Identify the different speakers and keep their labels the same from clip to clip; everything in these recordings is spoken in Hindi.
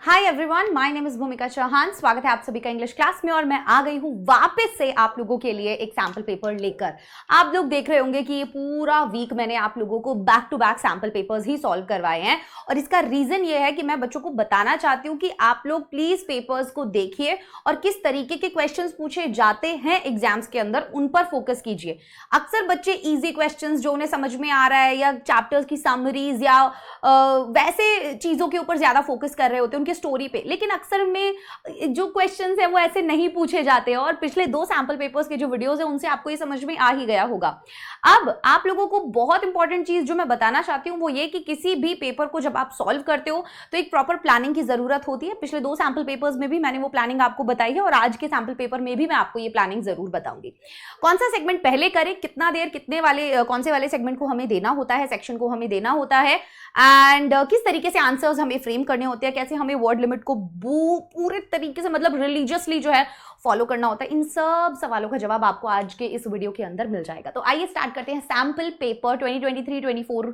Speaker 1: Hi everyone, my name is भूमिका चौहान। स्वागत है आप सभी का इंग्लिश क्लास में और मैं आ गई हूँ वापस से आप लोगों के लिए एक सैम्पल पेपर लेकर। आप लोग देख रहे होंगे कि ये पूरा वीक मैंने आप लोगों को back to back sample papers ही सॉल्व करवाए हैं और इसका रीजन ये है कि मैं बच्चों को बताना चाहती हूँ कि आप लोग प्लीज पेपर्स को देखिए और किस तरीके के क्वेश्चंस पूछे जाते हैं एग्जाम्स के अंदर उन पर फोकस कीजिए। अक्सर बच्चे इजी क्वेश्चंस जो उन्हें समझ में आ रहा है या चैप्टर्स की समरीज या वैसे चीजों के ऊपर ज्यादा फोकस कर रहे होते हैं उनके स्टोरी पे, लेकिन अक्सर में जो क्वेश्चंस है वो ऐसे नहीं पूछे जाते हैं और पिछले 2 सैंपल पेपर्स के जो वीडियोस है उनसे आपको ये समझ में आ ही गया होगा। अब आप लोगों को बहुत इंपॉर्टेंट चीज जो मैं बताना चाहती हूँ वो ये कि किसी भी पेपर को जब आप सॉल्व करते हो तो एक प्रॉपर प्लानिंग की जरूरत होती है। पिछले 2 सैंपल पेपर्स में भी मैंने वो प्लानिंग आपको बताई है और आज के सैंपल पेपर में भी मैं आपको ये प्लानिंग जरूर बताऊंगी। कौन सा सेगमेंट पहले करें, कितना देर, कितने वाले कौन से वाले सेगमेंट को हमें देना होता है, सेक्शन को हमें देना होता है एंड किस तरीके से आंसर्स हमें फ्रेम करने होते हैं, कैसे हमें वर्ड लिमिट को पूरे तरीके से मतलब रिलीजियसली जो है फॉलो करना होता है, इन सब सवालों का जवाब आपको आज के इस वीडियो के अंदर मिल जाएगा। तो आइए स्टार्ट करते हैं। सैंपल पेपर 2023-24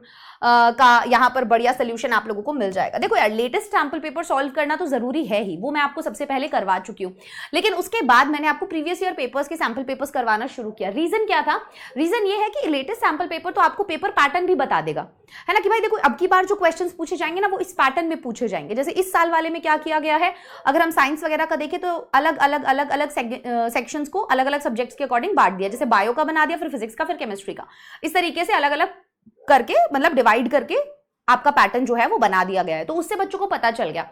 Speaker 1: का यहाँ पर बढ़िया सोल्यूशन आप लोगों को मिल जाएगा। देखो यार, लेटेस्ट सैंपल पेपर सॉल्व करना तो जरूरी है ही, वो मैं आपको सबसे पहले करवा चुकी हूँ, लेकिन उसके बाद मैंने आपको प्रीवियस ईयर पेपर्स के सैंपल पेपर्स करवाना शुरू किया। रीजन क्या था? रीजन ये है कि लेटेस्ट सैंपल पेपर तो आपको पेपर पैटर्न भी बता देगा, है ना, कि भाई देखो अब की बार जो क्वेश्चंस पूछे जाएंगे ना वो इस पैटर्न में पूछे जाएंगे। जैसे इस साल वाले में क्या किया गया है, अगर हम साइंस वगैरह का देखें तो अलग अलग सेक्शंस को अलग अलग सब्जेक्ट्स के अकॉर्डिंग बांट दिया। जैसे बायो का बना दिया, फिर फिजिक्स का, फिर केमिस्ट्री का, इस तरीके से अलग अलग करके मतलब डिवाइड करके आपका पैटर्न जो है वो बना दिया गया है। तो उससे बच्चों को पता चल गया।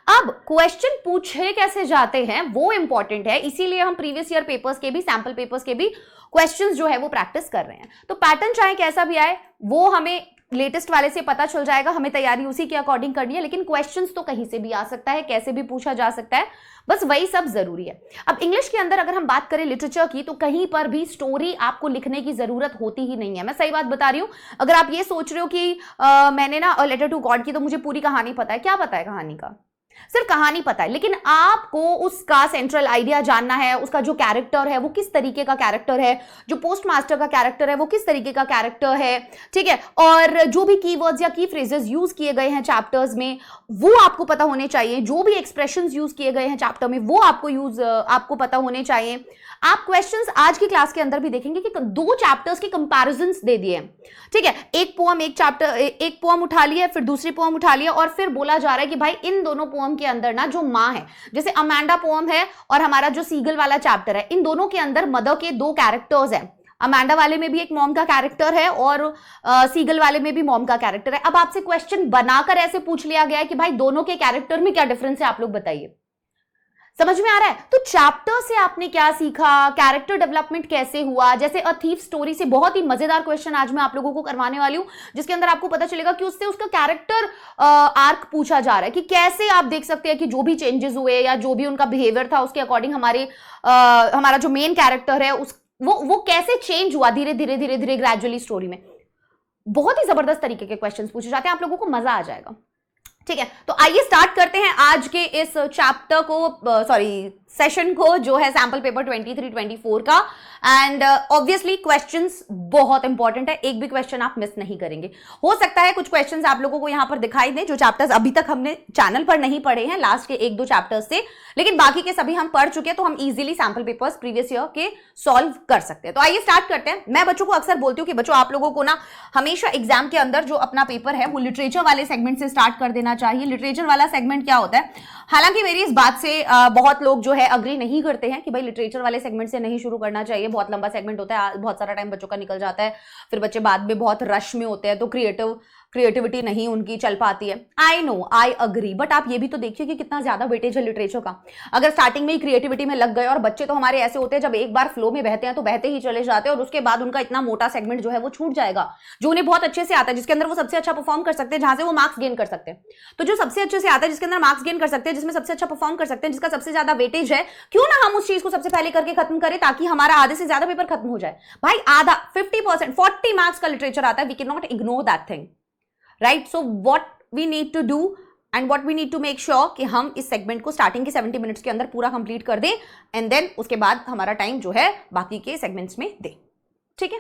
Speaker 1: अब क्वेश्चन पूछे कैसे जाते हैं वो इंपॉर्टेंट है, इसीलिए हम प्रीवियस ईयर पेपर्स के भी, सैंपल पेपर्स के भी क्वेश्चंस जो है वो प्रैक्टिस कर रहे हैं। तो पैटर्न चाहे कैसा भी आए वो हमें लेटेस्ट वाले से पता चल जाएगा, हमें तैयारी उसी के अकॉर्डिंग करनी है, लेकिन क्वेश्चंस तो कहीं से भी आ सकता है, कैसे भी पूछा जा सकता है, बस वही सब जरूरी है। अब इंग्लिश के अंदर अगर हम बात करें लिटरेचर की तो कहीं पर भी स्टोरी आपको लिखने की जरूरत होती ही नहीं है। मैं सही बात बता रही हूं। अगर आप ये सोच रहे हो कि मैंने ना लेटर टू गॉड की तो मुझे पूरी कहानी पता है, क्या पता है कहानी का? सिर्फ कहानी पता है, लेकिन आपको उसका सेंट्रल आइडिया जानना है, उसका जो कैरेक्टर है वो किस तरीके का कैरेक्टर है, जो पोस्ट मास्टर का कैरेक्टर है वो किस तरीके का कैरेक्टर है, ठीक है, और जो भी कीवर्ड्स या की फ्रेजेस यूज किए गए हैं चैप्टर्स में वो आपको पता होने चाहिए, जो भी एक्सप्रेशंस यूज किए गए हैं चैप्टर में वो आपको पता होने चाहिए। आप क्वेश्चंस आज की क्लास के अंदर भी देखेंगे कि 2 चैप्टर्स के कंपैरिजंस दे दिए, ठीक है, एक पोएम उठा लिया, फिर दूसरी पोएम उठा लिया और फिर बोला जा रहा है कि भाई इन दोनों पोएम के अंदर ना जो माँ है, जैसे अमांडा पोएम है और हमारा जो सीगल वाला चैप्टर है, इन दोनों के अंदर मदर के 2 कैरेक्टर्स हैं। अमांडा वाले में भी एक मॉम का कैरेक्टर है और सीगल वाले में भी मॉम का कैरेक्टर है। अब आपसे क्वेश्चन बनाकर ऐसे पूछ लिया गया है कि भाई दोनों के कैरेक्टर में क्या डिफरेंस है, आप लोग बताइए। समझ में आ रहा है? तो चैप्टर से आपने क्या सीखा, कैरेक्टर डेवलपमेंट कैसे हुआ, जैसे अ थीफ स्टोरी से बहुत ही मजेदार क्वेश्चन आज मैं आप लोगों को करवाने वाली हूं, जिसके अंदर आपको पता चलेगा कि उससे उसका कैरेक्टर आर्क पूछा जा रहा है कि कैसे आप देख सकते हैं कि जो भी चेंजेस हुए या जो भी उनका बिहेवियर था उसके अकॉर्डिंग हमारा जो मेन कैरेक्टर है वो कैसे चेंज हुआ धीरे धीरे ग्रेजुअली स्टोरी में। बहुत ही जबरदस्त तरीके के क्वेश्चंस पूछे जाते हैं, आप लोगों को मजा आ जाएगा, ठीक है। तो आइए स्टार्ट करते हैं आज के इस चैप्टर को, सेशन को, जो है सैंपल पेपर 23-24 का। एंड ऑब्वियसली क्वेश्चंस बहुत इंपॉर्टेंट है, एक भी क्वेश्चन आप मिस नहीं करेंगे। हो सकता है कुछ क्वेश्चंस आप लोगों को यहां पर दिखाई दे जो चैप्टर्स अभी तक हमने चैनल पर नहीं पढ़े हैं लास्ट के 1-2 चैप्टर्स से, लेकिन बाकी के सभी हम पढ़ चुके हैं, तो हम easily sample papers previous year के सॉल्व कर सकते हैं। तो आइए स्टार्ट करते हैं। मैं बच्चों को अक्सर बोलती हूँ कि बच्चों आप लोगों को ना हमेशा एग्जाम के अंदर जो अपना पेपर है वो लिटरेचर वाले सेगमेंट से स्टार्ट कर देना चाहिए। लिटरेचर वाला सेगमेंट क्या होता है, हालांकि मेरी इस बात से बहुत लोग जो है अग्री नहीं करते हैं कि भाई लिटरेचर वाले सेगमेंट से नहीं शुरू करना चाहिए, बहुत लंबा सेगमेंट होता है, बहुत सारा टाइम बच्चों का निकल जाता है, फिर बच्चे बाद में बहुत रश में होते हैं तो क्रिएटिविटी नहीं उनकी चल पाती है। I know, I agree, but आप ये भी तो देखिए कि कितना ज्यादा वेटेज है लिटरेचर का। अगर स्टार्टिंग में ही क्रिएटिविटी में लग गए, और बच्चे तो हमारे ऐसे होते हैं जब एक बार फ्लो में बहते हैं तो बहते ही चले जाते हैं और उसके बाद उनका इतना मोटा सेगमेंट जो है वो छूट जाएगा जो उन्हें बहुत अच्छे से आता है, जिसके अंदर वो सबसे अच्छा परफॉर्म कर सकते हैं, जहां से वो मार्क्स गेन कर सकते हैं। तो जो सबसे अच्छे से आता है, जिसके अंदर मार्क्स गेन कर सकते हैं, जिसमें सबसे अच्छा परफॉर्म कर सकते हैं, जिसका सबसे ज्यादा वेटेज है, क्यों ना हम उस चीज को सबसे पहले करके खत्म करें ताकि हमारा आधे से ज्यादा पेपर खत्म हो जाए। भाई आधा 50% 40 मार्क्स का लिटरेचर आता है, we can not ignore that thing, right? So what we need to do and what we need to make sure कि हम इस सेगमेंट को स्टार्टिंग के 70 मिनट्स के अंदर पूरा कंप्लीट कर दें एंड देन उसके बाद हमारा टाइम जो है बाकी के सेगमेंट्स में दें। ठीक है,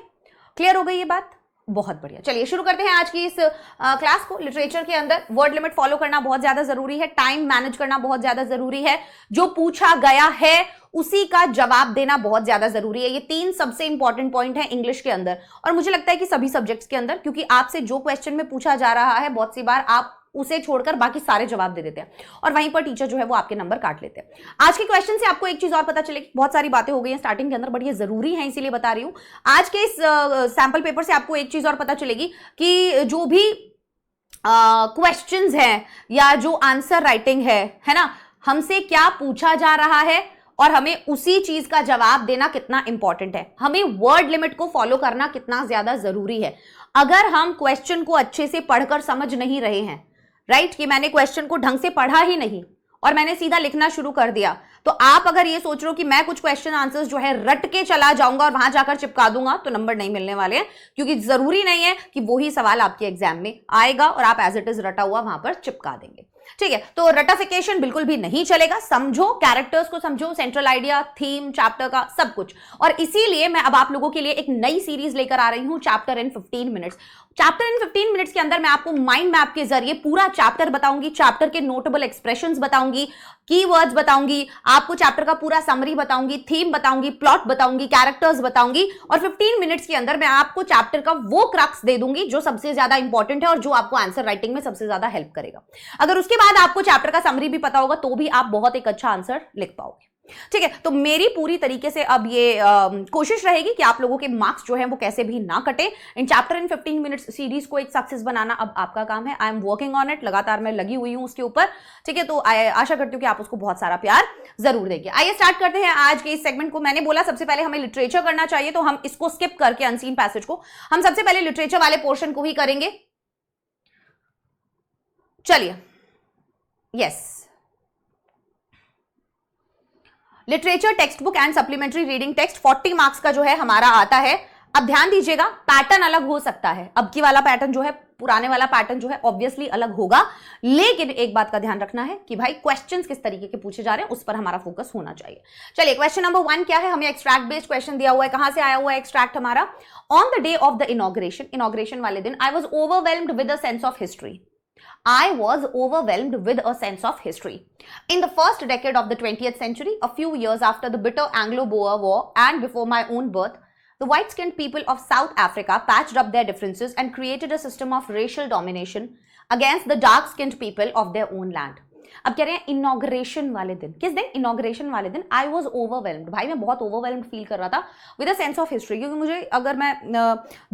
Speaker 1: क्लियर हो गई ये बात? बहुत बढ़िया, चलिए शुरू करते हैं आज की इस क्लास को। लिटरेचर के अंदर वर्ड लिमिट फॉलो करना बहुत ज्यादा जरूरी है, टाइम मैनेज करना बहुत ज्यादा जरूरी है, जो पूछा गया है उसी का जवाब देना बहुत ज्यादा जरूरी है। ये 3 सबसे इंपॉर्टेंट पॉइंट है इंग्लिश के अंदर, और मुझे लगता है कि सभी सब्जेक्ट्स के अंदर, क्योंकि आपसे जो क्वेश्चन में पूछा जा रहा है बहुत सी बार आप उसे छोड़कर बाकी सारे जवाब दे देते हैं और वहीं पर टीचर जो है वो आपके नंबर काट लेते हैं। आज के क्वेश्चन से आपको एक चीज और पता चलेगी, बहुत सारी बातें हो गई हैं स्टार्टिंग के अंदर बट ये जरूरी है इसीलिए बता रही हूं। आज के इस सैंपल पेपर से आपको एक चीज और पता चलेगी कि जो भी क्वेश्चंस हैं या जो आंसर राइटिंग है ना, हमसे क्या पूछा जा रहा है और हमें उसी चीज का जवाब देना कितना इंपॉर्टेंट है, हमें वर्ड लिमिट को फॉलो करना कितना ज्यादा जरूरी है। अगर हम क्वेश्चन को अच्छे से पढ़कर समझ नहीं रहे हैं, राइट, कि मैंने क्वेश्चन को ढंग से पढ़ा ही नहीं और मैंने सीधा लिखना शुरू कर दिया, तो आप अगर ये सोच रहे हो कि मैं कुछ क्वेश्चन आंसर्स जो है रट के चला जाऊंगा और वहां जाकर चिपका दूंगा, तो नंबर नहीं मिलने वाले हैं, क्योंकि जरूरी नहीं है कि वही सवाल आपके एग्जाम में आएगा और आप एज इट इज रटा हुआ वहां पर चिपका देंगे। ठीक है, तो रटाफिकेशन बिल्कुल भी नहीं चलेगा, समझो, कैरेक्टर्स को समझो, सेंट्रल आइडिया, थीम, चैप्टर का सब कुछ। और इसीलिए मैं अब आप लोगों के लिए एक नई सीरीज लेकर आ रही हूं, chapter in 15 minutes. Chapter in 15 minutes के अंदर मैं आपको माइंड मैप के जरिए पूरा चैप्टर बताऊंगी, चैप्टर के नोटेबल एक्सप्रेशंस बताऊंगी, कीवर्ड्स बताऊंगी, आपको चैप्टर का पूरा समरी बताऊंगी, थीम बताऊंगी, प्लॉट बताऊंगी, कैरेक्टर्स बताऊंगी, और 15 मिनट्स के अंदर मैं आपको चैप्टर का वो क्रक्स दे दूंगी जो सबसे ज्यादा इंपॉर्टेंट है और जो आपको आंसर राइटिंग में सबसे ज्यादा हेल्प करेगा। अगर उसके बाद आपको चैप्टर का समरी भी पता होगा तो भी आप बहुत एक अच्छा आंसर लिख पाओगे। ठीक है, तो मेरी पूरी तरीके से अब ये कोशिश रहेगी कि आप लोगों के मार्क्स जो हैं वो कैसे भी ना कटे। In chapter in 15 minutes series को एक सक्सेस बनाना अब आपका काम है। I am working on it, लगातार मैं लगी हुई हूं उसके ऊपर। ठीक है, तो आशा करती हूँ कि आप उसको बहुत सारा प्यार जरूर देंगे। आइए स्टार्ट करते हैं आज के इस सेगमेंट को। मैंने बोला सबसे पहले हमें लिटरेचर करना चाहिए, तो हम इसको स्किप करके अनसीन पैसेज को हम सबसे पहले लिटरेचर वाले पोर्शन को ही करेंगे। चलिए, yes, literature text book and supplementary reading text 40 marks का जो है हमारा आता है। अब ध्यान दीजिएगा, पैटर्न अलग हो सकता है, अब की वाला पैटर्न जो है, पुराने वाला पैटर्न जो है ऑब्वियसली अलग होगा, लेकिन एक बात का ध्यान रखना है कि भाई क्वेश्चंस किस तरीके के पूछे जा रहे हैं उस पर हमारा फोकस होना चाहिए। चलिए, क्वेश्चन नंबर 1 क्या है, हमें एक्सट्रैक्ट बेस्ड क्वेश्चन दिया हुआ है। कहां से आया हुआ है एक्सट्रैक्ट हमारा? On the day of the inauguration, inauguration वाले दिन, I was overwhelmed with a sense of history. I was overwhelmed with a sense of history. In the first decade of the 20th century, a few years after the bitter Anglo-Boer War and before my own birth, the white-skinned people of South Africa patched up their differences and created a system of racial domination against the dark-skinned people of their own land. अब कह रहे हैं इनॉग्रेशन वाले दिन, किस दिन? इनॉग्रेशन वाले दिन आई वॉज ओवरवेल्म्ड, भाई मैं बहुत ओवरवेल्म्ड फील कर रहा था with a sense of history, क्योंकि मुझे अगर मैं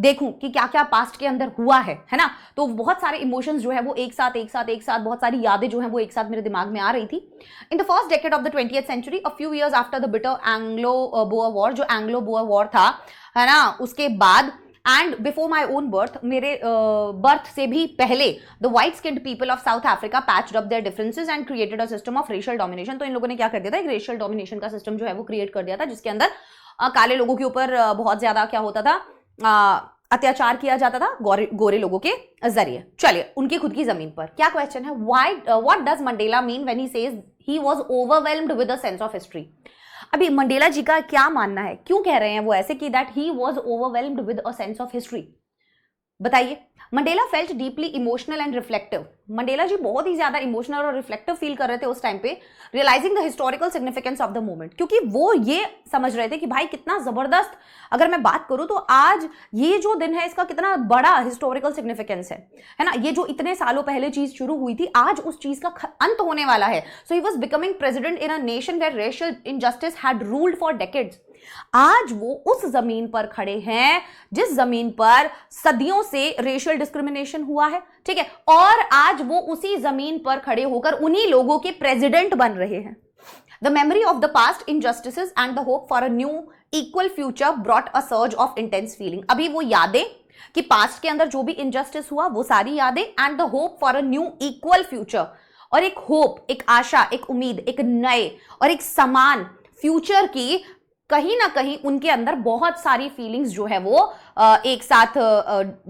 Speaker 1: देखूं कि क्या क्या पास्ट के अंदर हुआ है ना, तो बहुत सारे इमोशंस जो है वो एक साथ बहुत सारी यादें जो है वो एक साथ मेरे दिमाग में आ रही थी। In the first decade of the 20th century, a few years after the bitter Anglo Boer war, जो एंग्लो-बोअर वॉर था है ना, उसके बाद and before my own birth, मेरे बर्थ से भी पहले, the white skinned people of South Africa patched up their differences and created a system of racial domination. तो इन लोगों ने क्या कर दिया था, एक रेशियल डोमिनेशन का सिस्टम जो है वो क्रिएट कर दिया था, जिसके अंदर काले लोगों के ऊपर बहुत ज्यादा क्या होता था, अत्याचार किया जाता था गोरे लोगों के जरिए। चलिए, उनकी खुद की जमीन पर। क्या क्वेश्चन है, what does Mandela mean when he says he was overwhelmed with a sense of history? अभी मंडेला जी का क्या मानना है, क्यों कह रहे हैं वो ऐसे कि that he was overwhelmed with a sense of history? बताइए। Mandela felt deeply emotional and reflective. Mandela ji बहुत ही ज्यादा इमोशनल और रिफ्लेक्टिव फील कर रहे थे उस टाइम पे, realising the historical significance of the moment, क्योंकि वो ये समझ रहे थे कि भाई कितना जबरदस्त, अगर मैं बात करूं तो आज ये जो दिन है इसका कितना बड़ा हिस्टोरिकल सिग्निफिकेंस है ना, ये जो इतने सालों पहले चीज शुरू हुई थी, आज उस चीज का अंत होने वाला है। So he was becoming president in a nation where racial injustice had ruled for decades. आज वो उस जमीन पर खड़े हैं जिस जमीन पर सदियों से रेशियल डिस्क्रिमिनेशन हुआ है, ठीक है, और आज वो उसी जमीन पर खड़े होकर उन्हीं लोगों के प्रेसिडेंट बन रहे हैं। The memory of the past injustices and the hope for a new equal future brought a surge of intense feeling. अभी वो यादें कि पास्ट के अंदर जो भी इनजस्टिस हुआ वो सारी यादें, and the hope for a new equal future, और एक होप, एक आशा, एक उम्मीद, एक नए और एक समान फ्यूचर की कहीं ना कहीं उनके अंदर बहुत सारी फीलिंग्स जो है वो एक साथ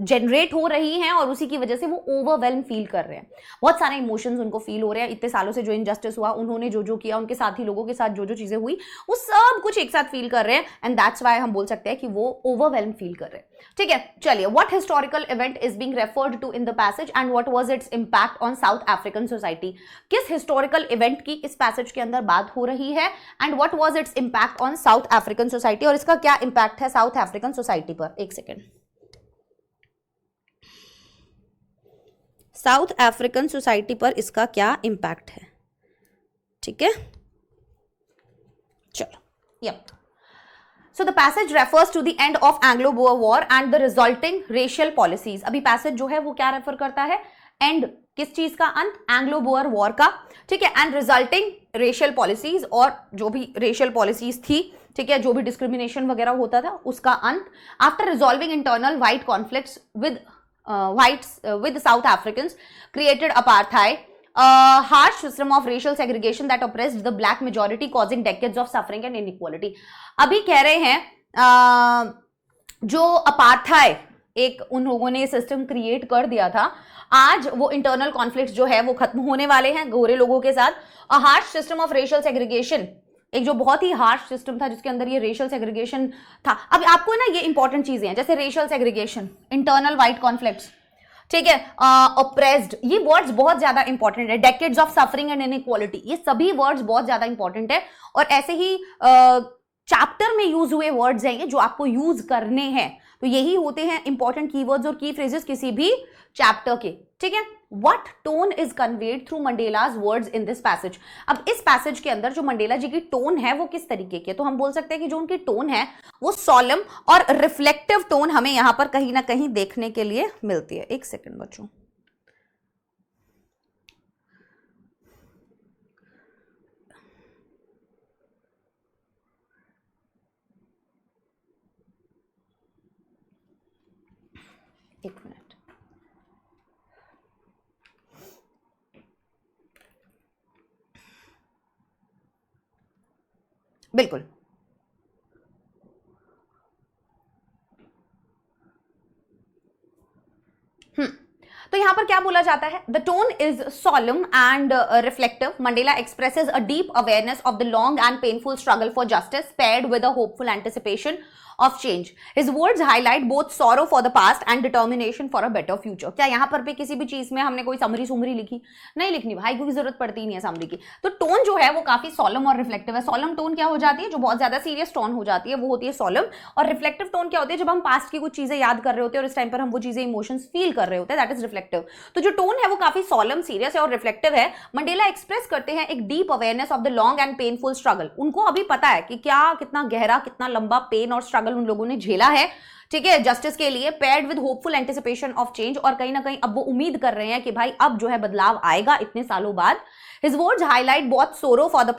Speaker 1: जनरेट हो रही हैं और उसी की वजह से वो ओवरवेल्म फील कर रहे हैं, बहुत सारे इमोशंस उनको फील हो रहे हैं। इतने सालों से जो इनजस्टिस हुआ, उन्होंने जो जो किया, उनके साथी लोगों के साथ जो जो चीजें हुई, वो सब कुछ एक साथ फील कर रहे हैं, एंड दैट्स व्हाई हम बोल सकते हैं कि वो ओवरवेल्म फील कर रहे हैं। ठीक है, चलिए, what historical event is being referred to in the passage and what was its impact on South African society. किस हिस्टोरिकल इवेंट की इस पैसेज के अंदर बात हो रही है and what was its impact on South African society, और इसका क्या इंपैक्ट है साउथ अफ्रीकन सोसाइटी पर। एक सेकेंड, साउथ अफ्रीकन सोसाइटी पर इसका क्या इंपैक्ट है। ठीक है, चलो, yup. So the passage refers to the end of Anglo-Boer War and the resulting racial policies. अभी passage जो है वो क्या रेफर करता है, एंड किस चीज का अंत, एंग्लो-बोअर वॉर का। ठीक है, एंड रिजल्टिंग रेशियल पॉलिसीज, और जो भी रेशियल पॉलिसीज थी, ठीक है, जो भी डिस्क्रिमिनेशन वगैरह होता था उसका अंत। After resolving internal white conflicts with South Africans, created apartheid, a harsh system of racial segregation that oppressed the black majority, causing decades of suffering and inequality. अभी कह रहे हैं जो अपार्थाइड एक उन लोगों ने सिस्टम क्रिएट कर दिया था, आज वो इंटरनल कॉन्फ्लिक्ट जो है वो खत्म होने वाले हैं गोरे लोगों के साथ। A harsh system of racial segregation, एक जो बहुत ही हार्श सिस्टम था जिसके अंदर ये रेशियल सेग्रीगेशन था। अब आपको ना ये इंपॉर्टेंट चीजें हैं, जैसे racial segregation, internal white conflicts, ठीक है, ऑप्रेस्ड, ये वर्ड्स बहुत ज्यादा इंपॉर्टेंट है, decades of suffering and inequality, ये सभी वर्ड्स बहुत ज्यादा इंपॉर्टेंट है। और ऐसे ही चैप्टर में यूज हुए वर्ड्स हैं ये जो आपको यूज करने हैं, तो यही होते हैं इंपॉर्टेंट कीवर्ड्स और की फ्रेजेस किसी भी चैप्टर के। ठीक है, what tone is conveyed through Mandela's words in this passage. अब इस पैसेज के अंदर जो मंडेला जी की टोन है वो किस तरीके की है, तो हम बोल सकते हैं कि जो उनकी टोन है वो सॉलम और रिफ्लेक्टिव टोन हमें यहां पर कहीं ना कहीं देखने के लिए मिलती है। एक सेकेंड बच्चों, एक मिनट, बिल्कुल। तो यहां पर क्या बोला जाता है, the tone is solemn and reflective. Mandela expresses a deep awareness of the long and painful struggle for justice paired with a hopeful anticipation of change. His words highlight both sorrow for the past and determination for a better future. क्या यहाँ पर भी किसी भी चीज में हमने कोई समरी सुमरी लिखी? नहीं लिखनी भाई, क्योंकि जरूरत पड़ती ही नहीं है समरी की। तो टोन जो है वो काफी सॉलम और रिफ्लेक्टिव है। सॉलम टोन क्या हो जाती है, जो बहुत ज्यादा सीरियस टोन हो जाती है वो होती है सॉलम, और रिफ्लेक्टिव टोन क्या होती है, जब हम पास्ट की कुछ चीजें याद कर रहे होते हैं और इस टाइम पर हम वो चीजें इमोशंस फील कर रहे होते हैं, दैट इज रिफ्लेक्टिव। तो जो टोन है वो काफी सॉलम, सीरियस है और रिफ्लेक्टिव है। मंडेला एक्सप्रेस करते हैं एक deep awareness of the long and painful struggle. उनको अभी पता है कि क्या कितना गहरा, कितना लंबा पेन और स्ट्रगल उन लोगों ने झेला है, ठीक है, जस्टिस के लिए, paired with hopeful anticipation of change, और कहीं ना कहीं अब वो उम्मीद कर रहे हैं कि भाई अब जो है बदलाव आएगा इतने सालों बाद। His words highlight both sorrow for the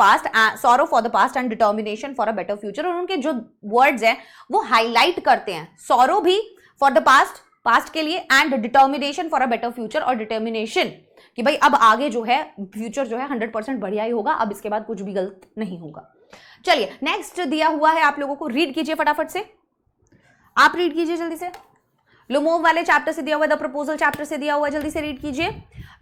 Speaker 1: past and determination for a better future। और उनके जो वर्ड्स हैं वो हाईलाइट करते हैं सॉरो भी फॉर द पास्ट के लिए, and determination for a better future, और डिटर्मिनेशन कि भाई अब आगे जो है फ्यूचर जो है 100% बढ़िया ही होगा, अब इसके बाद कुछ भी गलत नहीं होगा। चलिए, नेक्स्ट दिया हुआ है आप लोगों को, रीड कीजिए फटाफट से, आप रीड कीजिए जल्दी से। लोमोव वाले चैप्टर से दिया हुआ है, द प्रपोजल चैप्टर से दिया हुआ है, जल्दी से रीड कीजिए।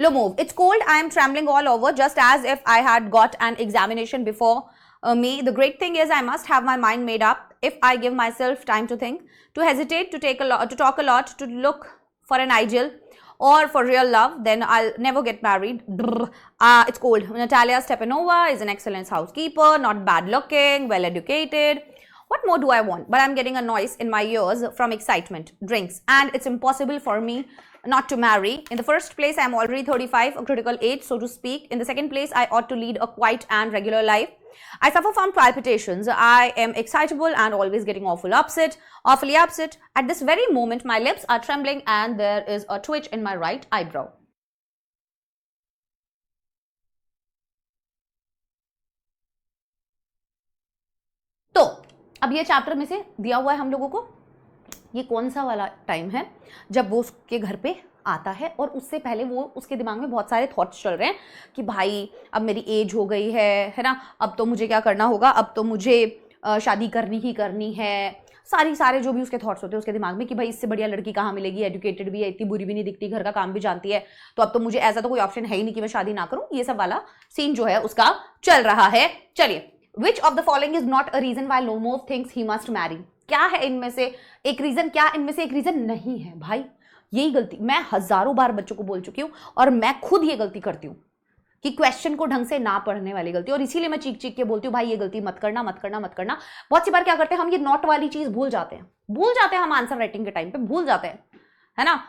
Speaker 1: Lomov, it's cold, I am trembling all over just as if I had got an examination before me. The great thing is I must have my mind made up if I give myself time to think, to hesitate, to talk a lot, to look for an ideal or for real love, then I'll never get married. It's cold. Natalia Stepanova is an excellent housekeeper, not bad looking, well educated. What more do I want? But I'm getting a noise in my ears from excitement, drinks, and it's impossible for me not to marry. In the first place, I'm already 35, a critical age, so to speak. In the second place, I ought to lead a quiet and regular life. I suffer from palpitations. I am excitable and always getting awfully upset. At this very moment, my lips are trembling and there is a twitch in my right eyebrow. तो अब ये चैप्टर में से दिया हुआ है हम लोगों को, ये कौन सा वाला टाइम है जब वो उसके घर पे आता है, और उससे पहले वो उसके दिमाग में बहुत सारे थॉट्स चल रहे हैं कि भाई अब मेरी एज हो गई है ना, अब तो मुझे क्या करना होगा, अब तो मुझे शादी करनी ही करनी है, सारे जो भी उसके थॉट्स होते हैं उसके दिमाग में कि भाई इससे बढ़िया लड़की कहाँ मिलेगी, एजुकेटेड भी है, इतनी बुरी भी नहीं दिखती, घर का काम भी जानती है, तो अब तो मुझे ऐसा तो कोई ऑप्शन है ही नहीं कि मैं शादी ना करूं, ये सब वाला सीन जो है उसका चल रहा है। चलिए, which of the following is not a reason why Lomov thinks he must marry, क्या है इनमें से एक रीजन, क्या इनमें से एक रीजन नहीं है भाई। यही गलती मैं हजारों बार बच्चों को बोल चुकी हूं और मैं खुद ये गलती करती हूं कि क्वेश्चन को ढंग से ना पढ़ने वाली गलती, और इसीलिए मैं चीख चीख के बोलती हूँ भाई ये गलती मत करना मत करना मत करना। बहुत सी बार क्या करते हैं हम, ये नॉट वाली चीज भूल जाते हैं हम आंसर राइटिंग के टाइम पे भूल जाते हैं, है ना।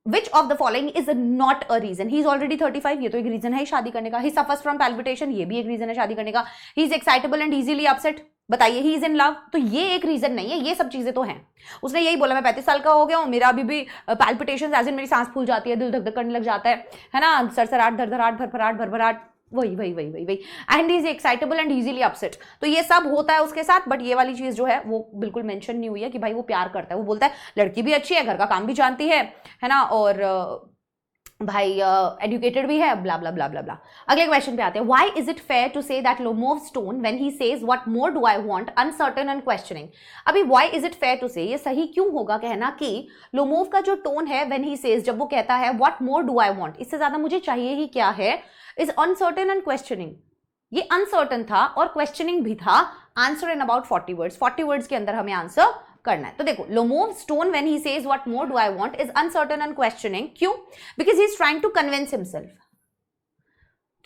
Speaker 1: Which of the following is not a reason, he is already 35, ये तो एक रीजन है शादी करने का। ही सफर्स फ्रॉम पैल्पिटेशन, ये भी एक रीजन है शादी करने का। He is excitable and easily upset, बताइए ही इज इन लव, तो ये एक रीजन नहीं है, ये सब चीजें तो हैं। उसने यही बोला मैं 35 साल का हो गया हूं, मेरा अभी भी पैल्पिटेशन एज इन मेरी सांस फूल जाती है, दिल धक धक करने लग जाता है ना, सरसराहट धड़धड़ाहट भरभराहट भरभराहट, वही and is excitable and easily upset, तो ये सब होता है उसके साथ। बट ये वाली चीज जो है वो बिल्कुल मेंशन नहीं हुई है कि भाई वो प्यार करता है। वो बोलता है लड़की भी अच्छी है, घर का काम भी जानती है ना, और भाई एजुकेटेड भी है, ब्ला ब्ला ब्ला ब्ला ब्ला। अगले क्वेश्चन पे आते हैं, why is it fair to say that Lomov's tone when he says what more do I want uncertain and questioning. अभी why is it fair to say, ये सही क्यों होगा कहना कि लोमोव का जो टोन है व्हेन ही सेज, जब वो कहता है what more do I want, इससे ज्यादा मुझे चाहिए ही क्या है, इज अनसर्टेन एंड क्वेश्चनिंग। ये अनसर्टन था और क्वेश्चनिंग भी था। Answer in about 40 words, 40 words के अंदर हमें आंसर करना है। तो देखो, Lomov's tone when he says what more do I want is uncertain and questioning. क्यों? Because he is trying to convince himself,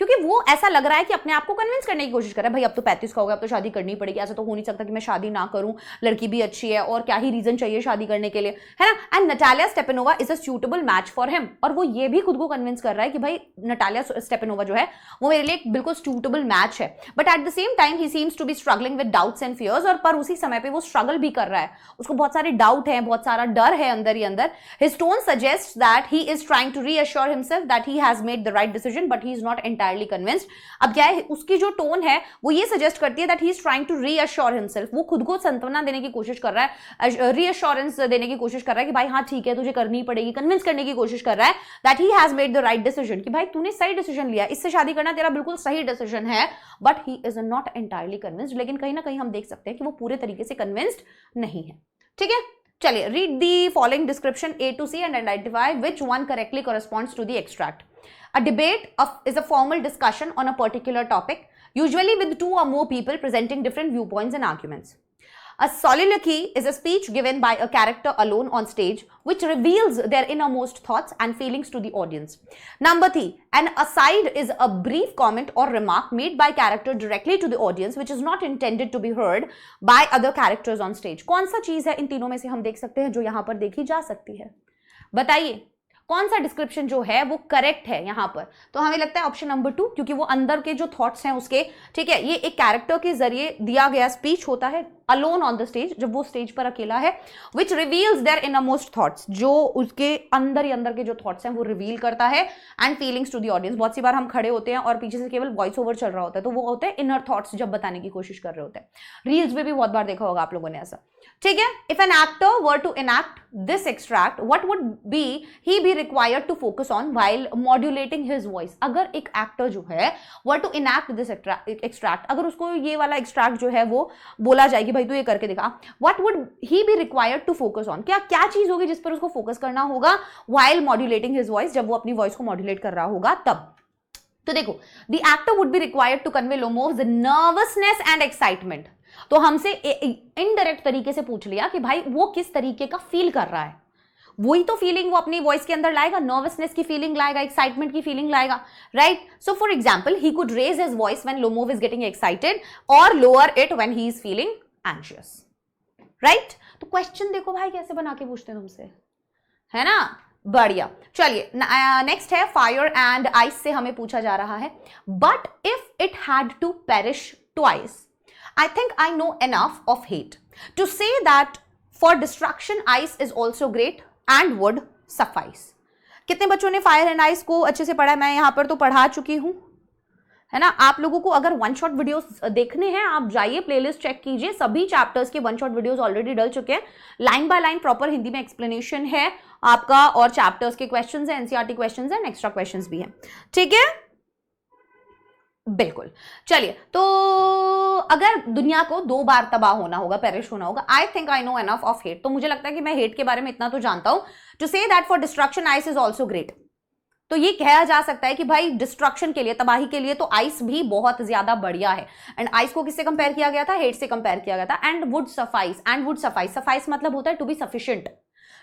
Speaker 1: क्योंकि वो ऐसा लग रहा है कि अपने आप को कन्विंस करने की कोशिश कर रहा है, भाई अब तो 35 का हो गया, अब तो शादी करनी पड़ेगी, ऐसा तो हो नहीं सकता कि मैं शादी ना करूं, लड़की भी अच्छी है और क्या ही रीजन चाहिए शादी करने के लिए, है ना। And Natalia Stepanova is a suitable match for him, और वो ये भी खुद को कन्विंस कर रहा है कि भाई नटालिया स्टेपनोवा जो है वो मेरे लिए एक बिल्कुल सूटेबल मैच है। But at the same time he seems to be struggling with doubts and fears, और पर उसी समय पे वो स्ट्रगल भी कर रहा है, उसको बहुत सारे डाउट है, बहुत सारा डर है अंदर ही अंदर। His tone suggests that he is trying to reassure himself that he has made the right decision but he is not entirely convinced. अब क्या है, उसकी जो टोन है वो ये सजेस्ट करती है that he is trying to reassure himself, वो खुद को सांत्वना देने की कोशिश कर रहा है, रीअश्योरेंस देने की कोशिश कर रहा है कि भाई हाँ ठीक है तुझे करनी पड़ेगी, कन्विंस करने की कोशिश कर रहा है that he has made the right decision, कि भाई तूने सही डिसीजन लिया, इससे शादी करना तेरा बिल्कुल सही डिसीजन है। But he is not entirely convinced, लेकिन कहीं ना कहीं हम देख सकते हैं कि वो पूरे तरीके से कन्विंस्ड नहीं है। ठीक है, चलिए, read the following description A to C and identify which one correctly corresponds to the extract. A debate is a formal discussion on a particular topic, usually with two or more people presenting different viewpoints and arguments. A soliloquy is a speech given by a character alone on stage, which reveals their innermost thoughts and feelings to the audience. Number 3, an aside is a brief comment or remark made by character directly to the audience, which is not intended to be heard by other characters on stage. कौन सा चीज है इन तीनों में से हम देख सकते हैं जो यहां पर देखी जा सकती है? बताइए कौन सा डिस्क्रिप्शन जो है वो करेक्ट है यहां पर? तो हमें लगता है ऑप्शन नंबर 2, क्योंकि वो अंदर के जो थॉट्स हैं उसके, ठीक है, ये एक कैरेक्टर के जरिए दिया गया स्पीच होता है अलोन ऑन द स्टेज, जब वो स्टेज पर अकेला है, विच रिवील्स देयर इनरमोस्ट थॉट्स, जो उसके अंदर ही अंदर के जो थॉट्स हैं वो रिवील करता है, and feelings to the audience. बहुत सी बार हम खड़े होते हैं और पीछे से केवल वॉइस ओवर चल रहा होता है, तो वो होते हैं इनर थॉट्स जब बताने की कोशिश कर रहे होते हैं। रील्स में भी बहुत बार देखा होगा आप लोगों ने ऐसा। ठीक है, if an actor were to enact this extract, what would be he be required to focus on while modulating his voice. अगर एक एक्टर जो है were to enact this extract, अगर उसको ये वाला एक्सट्रैक्ट जो है वो बोला जाए कि भाई तू ये करके दिखा, what would he be required to focus on, क्या क्या चीज होगी जिस पर उसको फोकस करना होगा व्हाइल मॉड्यूलेटिंग हिज वॉइस, जब वो अपनी वॉइस को मॉड्यूलेट कर रहा होगा तब। तो देखो, the actor would be required to convey Lomov's nervousness and excitement. तो हमसे इनडायरेक्ट तरीके से पूछ लिया कि भाई वो किस तरीके का फील कर रहा है, वही तो फीलिंग वो अपनी वॉइस के अंदर लाएगा, नर्वसनेस की फीलिंग लाएगा, एक्साइटमेंट की फीलिंग लाएगा, right. So for example, he could raise his voice when Lomov is getting excited और lower it when he is feeling anxious, right. तो क्वेश्चन देखो भाई कैसे बना के पूछते हैं तुमसे, है ना, बढ़िया। चलिए नेक्स्ट है, फायर एंड आइस से हमें पूछा जा रहा है, but if it had to perish twice, I think I know enough of hate to say that for destruction ice is also great and would suffice. कितने बच्चों ने फायर एंड आइस को अच्छे से पढ़ा है? मैं यहाँ पर तो पढ़ा चुकी हूँ, है ना। आप लोगों को अगर वन शॉट वीडियोस देखने हैं, आप जाइए प्लेलिस्ट चेक कीजिए, सभी चैप्टर्स के वन शॉट वीडियोस ऑलरेडी डल चुके हैं, line by line proper Hindi में एक्सप्लेनेशन है आपका, और चैप्टर्स के क्वेश्चंस हैं, एनसीईआरटी क्वेश्चंस हैं, एक्स्ट्रा क्वेश्चंस भी हैं, ठीक है, बिल्कुल। चलिए, तो अगर दुनिया को 2 बार तबाह होना होगा, पेरिश होना होगा, I think I know enough of hate. तो मुझे लगता है कि मैं हेट के बारे में इतना तो जानता हूं to say that for destruction ice is also great. तो ये कहा जा सकता है कि भाई डिस्ट्रक्शन के लिए, तबाही के लिए तो आइस भी बहुत ज्यादा बढ़िया है। एंड आइस को किससे कंपेयर किया गया था? हेट से कंपेयर किया गया था। And would suffice, and would suffice, suffice मतलब होता है टू बी सफिशिएंट।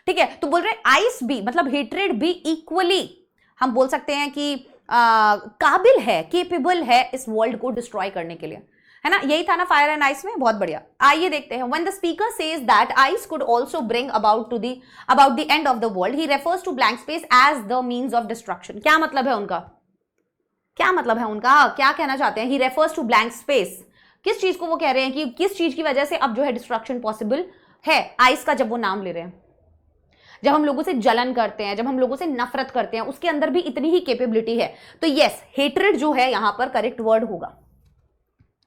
Speaker 1: ठीक है, तो बोल रहे आइस भी, मतलब हेट्रेड भी इक्वली हम बोल सकते हैं कि काबिल है, केपेबल है इस वर्ल्ड को डिस्ट्रॉय करने के लिए, है ना। यही था ना फायर एंड आइस में। बहुत बढ़िया। आइए देखते हैं। When the speaker says that ice could also bring about the end of the world, he refers to blank space as the means of destruction. क्या मतलब है उनका? क्या मतलब है उनका? क्या कहना चाहते हैं? He refers to blank space. किस चीज को वो कह रहे हैं कि किस चीज की वजह से अब जो है डिस्ट्रक्शन पॉसिबल है आइस का? जब वो नाम ले रहे हैं, जब हम लोगों से जलन करते हैं, जब हम लोगों से नफरत करते हैं, उसके अंदर भी इतनी ही कैपेबिलिटी है। तो यस, हेट्रेड जो है यहां पर करेक्ट वर्ड होगा,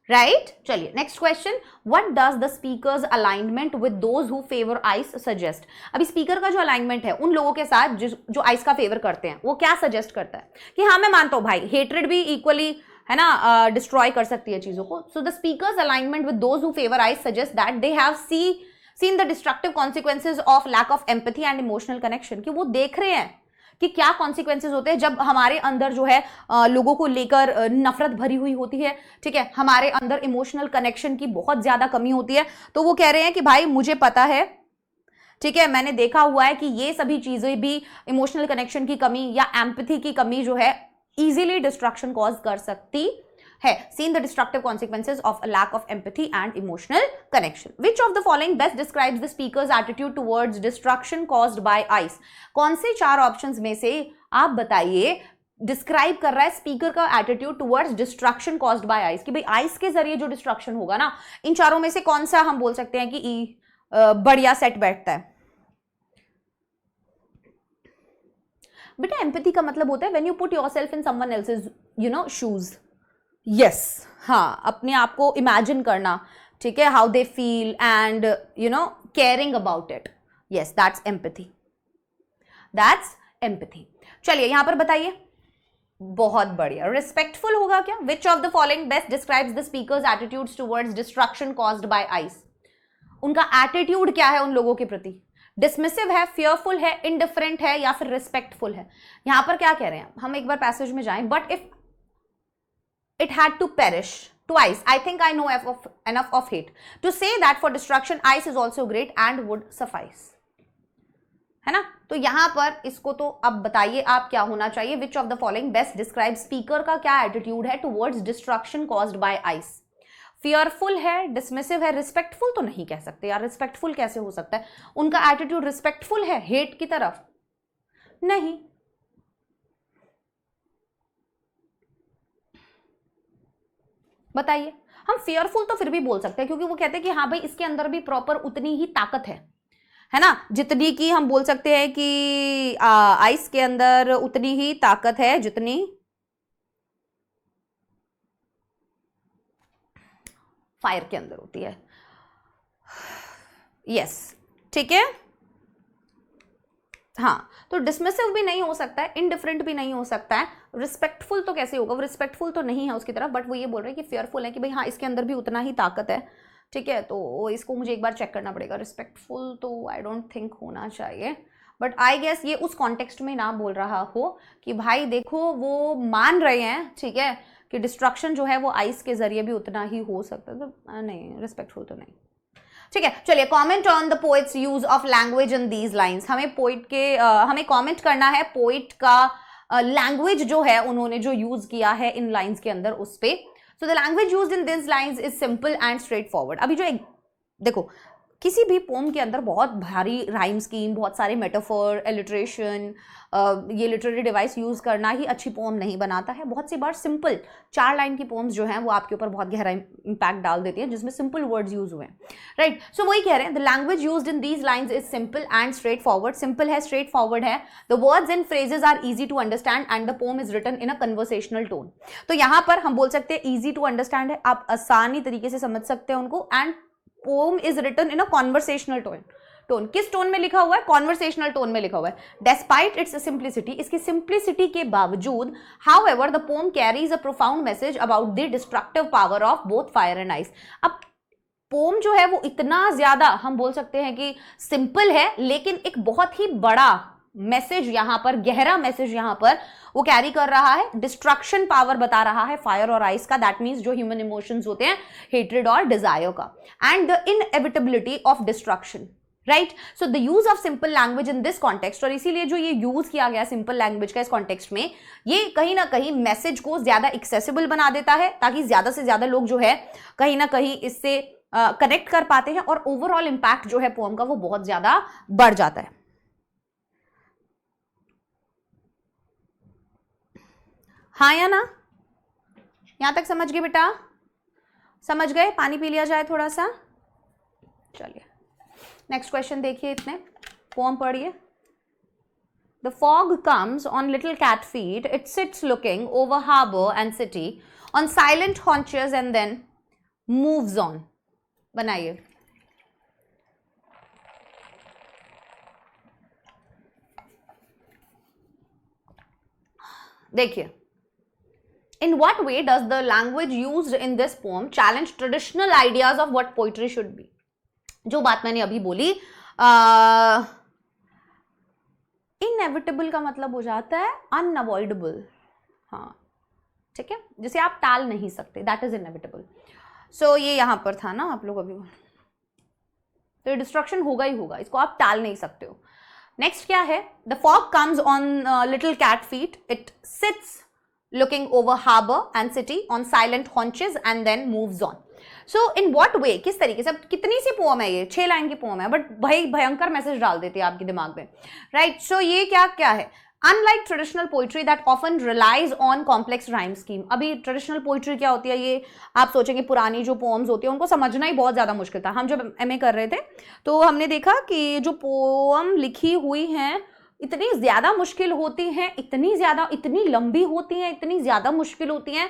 Speaker 1: राइट। चलिए next question. What does the speakers alignment with those who favour ice suggest? अभी स्पीकर का जो अलाइनमेंट है उन लोगों के साथ जो आइस का फेवर करते हैं, वो क्या सजेस्ट करता है? कि हाँ मैं मानता हूं भाई हेट्रेड भी इक्वली, है ना, डिस्ट्रॉय कर सकती है चीजों को। So the speakers alignment with those who favour ice suggest that they have seen the destructive consequences of lack of empathy and emotional connection। कि वो देख रहे हैं कि क्या कॉन्सिक्वेंसेज होते हैं जब हमारे अंदर जो है लोगों को लेकर नफरत भरी हुई होती है। ठीक है, हमारे अंदर इमोशनल कनेक्शन की बहुत ज्यादा कमी होती है। तो वो कह रहे हैं कि भाई मुझे पता है, ठीक है, मैंने देखा हुआ है कि ये सभी चीजें भी, इमोशनल कनेक्शन की कमी या एम्पैथी की कमी जो है इजीली डिस्ट्रक्शन कॉज कर सकती है। Seen the destructive consequences of a lack of empathy and emotional connection. Which of the following best describes the speaker's attitude towards destruction caused by ice? कौन से 4 ऑप्शंस में से आप बताइए डिस्क्राइब कर रहा है स्पीकर का attitude towards destruction caused by ice? कि भाई आइस के जरिए जो डिस्ट्रक्शन होगा ना, इन चारों में से कौन सा हम बोल सकते हैं कि बढ़िया सेट बैठता है? बेटा एम्पैथी का मतलब होता है when you put yourself in someone else's shoes. Yes, हाँ, अपने आप को इमेजिन करना, ठीक है, how they feel and caring about it. Yes, that's empathy, that's empathy. चलिए यहां पर बताइए। बहुत बढ़िया। रिस्पेक्टफुल होगा क्या? विच of the following best describes the speakers attitudes towards destruction caused by ice? उनका एटीट्यूड क्या है उन लोगों के प्रति? डिसमिसिव है, फियरफुल है, इनडिफरेंट है, या फिर रिस्पेक्टफुल है? यहां पर क्या कह रहे हैं? हम एक बार पैसेज में जाएं। But if it had to perish twice, I think I know enough of hate to say that for destruction ice is also great and would suffice, है ना। तो यहां पर इसको तो अब बताइए आप क्या होना चाहिए? विच of the following best describe speaker का क्या एटीट्यूड है towards destruction caused by ice? Fearful है, डिसमिसिव है, रिस्पेक्टफुल तो नहीं कह सकते यार, रिस्पेक्टफुल कैसे हो सकता है? उनका एटीट्यूड रिस्पेक्टफुल है हेट की तरफ? नहीं। बताइए। हम फियरफुल तो फिर भी बोल सकते हैं क्योंकि वो कहते हैं कि हाँ भाई इसके अंदर भी प्रॉपर उतनी ही ताकत है ना, जितनी की हम बोल सकते हैं कि आइस के अंदर उतनी ही ताकत है जितनी फायर के अंदर होती है। यस, ठीक है। हाँ, तो डिसमिसिव भी नहीं हो सकता है, इनडिफरेंट भी नहीं हो सकता है, रिस्पेक्टफुल तो कैसे होगा? वो रिस्पेक्टफुल तो नहीं है उसकी तरफ, बट वो ये बोल रहे हैं कि फेयरफुल है कि भाई हाँ इसके अंदर भी उतना ही ताकत है। ठीक है, तो इसको मुझे एक बार चेक करना पड़ेगा। रिस्पेक्टफुल तो आई डोंट थिंक होना चाहिए, बट आई गेस ये उस कॉन्टेक्स्ट में ना बोल रहा हो कि भाई देखो वो मान रहे हैं, ठीक है, कि डिस्ट्रक्शन जो है वो आइस के जरिए भी उतना ही हो सकता है। तो नहीं, रिस्पेक्टफुल तो नहीं। ठीक है, चलिए comment on the poets use of language in these lines. हमें पोइट के हमें कमेंट करना है पोइट का लैंग्वेज जो है उन्होंने जो यूज किया है इन लाइंस के अंदर उस पे। So the language used in this lines is simple and straight forward. अभी जो एक देखो, किसी भी पोम के अंदर बहुत भारी राइम स्कीम, बहुत सारे मेटाफोर, एलिट्रेशन, ये लिटरेरी डिवाइस यूज करना ही अच्छी पोम नहीं बनाता है। बहुत सी बार सिंपल 4 लाइन की पोम्स जो हैं वो आपके ऊपर बहुत गहरा इंपैक्ट डाल देती हैं जिसमें सिंपल वर्ड्स यूज हुए हैं, राइट। सो वही कह रहे हैं, the language used in these lines is simple and straight forward. Simple है, स्ट्रेट फॉरवर्ड है। The words and phrases are easy to understand and the poem is written in a conversational tone. तो यहाँ पर हम बोल सकते हैं ईजी टू अंडरस्टैंड है, आप आसानी तरीके से समझ सकते हैं उनको, and poem is written in a conversational tone. Tone, किस टोन में लिखा हुआ है? कॉन्वर्सेशनल टोन में लिखा हुआ है. डेस्पाइट इट्स सिंप्लिसिटी, इसकी सिंप्लिसिटी के बावजूद, however the pome carries a profound message about the destructive power of both fire and ice. अब पोम जो है वो इतना ज्यादा, हम बोल सकते हैं कि सिंपल है, लेकिन एक बहुत ही बड़ा मैसेज यहां पर, गहरा मैसेज यहां पर वो कैरी कर रहा है. डिस्ट्रक्शन पावर बता रहा है फायर और आइस का, दैट मीन्स जो ह्यूमन इमोशंस होते हैं, हेट्रेड और डिजायर का, and the inevitability of destruction. Right, so the use of simple language in this context, और इसीलिए जो ये यूज किया गया सिंपल लैंग्वेज का इस कॉन्टेक्स्ट में, ये कहीं ना कहीं मैसेज को ज्यादा एक्सेसिबल बना देता है, ताकि ज्यादा से ज्यादा लोग जो है कहीं ना कहीं इससे कनेक्ट कर पाते हैं, और ओवरऑल इंपैक्ट जो है पोएम का वो बहुत ज्यादा बढ़ जाता है. हाँ या ना? यहां तक समझ गए बेटा? समझ गए? पानी पी लिया जाए थोड़ा सा. चलिए नेक्स्ट क्वेश्चन देखिए, इतने पोएम पढ़िए. The fog comes on little cat feet. It sits looking over harbor and city on silent haunches and then moves on. बनाइए. देखिए, in what way does the language used in this poem challenge traditional ideas of what poetry should be? जो बात मैंने अभी बोली, इनएविटेबल का मतलब हो जाता है अनअवॉइडेबल. हाँ ठीक है, जिसे आप टाल नहीं सकते, दैट इज इनएविटेबल. सो ये यहां पर था ना, आप लोग अभी, तो डिस्ट्रक्शन होगा ही होगा, इसको आप टाल नहीं सकते हो. नेक्स्ट क्या है? The fog comes on little cat feet, it sits looking over harbour and city on silent haunches and then moves on. So in what way, किस तरीके से? कितनी सी पोम है ये, 6 लाइन की पोम है, बट भाई भयंकर मैसेज डाल देती है आपके दिमाग में. राइट, सो ये क्या क्या है? Unlike traditional poetry that often relies on complex rhyme scheme. अभी ट्रेडिशनल पोइट्री क्या होती है, ये आप सोचेंगे पुरानी जो पोम्स होती है उनको समझना ही बहुत ज़्यादा मुश्किल था. हम जब एमए कर रहे थे तो हमने देखा कि जो पोम लिखी हुई हैं इतनी ज़्यादा मुश्किल होती हैं, इतनी ज़्यादा, इतनी लंबी होती हैं, इतनी ज़्यादा मुश्किल होती हैं,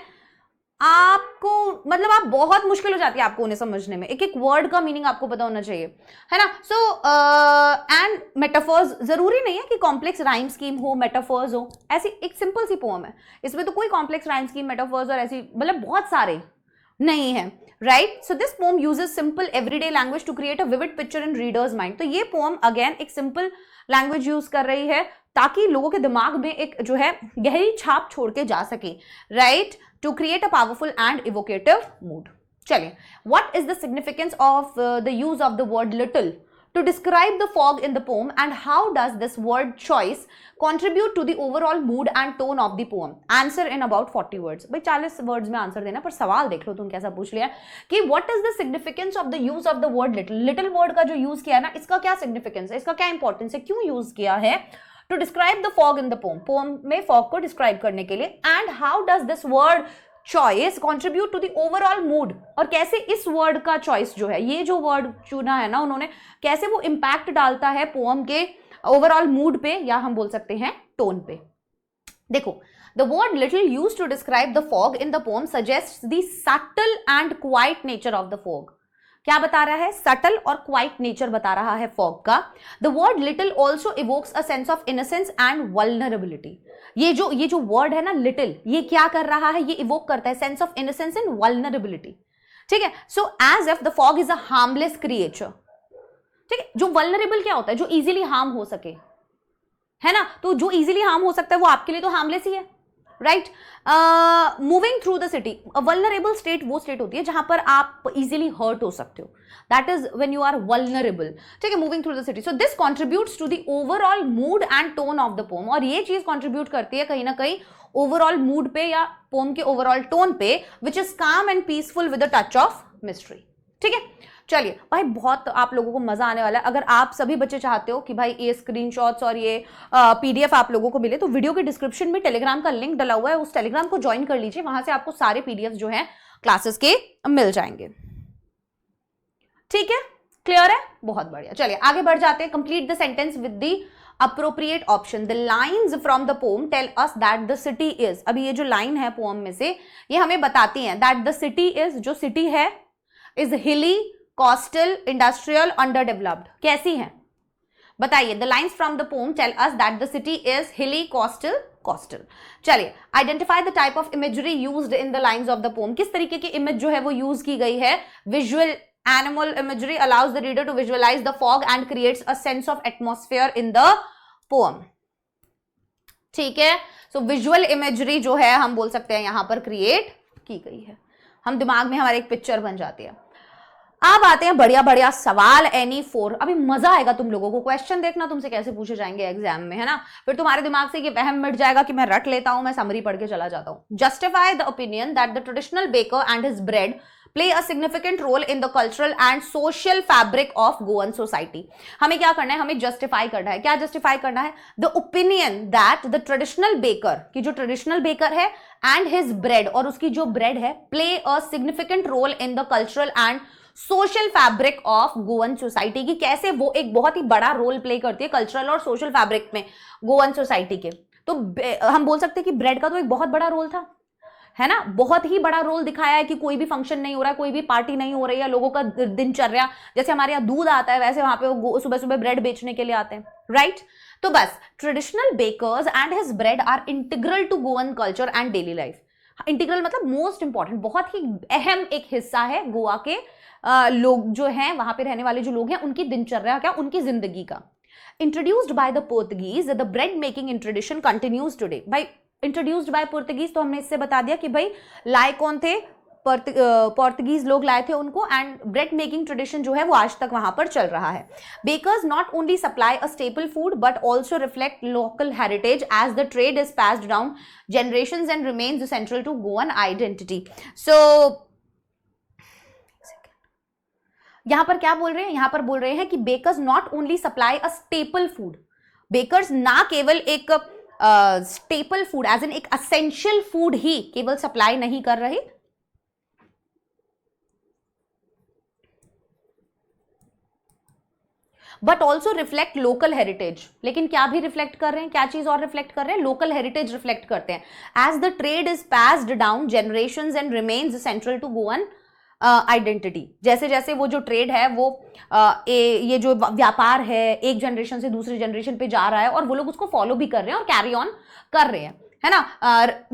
Speaker 1: आपको मतलब आप बहुत मुश्किल हो जाती है आपको उन्हें समझने में. एक एक वर्ड का मीनिंग आपको पता होना चाहिए, है ना. सो एंड मेटाफर्स, जरूरी नहीं है कि कॉम्प्लेक्स राइम स्कीम हो, मेटाफर्स हो. ऐसी एक सिंपल सी पोम है, इसमें तो कोई कॉम्प्लेक्स राइम स्कीम, मेटाफर्स और ऐसी मतलब बहुत सारे नहीं है. Right, so this poem uses simple everyday language to create a vivid picture in readers mind. तो ये पोम अगेन एक सिंपल लैंग्वेज यूज कर रही है ताकि लोगों के दिमाग में एक जो है गहरी छाप छोड़ के जा सके. Right, to create a powerful and evocative mood. चलिए, what is the significance of the use of the word little to describe the fog in the poem, and how does this word choice contribute to the overall mood and tone of the poem? Answer in about 40 words. भाई 40 words में आंसर देना, पर सवाल देख लो तुम कैसा पूछ लिया कि what is the significance of the use of the word little. little word का जो यूज किया है ना, इसका क्या significance है, इसका क्या इंपॉर्टेंस है, क्यों यूज किया है? To describe the fog in the poem, poem में fog को describe करने के लिए. And how does this word choice contribute to the overall mood, और कैसे इस word का choice जो है, ये जो word चुना है ना उन्होंने, कैसे वो impact डालता है poem के overall mood पे, या हम बोल सकते हैं tone पे. देखो, the word little used to describe the fog in the poem suggests the subtle and quiet nature of the fog. क्या बता रहा है? सटल और क्वाइट नेचर बता रहा है फॉग का. The word little also evokes a sense of innocence and vulnerability. ये जो वर्ड है ना लिटिल, ये क्या कर रहा है? ये इवोक करता है sense of innocence and vulnerability. ठीक है, so as if the fog is a harmless creature. ठीक है, जो वल्नरेबल क्या होता है? जो इजीली हार्म हो सके, है ना. तो जो इजीली हार्म हो सकता है वो आपके लिए तो हार्मलेस ही है. Right, moving through the city. Vulnerable state वो स्टेट होती है जहां पर आप इजीली हर्ट हो सकते हो, that is when you are vulnerable. ठीक है, moving through the city. So this contributes to the overall mood and tone of the poem, और ये चीज कॉन्ट्रीब्यूट करती है कहीं ना कहीं ओवरऑल मूड पे या पोम के ओवरऑल टोन पे, विच इज काम and peaceful with a touch of mystery. ठीक है, चलिए भाई बहुत आप लोगों को मजा आने वाला है. अगर आप सभी बच्चे चाहते हो कि भाई ये स्क्रीनशॉट्स और ये पीडीएफ आप लोगों को मिले, तो वीडियो के डिस्क्रिप्शन में टेलीग्राम का लिंक डला हुआ है, उस टेलीग्राम को ज्वाइन कर लीजिए, वहां से आपको सारे पीडीएफ जो है क्लासेस के मिल जाएंगे. ठीक है, क्लियर है? बहुत बढ़िया. चलिए आगे बढ़ जाते हैं. Complete the sentence with the appropriate option. The lines from the poem tell us that the city is. अभी ये जो लाइन है पोम में से, ये हमें बताती है दैट द सिटी इज, जो सिटी है, is hilly, coastal, industrial, underdeveloped. कैसी है? बताइए, the lines from the poem tell us that the city is hilly, coastal, coastal. चलिए, identify the type of imagery used in the lines of the poem. किस तरीके की इमेज जो है वो यूज की गई है? Visual animal imagery allows the reader to visualize the fog and creates a sense of atmosphere in the poem. ठीक है, सो विजुअल इमेजरी जो है हम बोल सकते हैं यहां पर क्रिएट की गई है, हम दिमाग में हमारे एक पिक्चर बन जाती है। अब आते हैं बढ़िया बढ़िया सवाल, एनी फोर। अभी मजा आएगा तुम लोगों को, क्वेश्चन देखना तुमसे कैसे पूछे जाएंगे एग्जाम में, है ना। फिर तुम्हारे दिमाग से ये वहम मिट जाएगा कि मैं रट लेता हूं, मैं समरी पढ़ के चला जाता हूं। Justify the opinion that the traditional baker and his bread play a significant role in the cultural and social fabric of Goan society. हमें क्या करना है? हमें जस्टिफाई करना है। क्या जस्टिफाई करना है? The opinion that the traditional baker, की जो ट्रेडिशनल बेकर है, एंड हिज ब्रेड, और उसकी जो ब्रेड है, play a significant role in the cultural and social fabric of Goan society, की कैसे वो एक बहुत ही बड़ा रोल प्ले करती है कल्चरल और सोशल फैब्रिक में गोवन सोसाइटी के। तो हम बोल सकते हैं कि ब्रेड का तो एक बहुत बड़ा रोल था, है ना। बहुत ही बड़ा रोल दिखाया है कि कोई भी फंक्शन नहीं हो रहा है, कोई भी पार्टी नहीं हो रही है, लोगों का दिनचर्या, जैसे हमारे यहाँ दूध आता है वैसे वहां पे वो सुबह सुबह ब्रेड बेचने के लिए आते हैं, राइट। तो बस traditional bakers and his bread are integral to Goan culture and daily life. Integral मतलब मोस्ट इंपॉर्टेंट, बहुत ही अहम एक हिस्सा है गोवा के लोग जो हैं, वहां पे रहने वाले जो लोग हैं, उनकी दिनचर्या क्या, उनकी जिंदगी का। Introduced by the Portuguese, the bread making in tradition continues today. भाई इंट्रोड्यूस्ड बाय पोर्तुगीज, तो हमने इससे बता दिया कि भाई लाए कौन थे? पोर्तुगीज लोग लाए थे उनको, एंड ब्रेड मेकिंग ट्रेडिशन जो है वो आज तक वहां पर चल रहा है। Bakers not only supply a staple food but also reflect local heritage as the trade is passed down generations and remains central to Goan identity. So यहां पर क्या बोल रहे हैं? यहां पर बोल रहे हैं कि bakers not only supply a staple food, bakers ना केवल एक स्टेपल फूड एज एन एक असेंशियल फूड ही केवल सप्लाई नहीं कर रहे, but also reflect local heritage. लेकिन क्या भी रिफ्लेक्ट कर रहे हैं? क्या चीज और रिफ्लेक्ट कर रहे हैं? लोकल हेरिटेज रिफ्लेक्ट करते हैं। As the trade is passed down generations and remains central to Goan identity. जैसे जैसे वो जो ट्रेड है वो ये जो व्यापार है एक जनरेशन से दूसरी जनरेशन पे जा रहा है, और वो लोग उसको फॉलो भी कर रहे हैं और कैरी ऑन कर रहे हैं, है ना।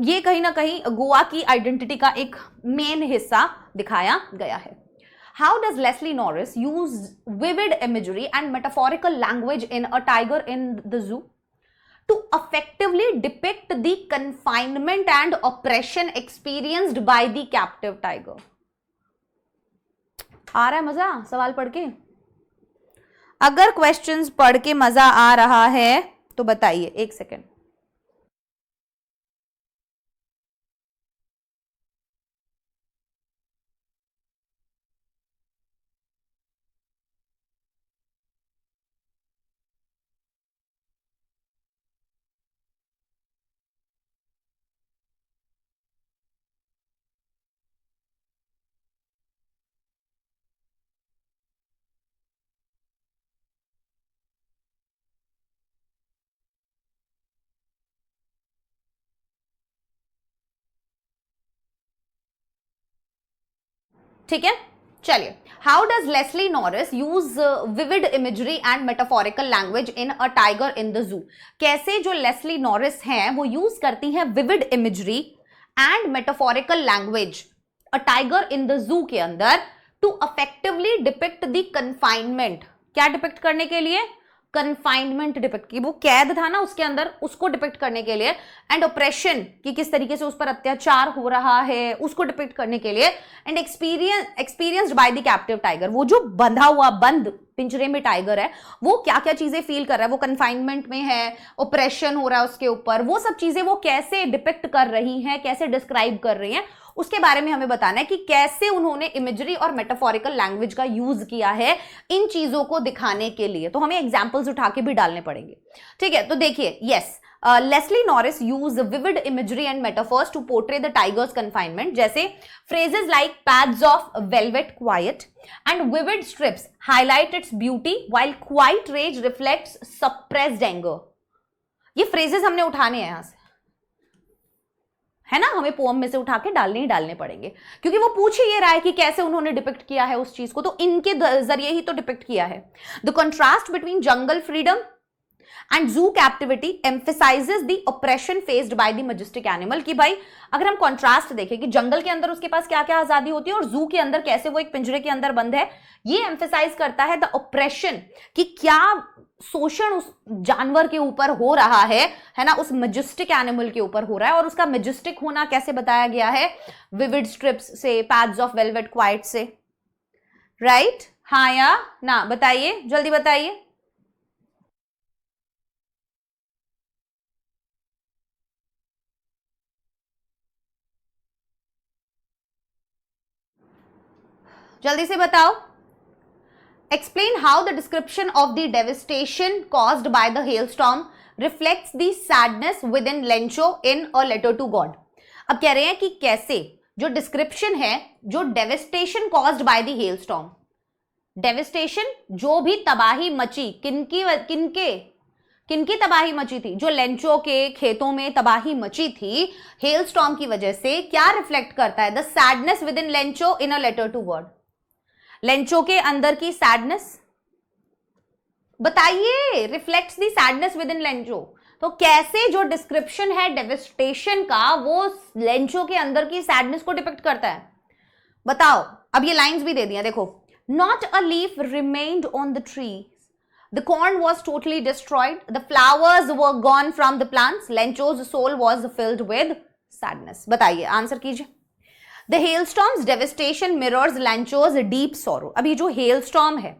Speaker 1: ये कहीं ना कहीं गोवा की आइडेंटिटी का एक मेन हिस्सा दिखाया गया है। How does Leslie Norris use vivid imagery and metaphorical language in A Tiger in the Zoo to effectively depict the confinement and oppression experienced by the captive tiger? आ रहा है मजा सवाल पढ़ के? अगर क्वेश्चंस पढ़ के मजा आ रहा है तो बताइए, एक सेकेंड। ठीक है, चलिए। How does Leslie Norris use vivid imagery and metaphorical language in a tiger in the zoo? कैसे जो लेस्ली नॉरिस हैं वो यूज करती हैं vivid imagery and metaphorical language a tiger in the zoo के अंदर to effectively depict the confinement. क्या डिपिक्ट करने के लिए? कन्फाइनमेंट डिपिक्ट की, वो कैद था ना उसके अंदर, उसको डिपिक्ट करने के लिए, एंड ऑपरेशन की किस तरीके से उस पर अत्याचार हो रहा है उसको डिपिक्ट करने के लिए, and experienced by the captive tiger. वो जो बंधा हुआ बंद पिंजरे में टाइगर है वो क्या क्या चीजें फील कर रहा है, वो कन्फाइनमेंट में है, ऑपरेशन हो रहा है उसके ऊपर, वो सब चीजें वो कैसे डिपिक्ट कर रही हैं, कैसे डिस्क्राइब कर रही हैं, उसके बारे में हमें बताना है कि कैसे उन्होंने इमेजरी और मेटाफोरिकल लैंग्वेज का यूज किया है इन चीजों को दिखाने के लिए। तो हमें एग्जांपल्स उठा के भी डालने पड़ेंगे, ठीक है। तो देखिए, yes, Leslie Norris use vivid imagery and metaphors to portray the tiger's confinement, जैसे phrases like pads of velvet quiet and vivid stripes highlight its beauty while quiet rage reflects suppressed anger. ये फ्रेजेस हमने उठाने हैं यहां से, है ना, हमें पोएम में से उठा के डालने ही डालने पड़ेंगे, क्योंकि वो पूछ ही ये रहा है कि कैसे उन्होंने डिपिक्ट किया है उस चीज को, तो इनके जरिए ही तो डिपिक्ट किया है। The contrast between jungle freedom and zoo captivity emphasizes the oppression faced by the majestic animal, कि भाई अगर हम कंट्रास्ट देखें कि जंगल के अंदर उसके पास क्या क्या आजादी होती है और जू के अंदर कैसे वो एक पिंजरे के अंदर बंद है, ये एम्फेसाइज करता है द ऑपरेशन, कि क्या शोषण उस जानवर के ऊपर हो रहा है ना, उस मैजेस्टिक एनिमल के ऊपर हो रहा है। और उसका मैजेस्टिक होना कैसे बताया गया है, विविड स्ट्रिप्स से, पैड्स ऑफ वेलवेट क्वाइट से, राइट? हाँ या ना, बताइए, जल्दी बताइए। जल्दी से बताओ। Explain how the description of the devastation caused by the hailstorm reflects the sadness within Lencho in a letter to God। अब कह रहे हैं कि कैसे जो डिस्क्रिप्शन है, जो devastation caused by the hailstorm, devastation जो भी तबाही मची, किनकी तबाही मची थी, जो लेंचो के खेतों में तबाही मची थी हेलस्टॉर्म की वजह से, क्या रिफ्लेक्ट करता है? The sadness within Lencho in a letter to God. Lencho के अंदर की सैडनेस बताइए, reflects the sadness within Lencho. तो कैसे जो डिस्क्रिप्शन है डेविस्टेशन का, वो लेंचो के अंदर की सैडनेस को डिपिक्ट करता है, बताओ। अब ये लाइंस भी दे दिया, देखो। Not a leaf remained on the tree, the corn was totally destroyed, the flowers were gone from the plants, Lencho's soul was filled with sadness. बताइए, आंसर कीजिए। The hailstorm's devastation mirrors Lancho's deep sorrow। अभी जो hailstorm है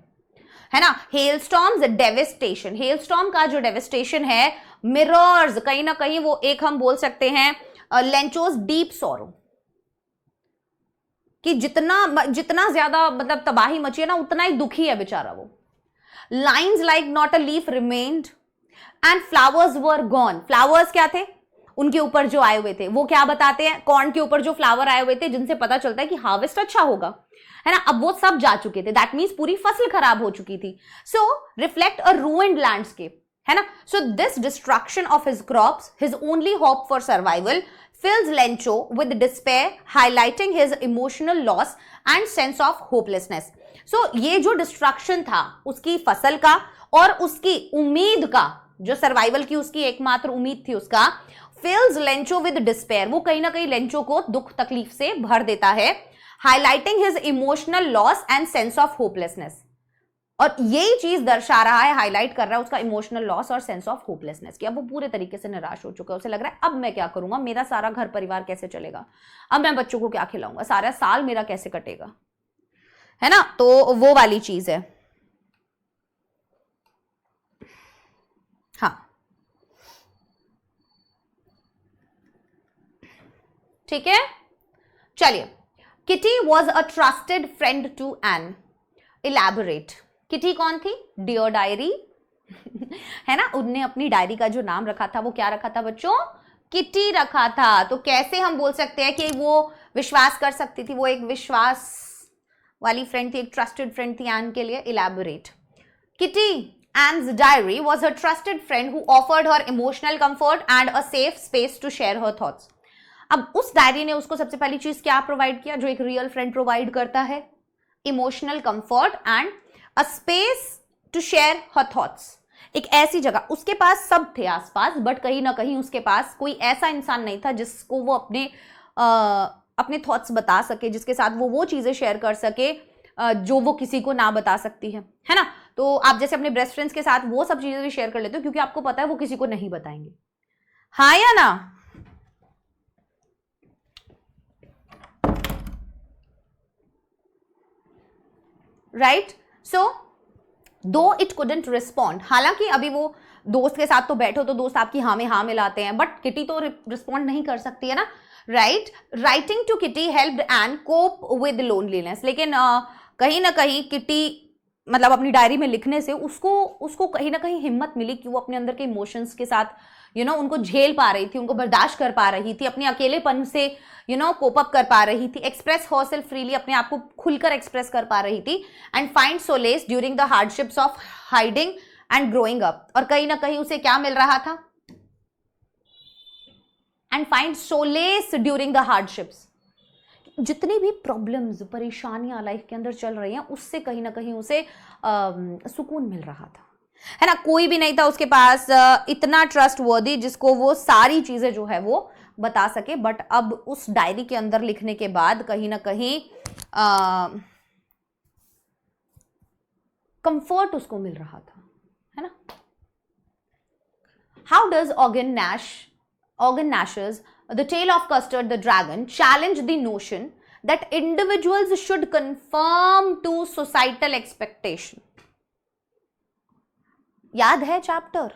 Speaker 1: ना, hailstorm's devastation, hailstorm का जो devastation है, mirrors कहीं ना कहीं वो एक हम बोल सकते हैं Lancho's deep sorrow, कि जितना ज्यादा मतलब तबाही मची है ना, उतना ही दुखी है बेचारा वो। Lines like not a leaf remained and flowers were gone। flowers क्या थे? उनके ऊपर जो आए हुए थे, वो क्या बताते हैं? कॉर्न के ऊपर जो फ्लावर आए हुए थे, जिनसे पता चलता है कि हार्वेस्ट अच्छा होगा, है ना, अब वो सब जा चुके थे। दैट मीन्स पूरी फसल खराब हो चुकी थी। सो रिफ्लेक्ट अ रूइंड लैंडस्केप, है ना। So this destruction of his crops, his only hope for survival, fills Lencho with despair, highlighting his emotional loss and sense of hopelessness। So ये जो डिस्ट्रक्शन था उसकी फसल का और उसकी उम्मीद का, जो सर्वाइवल की उसकी एकमात्र उम्मीद थी उसका, fills Lencho with despair, वो कहीं ना कहीं लेंचो को दुख तकलीफ से भर देता है, highlighting his emotional loss and sense of hopelessness। और यही चीज दर्शा रहा है, हाईलाइट कर रहा है उसका इमोशनल लॉस और सेंस ऑफ होपलेसनेस, कि अब वो पूरे तरीके से निराश हो चुका है। उसे लग रहा है अब मैं क्या करूंगा, मेरा सारा घर परिवार कैसे चलेगा, अब मैं बच्चों को क्या खिलाऊंगा, सारा साल मेरा कैसे कटेगा, है ना। तो वो वाली चीज है। हाँ, ठीक है, चलिए। Kitty was a trusted friend to Anne, elaborate. Kitty कौन थी? डियर डायरी, है ना। उनने अपनी डायरी का जो नाम रखा था वो क्या रखा था बच्चों? किटी रखा था। तो कैसे हम बोल सकते हैं कि वो विश्वास कर सकती थी, वो एक विश्वास वाली फ्रेंड थी, एक ट्रस्टेड फ्रेंड थी एन के लिए। Elaborate. Kitty Anne's diary was her trusted friend who offered her emotional comfort and a safe space to share her thoughts। अब उस डायरी ने उसको सबसे पहली चीज क्या प्रोवाइड किया, जो एक रियल फ्रेंड प्रोवाइड करता है? Emotional comfort and a space to share her thoughts. एक ऐसी जगह, उसके पास सब थे आसपास, बट कहीं ना कहीं उसके पास कोई ऐसा इंसान नहीं था जिसको वो अपने थॉट्स बता सके, जिसके साथ वो चीजें शेयर कर सके जो वो किसी को ना बता सकती है ना। तो आप जैसे अपने बेस्ट फ्रेंड्स के साथ वो सब चीजें भी शेयर कर लेते हो क्योंकि आपको पता है वो किसी को नहीं बताएंगे, हाँ या ना। राइट। सो दो इट कुडंट रिस्पॉन्ड, हालांकि अभी वो दोस्त के साथ तो बैठो तो दोस्त आपकी हाँ में हाँ मिलाते हैं, बट किटी तो रिस्पॉन्ड नहीं कर सकती है ना। Right. Writing to Kitty helped Anne cope with loneliness. लेकिन कहीं ना कहीं किटी मतलब अपनी डायरी में लिखने से उसको कहीं ना कहीं हिम्मत मिली कि वो अपने अंदर के इमोशंस के साथ उनको झेल पा रही थी, उनको बर्दाश्त कर पा रही थी, अपने अकेलेपन से कोप अप कर पा रही थी, एक्सप्रेस हरसेल्फ फ्रीली, अपने आप को खुलकर एक्सप्रेस कर पा रही थी, and find solace during the hardships of hiding and growing up. और कहीं ना कहीं उसे क्या मिल रहा था? and find solace during the hardships. जितनी भी प्रॉब्लम्स, परेशानियां लाइफ के अंदर चल रही हैं, उससे कहीं ना कहीं उसे सुकून मिल रहा था, है ना। कोई भी नहीं था उसके पास इतना ट्रस्ट वर्दी जिसको वो सारी चीजें जो है वो बता सके, बट अब उस डायरी के अंदर लिखने के बाद कहीं ना कहीं कंफर्ट उसको मिल रहा था, है ना। How does organ Nash's The Tale of Custard the Dragon challenge the notion that individuals should conform to societal expectation? याद है चैप्टर?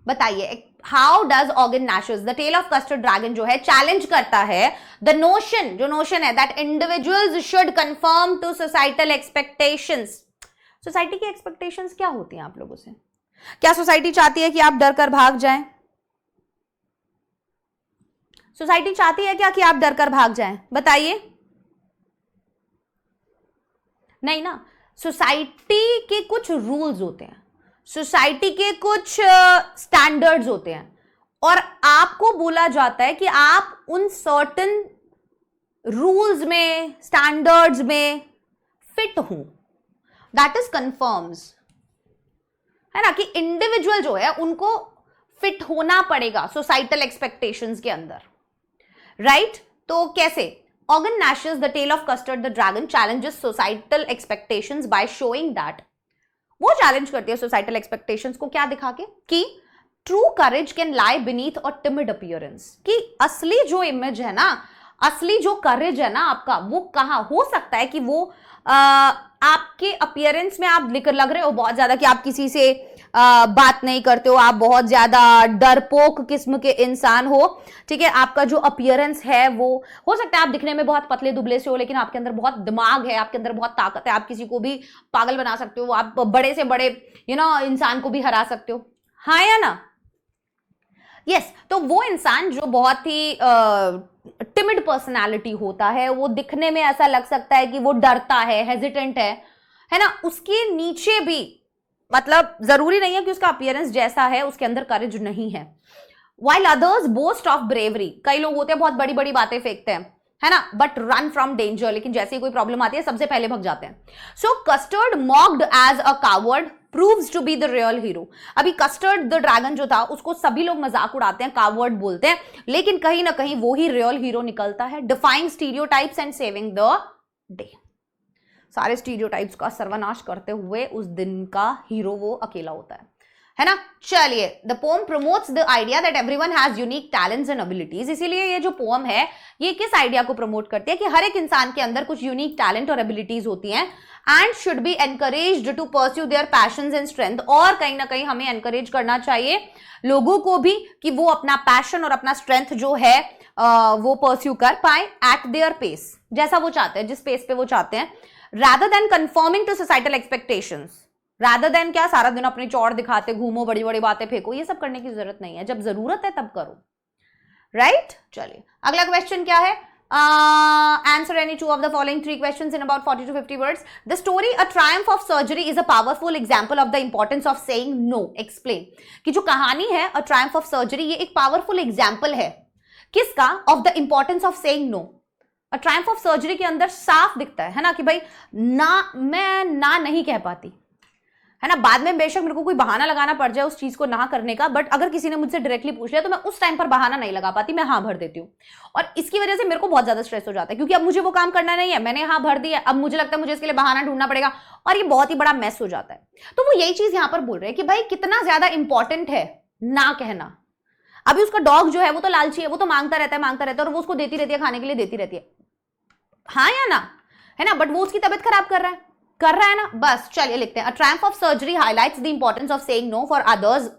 Speaker 1: बताइए, how does organ Nash's The Tale of Custard Dragon जो है चैलेंज करता है द नोशन, जो नोशन है that individuals should conform to societal expectations. Society की एक्सपेक्टेशंस क्या होती हैं आप लोगों से? क्या सोसाइटी चाहती है कि आप डर कर भाग जाएं? सोसाइटी चाहती है क्या कि आप डर कर भाग जाएं? बताइए। नहीं ना। सोसाइटी के कुछ रूल्स होते हैं, सोसाइटी के कुछ स्टैंडर्ड्स होते हैं, और आपको बोला जाता है कि आप उन सर्टेन रूल्स में, स्टैंडर्ड्स में फिट हो। दैट इज कंफर्म्स, है ना, कि इंडिविजुअल जो है उनको फिट होना पड़ेगा सोसाइटल एक्सपेक्टेशंस के अंदर, राइट? तो कैसे? Organ Nash's The Tale of Custard the Dragon challenges societal expectations by showing that, वो चैलेंज करती है सोसाइटल एक्सपेक्टेशंस को क्या दिखा के, कि true courage can lie beneath a timid appearance, कि असली जो इमेज है ना, असली जो करेज है ना आपका, वो कहाँ हो सकता है कि वो आपके अपीयरेंस में आप लग रहे हो बहुत ज्यादा कि आप किसी से बात नहीं करते हो, आप बहुत ज्यादा डरपोक किस्म के इंसान हो, ठीक है। आपका जो अपीयरेंस है वो हो सकता है आप दिखने में बहुत पतले दुबले से हो, लेकिन आपके अंदर बहुत दिमाग है, आपके अंदर बहुत ताकत है, आप किसी को भी पागल बना सकते हो, आप बड़े से बड़े इंसान को भी हरा सकते हो, हाँ या ना? यस। तो वो इंसान जो बहुत ही टिमिड पर्सनालिटी होता है, वो दिखने में ऐसा लग सकता है कि वो डरता है, हेजिटेंट है ना, उसके नीचे भी, मतलब जरूरी नहीं है कि उसका अपीयरेंस जैसा है उसके अंदर करेज नहीं है। While others boast of bravery, कई लोग होते हैं बहुत बड़ी बड़ी बातें फेंकते हैं, है ना, बट रन फ्रॉम डेंजर, लेकिन जैसे ही कोई प्रॉब्लम आती है सबसे पहले भग जाते हैं। So Custard mocked as a coward proves to be the real hero. अभी कस्टर्ड द ड्रैगन जो था उसको सभी लोग मजाक उड़ाते हैं, कावर्ड बोलते हैं, लेकिन कहीं ना कहीं वो ही रियल हीरो निकलता है, defying stereotypes and saving the day. सारे स्टीरियोटाइप्स का सर्वनाश करते हुए उस दिन का हीरो वो अकेला होता है ना। चलिए, the pome promotes the idea that everyone has unique talents and abilities. इसीलिए ये जो पोम है ये किस आइडिया को प्रमोट करती है कि हर एक इंसान के अंदर कुछ यूनिक टैलेंट और एबिलिटीज होती हैं, and should be encouraged to pursue their passions and strength. और कहीं ना कहीं हमें एनकरेज करना चाहिए लोगों को भी कि वो अपना पैशन और अपना स्ट्रेंथ जो है वो परस्यू कर पाए एट देयर पेस, जैसा वो चाहते हैं, जिस पेस पे वो चाहते हैं, rather than conforming to societal expectations, rather than क्या सारा दिन अपनी चौड़ दिखाते घूमो, बड़ी बड़ी बातें फेंको, ये सब करने की जरूरत नहीं है, जब जरूरत है तब करो, राइट? चलिए, अगला क्वेश्चन क्या है? Answer any two of the following three questions in about 40 to 50 words. The story A Triumph of Surgery is a powerful example of the importance of saying no. Explain. कि जो कहानी है A Triumph of Surgery, ये एक पावरफुल एग्जाम्पल है किसका? Of the importance of saying no. A triumph of surgery के अंदर साफ दिखता है ना, कि भाई ना, मैं ना नहीं कह पाती, है ना। बाद में बेशक मेरे को कोई बहाना लगाना पड़ जाए उस चीज को ना करने का, बट अगर किसी ने मुझसे डायरेक्टली पूछ लिया तो मैं उस टाइम पर बहाना नहीं लगा पाती, मैं हाँ भर देती हूँ, और इसकी वजह से मेरे को बहुत ज्यादा स्ट्रेस हो जाता है, क्योंकि अब मुझे वो काम करना नहीं है, मैंने हाँ भर दिया, अब मुझे लगता है मुझे इसके लिए बहाना ढूंढना पड़ेगा, और ये बहुत ही बड़ा मैस हो जाता है। तो वो यही चीज यहाँ पर बोल रहे हैं कि भाई कितना ज्यादा इंपॉर्टेंट है ना कहना। अभी उसका डॉग जो है वो तो लालची है, वो तो मांगता रहता है, और वो उसको देती रहती है, खाने के लिए देती रहती है, हाँ या ना, है ना, बट वो उसकी तबीयत खराब कर रहा है ना। बस चलिए लिखते हैं, a triumph of surgery highlights the importance of saying no for others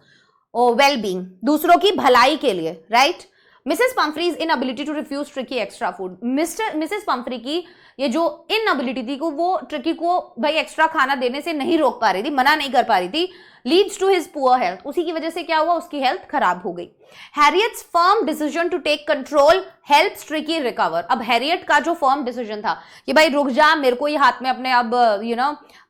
Speaker 1: well being, दूसरों की भलाई के लिए, right? Mrs Pumphrey's inability to refuse Tricki extra food. Mrs Pumphrey की ये जो इनएबिलिटी थी को, वो ट्रिकी को भाई एक्स्ट्रा खाना देने से नहीं रोक पा रही थी, मना नहीं कर पा रही थी, leads to his poor health. उसी की वजह से क्या हुआ, उसकी हेल्थ खराब हो गई। Harriet's firm decision to take control helps Tricki recover. अब हैरियट का जो फर्म डिसीजन था कि भाई रुक जा, मेरे को ये हाथ में अपने अब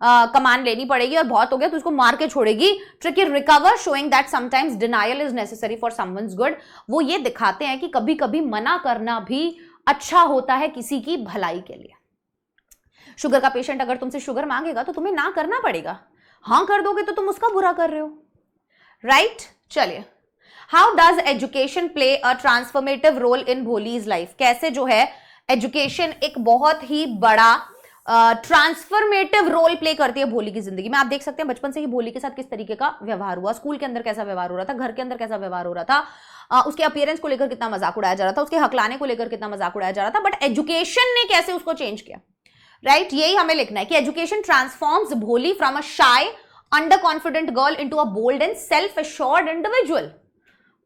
Speaker 1: कमान लेनी पड़ेगी और बहुत हो गया तो उसको मार के छोड़ेगी. Tricky recover showing that sometimes denial is necessary for someone's good. वो ये दिखाते हैं कि कभी कभी मना करना भी अच्छा होता है किसी की भलाई के लिए. शुगर का पेशेंट अगर तुमसे शुगर मांगेगा तो तुम्हें ना करना पड़ेगा. हाँ कर दोगे तो तुम उसका बुरा कर रहे हो. राइट चलिए, how does education play a transformative role in Bholi's life. कैसे जो है एजुकेशन एक बहुत ही बड़ा ट्रांसफॉर्मेटिव रोल प्ले करती है भोली की जिंदगी में. आप देख सकते हैं बचपन से ही भोली के साथ किस तरीके का व्यवहार हुआ, स्कूल के अंदर कैसा व्यवहार हो रहा था, घर के अंदर कैसा व्यवहार हो रहा था, उसके अपीयरेंस को लेकर कितना मजाक उड़ाया जा रहा था, उसके हकलाने को लेकर कितना मजाक उड़ाया जा रहा था. बट एजुकेशन ने कैसे उसको चेंज किया. राइट यही हमें लिखना है कि education transforms Bholi from a shy underconfident girl into a bold and self assured individual.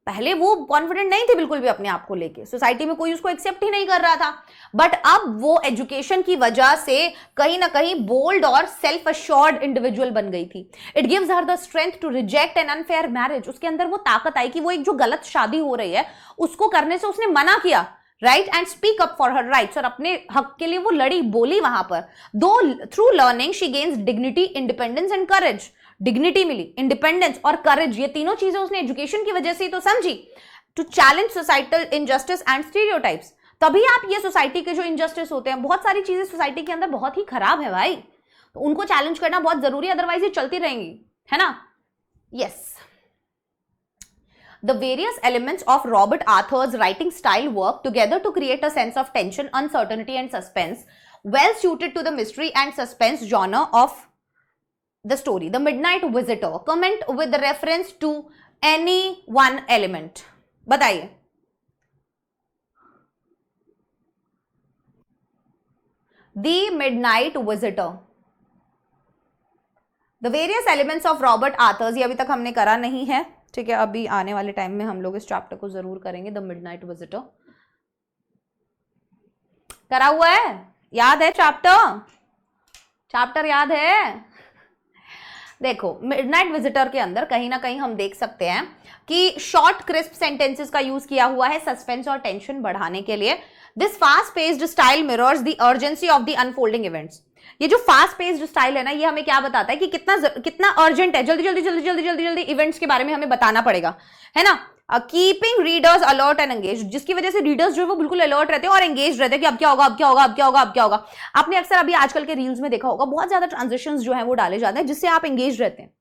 Speaker 1: पहले वो कॉन्फिडेंट नहीं थी बिल्कुल भी अपने आप को लेके, सोसाइटी में कोई उसको एक्सेप्ट ही नहीं कर रहा था. बट अब वो एजुकेशन की वजह से कहीं ना कहीं बोल्ड और सेल्फ एश्योर्ड इंडिविजुअल बन गई थी. It gives her the strength to reject an unfair marriage. उसके अंदर वो ताकत आई कि वो एक जो गलत शादी हो रही है उसको करने से उसने मना किया. Right and speak up for her rights. और अपने हक के लिए वो लड़ी, बोली वहां पर. दो through learning she gains dignity, independence and courage. Dignity मिली, इंडिपेंडेंस और करेज, ये तीनों चीजें उसने एजुकेशन की वजह से ही तो समझी. To challenge societal injustice and stereotypes. तभी आप ये सोसाइटी के जो इनजस्टिस होते हैं, बहुत सारी चीजें सोसाइटी के अंदर बहुत ही खराब है भाई, तो उनको चैलेंज करना बहुत जरूरी है, अदरवाइज ये चलती रहेंगी, है ना. Yes. The various elements of Robert Arthur's writing style work together to create a sense of tension, uncertainty, and suspense, well suited to the mystery and suspense genre of the story. The Midnight Visitor. Comment with reference to any one element. बताइए. The Midnight Visitor. The various elements of Robert Arthur's. ये अभी तक हमने करा नहीं है, ठीक है. अभी आने वाले टाइम में हम लोग इस चैप्टर को जरूर करेंगे. द मिडनाइट विजिटर करा हुआ है, याद है चैप्टर याद है. देखो मिडनाइट विजिटर के अंदर कहीं ना कहीं हम देख सकते हैं कि शॉर्ट क्रिस्प सेंटेंसेस का यूज किया हुआ है सस्पेंस और टेंशन बढ़ाने के लिए. This fast paced style mirrors the urgency of the unfolding events. ये जो फास्ट पेस्ड स्टाइल है ना, ये हमें क्या बताता है कि कितना अर्जेंट है, जल्दी जल्दी जल्दी जल्दी जल्दी जल्दी इवेंट्स के बारे में हमें बताना पड़ेगा, है ना. Keeping readers alert and engage, जिसकी वजह से रीडर्स जो है वो बिल्कुल अलर्ट रहते हैं और एंगेज रहते हैं कि अब क्या होगा, अब क्या होगा, अब क्या होगा, अब क्या होगा. आपने अक्सर अभी आजकल के रील्स में देखा होगा, बहुत ज्यादा ट्रांजिशंस जो है वो डाले जाते हैं जिससे आप एंगेज रहते हैं.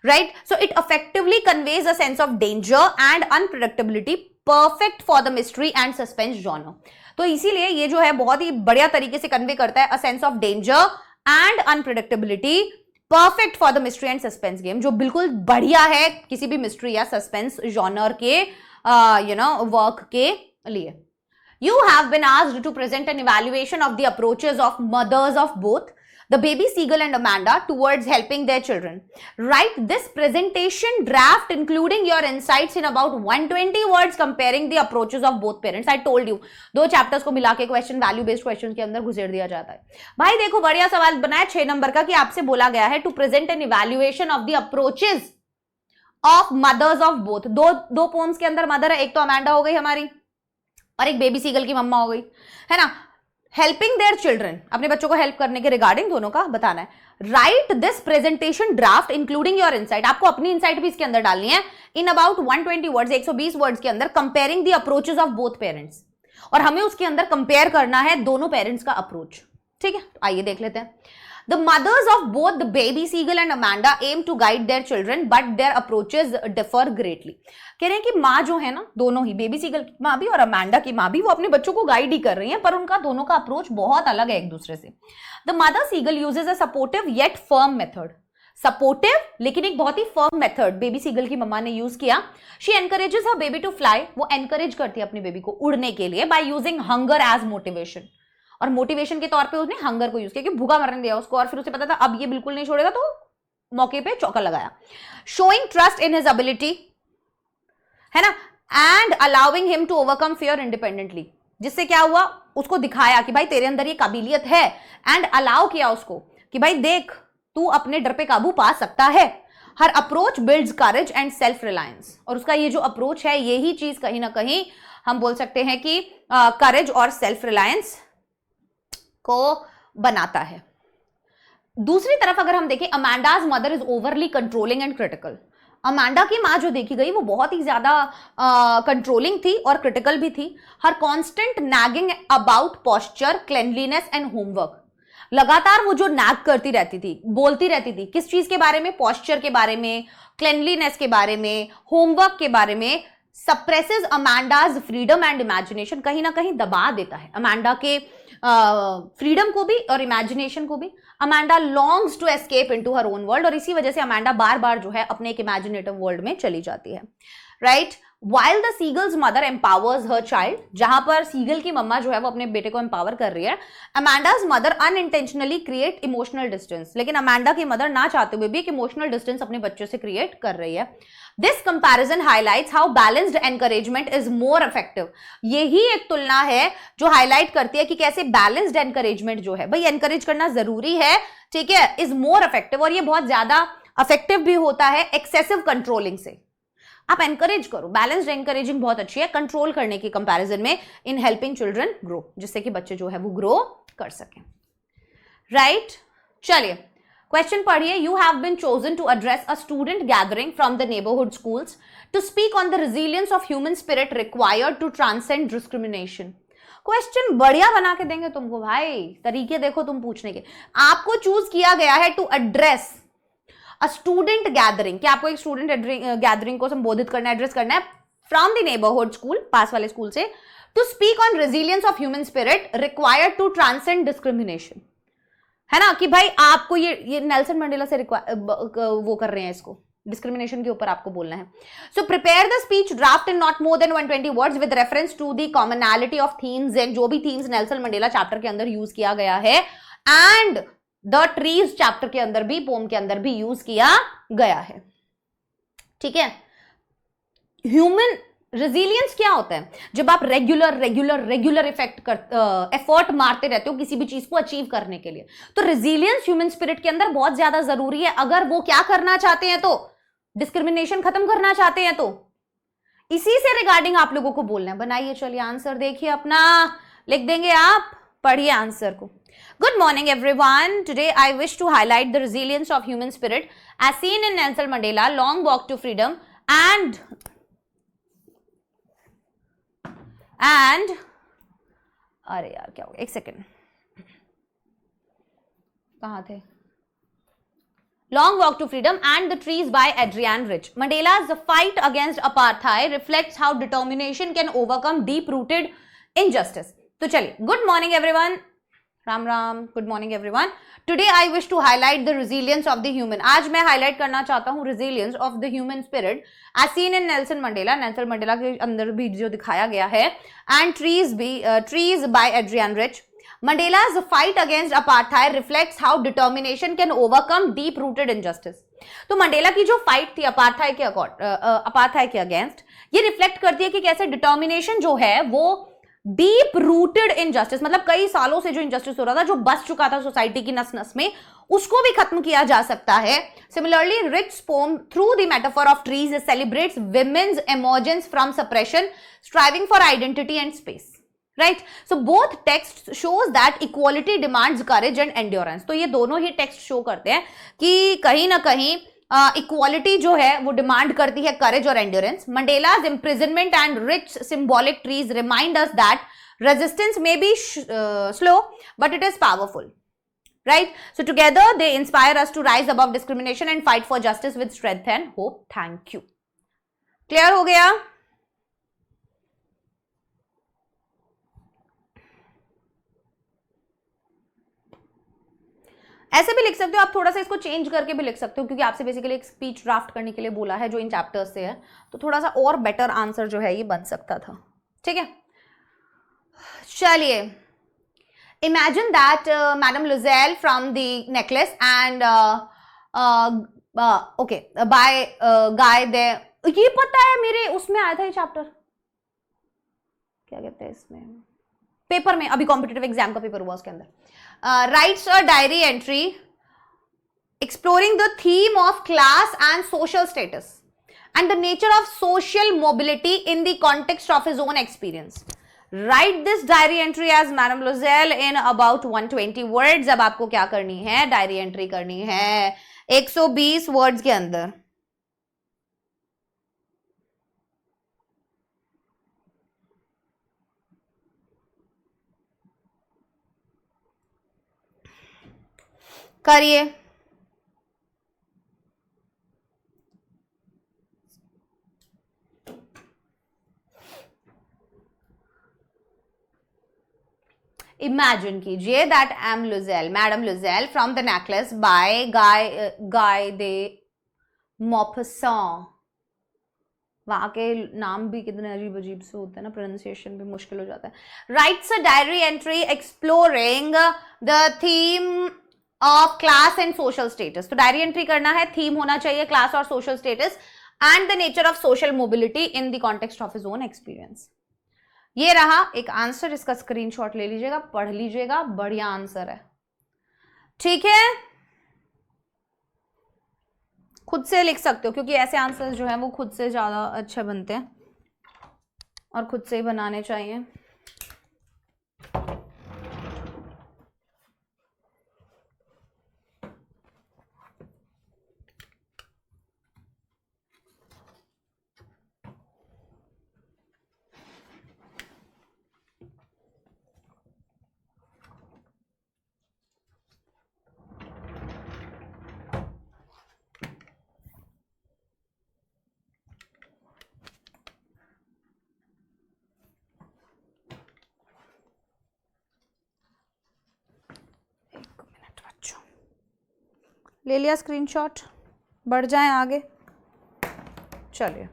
Speaker 1: Right, so it effectively conveys a sense of danger and unpredictability, perfect for the mystery and suspense genre. तो इसीलिए ये जो है बहुत ही बढ़िया तरीके से कन्वे करता है अ sense of danger and unpredictability, perfect for the mystery and suspense game, जो बिल्कुल बढ़िया है किसी भी मिस्ट्री या सस्पेंस जॉनर के वर्क के लिए. You have been asked to present an evaluation of the approaches of mothers of both the baby seagull and Amanda towards helping their children. Write this presentation draft including your insights in about 120 words comparing the approaches of both parents. I told you, दो चैप्टर्स को मिला के क्वेश्चन, वैल्यू बेस्ड क्वेश्चन के अंदर घुसेड़ दिया जाता है. भाई देखो बढ़िया सवाल बनाया 6 नंबर का कि आपसे बोला गया है to present an evaluation of the approaches of mothers of both. दो पोम्स के अंदर मदर है, एक तो अमांडा हो गई हमारी और एक बेबी सीगल की मम्मा हो गई, है ना. हेल्पिंग देयर चिल्ड्रन, अपने बच्चों को हेल्प करने के रिगार्डिंग दोनों का बताना है. Right this presentation draft including your insight, आपको अपनी इनसाइट भी इसके अंदर डालनी है. इन अबाउट 120 वर्ड्स, 120 वर्ड्स के अंदर comparing the approaches of both parents, और हमें उसके अंदर कंपेयर करना है दोनों पेरेंट्स का अप्रोच. ठीक है, आइए देख लेते हैं. The mothers of both the baby seagull and Amanda aim to guide their children, but their approaches differ greatly. कह रहे हैं कि माँ जो है ना, दोनों ही बेबी सीगल की माँ भी और अमांडा की माँ भी, वो अपने बच्चों को गाइड ही कर रही हैं, पर उनका दोनों का अप्रोच बहुत अलग है एक दूसरे से. The mother seagull uses a supportive yet firm method. Supportive लेकिन एक बहुत ही फर्म मेथड बेबी सीगल की मम्मा ने यूज किया. She encourages her baby to fly, वो एनकरेज करती है अपने बेबी को उड़ने के लिए by using hunger as motivation. और मोटिवेशन के तौर पे उसने हंगर को यूज किया कि भूखा मरने दिया उसको, और फिर उसे पता था अब ये बिल्कुल नहीं छोड़ेगा, तो मौके पे चौका लगाया. Showing trust in his ability, है ना, and allowing him to overcome fear independently, जिससे क्या हुआ, उसको दिखाया कि भाई तेरे अंदर ये काबिलियत है, एंड अलाउ किया उसको कि भाई देख तू अपने डर पे काबू पा सकता है. Her approach builds courage and self reliance, और उसका ये जो अप्रोच है यही चीज कहीं ना कहीं हम बोल सकते हैं कि करेज और सेल्फ रिलायंस को बनाता है. दूसरी तरफ अगर हम देखें, Amanda's mother is overly controlling and critical. Amanda की माँ जो देखी गई वो बहुत ही ज्यादा कंट्रोलिंग थी और क्रिटिकल भी थी। Her constant nagging about posture, cleanliness and homework. लगातार वो जो नैग करती रहती थी, बोलती रहती थी, किस चीज के बारे में? पॉस्चर के बारे में, क्लेनलीनेस के बारे में, होमवर्क के बारे में। सप्रेसेस अमांडाज फ्रीडम एंड इमेजिनेशन, कहीं ना कहीं दबा देता है अमांडा के फ्रीडम को भी और इमेजिनेशन को भी। Amanda longs to escape into her own world, और इसी वजह से अमांडा बार बार जो है अपने एक इमेजिनेटिव वर्ल्ड में चली जाती है, right. While the seagull's mother empowers her child, जहां पर सीगल की मम्मा जो है वो अपने बेटे को एम्पावर कर रही है, Amanda's mother unintentionally create emotional distance. लेकिन अमांडा की मदर ना चाहते हुए भी एक इमोशनल डिस्टेंस अपने बच्चों से क्रिएट कर रही है। This comparison highlights how balanced encouragement is more effective. यही एक तुलना है जो हाईलाइट करती है कि कैसे बैलेंस्ड एनकरेजमेंट जो है, भाई एनकरेज करना जरूरी है, ठीक है, इज मोर इफेक्टिव, और ये बहुत ज्यादा इफेक्टिव भी होता है एक्सेसिव कंट्रोलिंग से। आप एनकरेज करो, बैलेंस्ड एनकरेजिंग बहुत अच्छी है कंट्रोल करने की कंपैरिजन में, इन हेल्पिंग चिल्ड्रन ग्रो, जिससे कि बच्चे जो है वो ग्रो कर सकें, राइट। चलिए क्वेश्चन पढ़िए। You have been chosen to address a student gathering from the neighbourhood schools to speak on the resilience of human spirit required to transcend discrimination. Question बढ़िया बना के देंगे तुमको भाई, तरीके देखो तुम पूछने के। आपको चूज किया गया है to address a student gathering, कि आपको एक स्टूडेंट गैदरिंग को संबोधित करना, एड्रेस करना है फ्रॉम द नेबरहुड स्कूल, पास वाले स्कूल से, to speak on resilience of human spirit required to transcend discrimination, है ना, कि भाई आपको ये नेल्सन मंडेला से वो कर रहे हैं, इसको डिस्क्रिमिनेशन के ऊपर आपको बोलना है। So prepare the speech draft in not more than 120 words with reference to the commonality of themes, and जो भी थीम्स नेल्सन मंडेला चैप्टर के अंदर यूज किया गया है, एंड द ट्रीज चैप्टर के अंदर भी, पोम के अंदर भी यूज किया गया है, ठीक है। ह्यूमन रेजिलियंस क्या होता है? जब आप रेगुलर एफर्ट मारते रहते हो किसी भी चीज को अचीव करने के लिए, तो रेजिलियंस ह्यूमन स्पिरिट के अंदर बहुत ज्यादा जरूरी है, अगर वो क्या करना चाहते हैं, तो डिस्क्रिमिनेशन खत्म करना चाहते हैं। तो इसी से रिगार्डिंग आप लोगों को बोलना है। बनाइए, चलिए आंसर देखिए अपना, लिख देंगे आप, पढ़िए आंसर को। Good morning everyone. Today I wish to highlight the resilience of human spirit as seen in Nelson Mandela Long Walk to Freedom and अरे यार क्या हो गया, एक सेकेंड, कहाँ थे? Long Walk to Freedom and the Trees by Adrienne Rich. Mandela's fight against apartheid reflects how determination can overcome deep-rooted injustice. तो चलिए, good morning everyone. Ram Ram, good morning everyone. Today I wish to highlight the resilience of the human. आज मैं हाईलाइट करना चाहता हूं resilience of the human spirit as seen in Nelson Mandela, Nelson Mandela के अंदर भी जो दिखाया गया है, and trees by Adrienne Rich. Mandela's fight against apartheid reflects how determination can overcome deep-rooted injustice. तो मंडेला की जो फाइट थी अपार्थाइड के अगेंस्ट, ये रिफ्लेक्ट करती है कि कैसे डिटर्मिनेशन जो है वो डीप रूटेड इनजस्टिस, मतलब कई सालों से जो इनजस्टिस हो रहा था, जो बस चुका था सोसाइटी की नस नस में, उसको भी खत्म किया जा सकता है। Similarly Rich poem through the metaphor of trees celebrates women's emergence from suppression, striving for identity and space, right. So both text shows that equality demands courage and endurance. तो ये दोनों ही टेक्स्ट शो करते हैं कि कहीं ना कहीं इक्वालिटी जो है वो डिमांड करती है करेज और endurance. मंडेला's imprisonment and rich symbolic trees remind us that resistance may be slow but it is powerful, right? So together they inspire us to rise above discrimination and fight for justice with strength and hope. Thank you. Clear हो गया? ऐसे भी लिख सकते हो आप, थोड़ा सा इसको चेंज करके भी लिख सकते हो, क्योंकि आपसे बेसिकली एक स्पीच ड्राफ्ट करने के लिए बोला है जो इन चैप्टर्स से है, तो थोड़ा सा और बेटर आंसर जो है ये बन सकता था, ठीक है। चलिए, imagine that madam Loisel from the necklace and okay by Guy de, ये पता है मेरे उसमें आया था ये चैप्टर, क्या कहते हैं इसमें, पेपर में, अभी कॉम्पिटिटिव एग्जाम का पेपर हुआ उसके अंदर। Writes a diary entry exploring the theme of class and social status and the nature of social mobility in the context of his own experience. Right this diary entry as Madame Loisel in about 120 words. अब आपको क्या करनी है, डायरी एंट्री करनी है 120 वर्ड्स के अंदर। करिए। इमेजिन कीजिए that M Loisel, madam Loisel from the necklace by Guy de Maupassant. वहां के नाम भी कितने अजीब अजीब से होते हैं ना, प्रोनाउंसिएशन भी मुश्किल हो जाता है। Rights a diary entry exploring the theme of class and social status. तो डायरी एंट्री करना है, थीम होना चाहिए क्लास और social status and the nature of social mobility in the context of his own experience. ये रहा एक आंसर, इसका स्क्रीनशॉट ले लीजिएगा, पढ़ लीजिएगा, बढ़िया आंसर है। ठीक है, खुद से लिख सकते हो क्योंकि ऐसे आंसर्स जो हैं वो खुद से ज्यादा अच्छे बनते हैं और खुद से ही बनाने चाहिए। ले लिया स्क्रीनशॉट, बढ़ जाएं आगे। चलिए,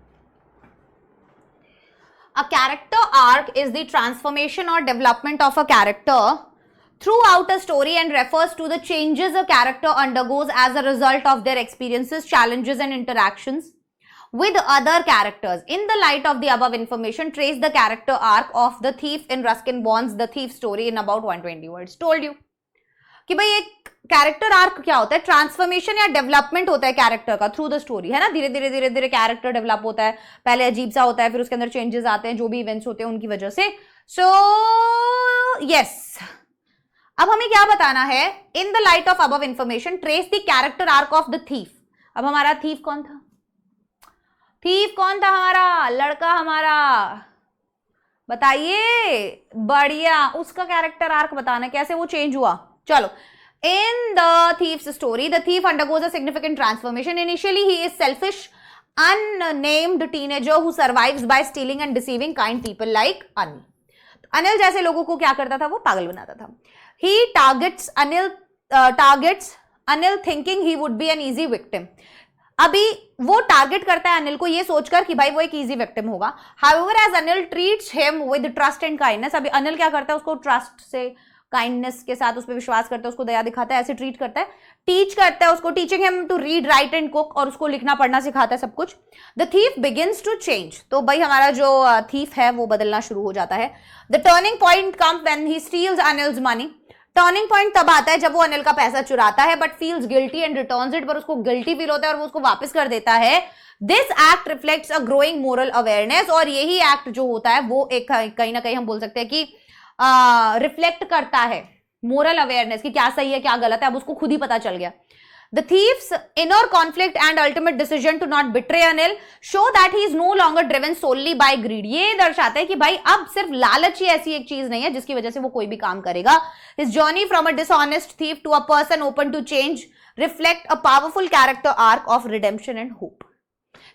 Speaker 1: A character arc is the transformation or development of a character throughout a story and refers to the changes a character undergoes as a result of their experiences, challenges and interactions with other characters. In the light of the above information, trace the character arc of the thief in Ruskin Bond's The Thief story in about 120 words. Told you कि भाई एक कैरेक्टर आर्क क्या होता है, ट्रांसफॉर्मेशन या डेवलपमेंट होता है कैरेक्टर का थ्रू द स्टोरी, है ना। धीरे धीरे धीरे धीरे कैरेक्टर डेवलप होता है, पहले अजीब सा होता है, फिर उसके अंदर चेंजेस आते हैं जो भी इवेंट्स होते हैं उनकी वजह से। सो यस, अब हमें क्या बताना है, in the light of above information trace the character arc of the thief. अब हमारा थीफ कौन था, थीफ कौन था हमारा लड़का, हमारा बताइए, बढ़िया, उसका कैरेक्टर आर्क बताना कैसे वो चेंज हुआ। चलो, in the thief's story, the thief undergoes a significant transformation. Initially, he is selfish, unnamed teenager who survives by stealing and deceiving kind people like Anil. Anil जैसे लोगों को क्या करता था, वो पागल बनाता था। He targets Anil thinking he would be an easy victim. अभी वो टारगेट करता है अनिल को ये सोचकर कि भाई वो एक इजी विक्टिम होगा। However, as Anil treats him with trust and kindness, अभी अनिल क्या करता है, उसको ट्रस्ट से, काइंडनेस के साथ उस पर विश्वास करता है, उसको दया दिखाता है, ऐसे ट्रीट करता है, टीच करता है उसको, teaching him to read write and cook, और उसको लिखना पढ़ना सिखाता है सब कुछ। The thief begins to change, तो भाई हमारा जो थीफ है वो बदलना शुरू हो जाता है। The turning point come when he steals Anil's money. Turning point तब आता है जब वो अनिल का पैसा चुराता है, but feels guilty and returns it, पर उसको गिल्टी फील होता है और वो उसको वापस कर देता है। This act reflects a growing moral awareness, और यही एक्ट जो होता है वो एक कहीं ना कहीं हम बोल सकते हैं कि रिफ्लेक्ट करता है मोरल अवेयरनेस की, क्या सही है क्या गलत है, अब उसको खुद ही पता चल गया। The thief's inner conflict and ultimate decision to not betray Anil show that he is no longer driven solely by greed. ये दर्शाता है कि भाई अब सिर्फ लालच ही ऐसी एक चीज नहीं है जिसकी वजह से वो कोई भी काम करेगा। His journey from a dishonest thief to a person open to change reflect a powerful character arc of redemption and hope.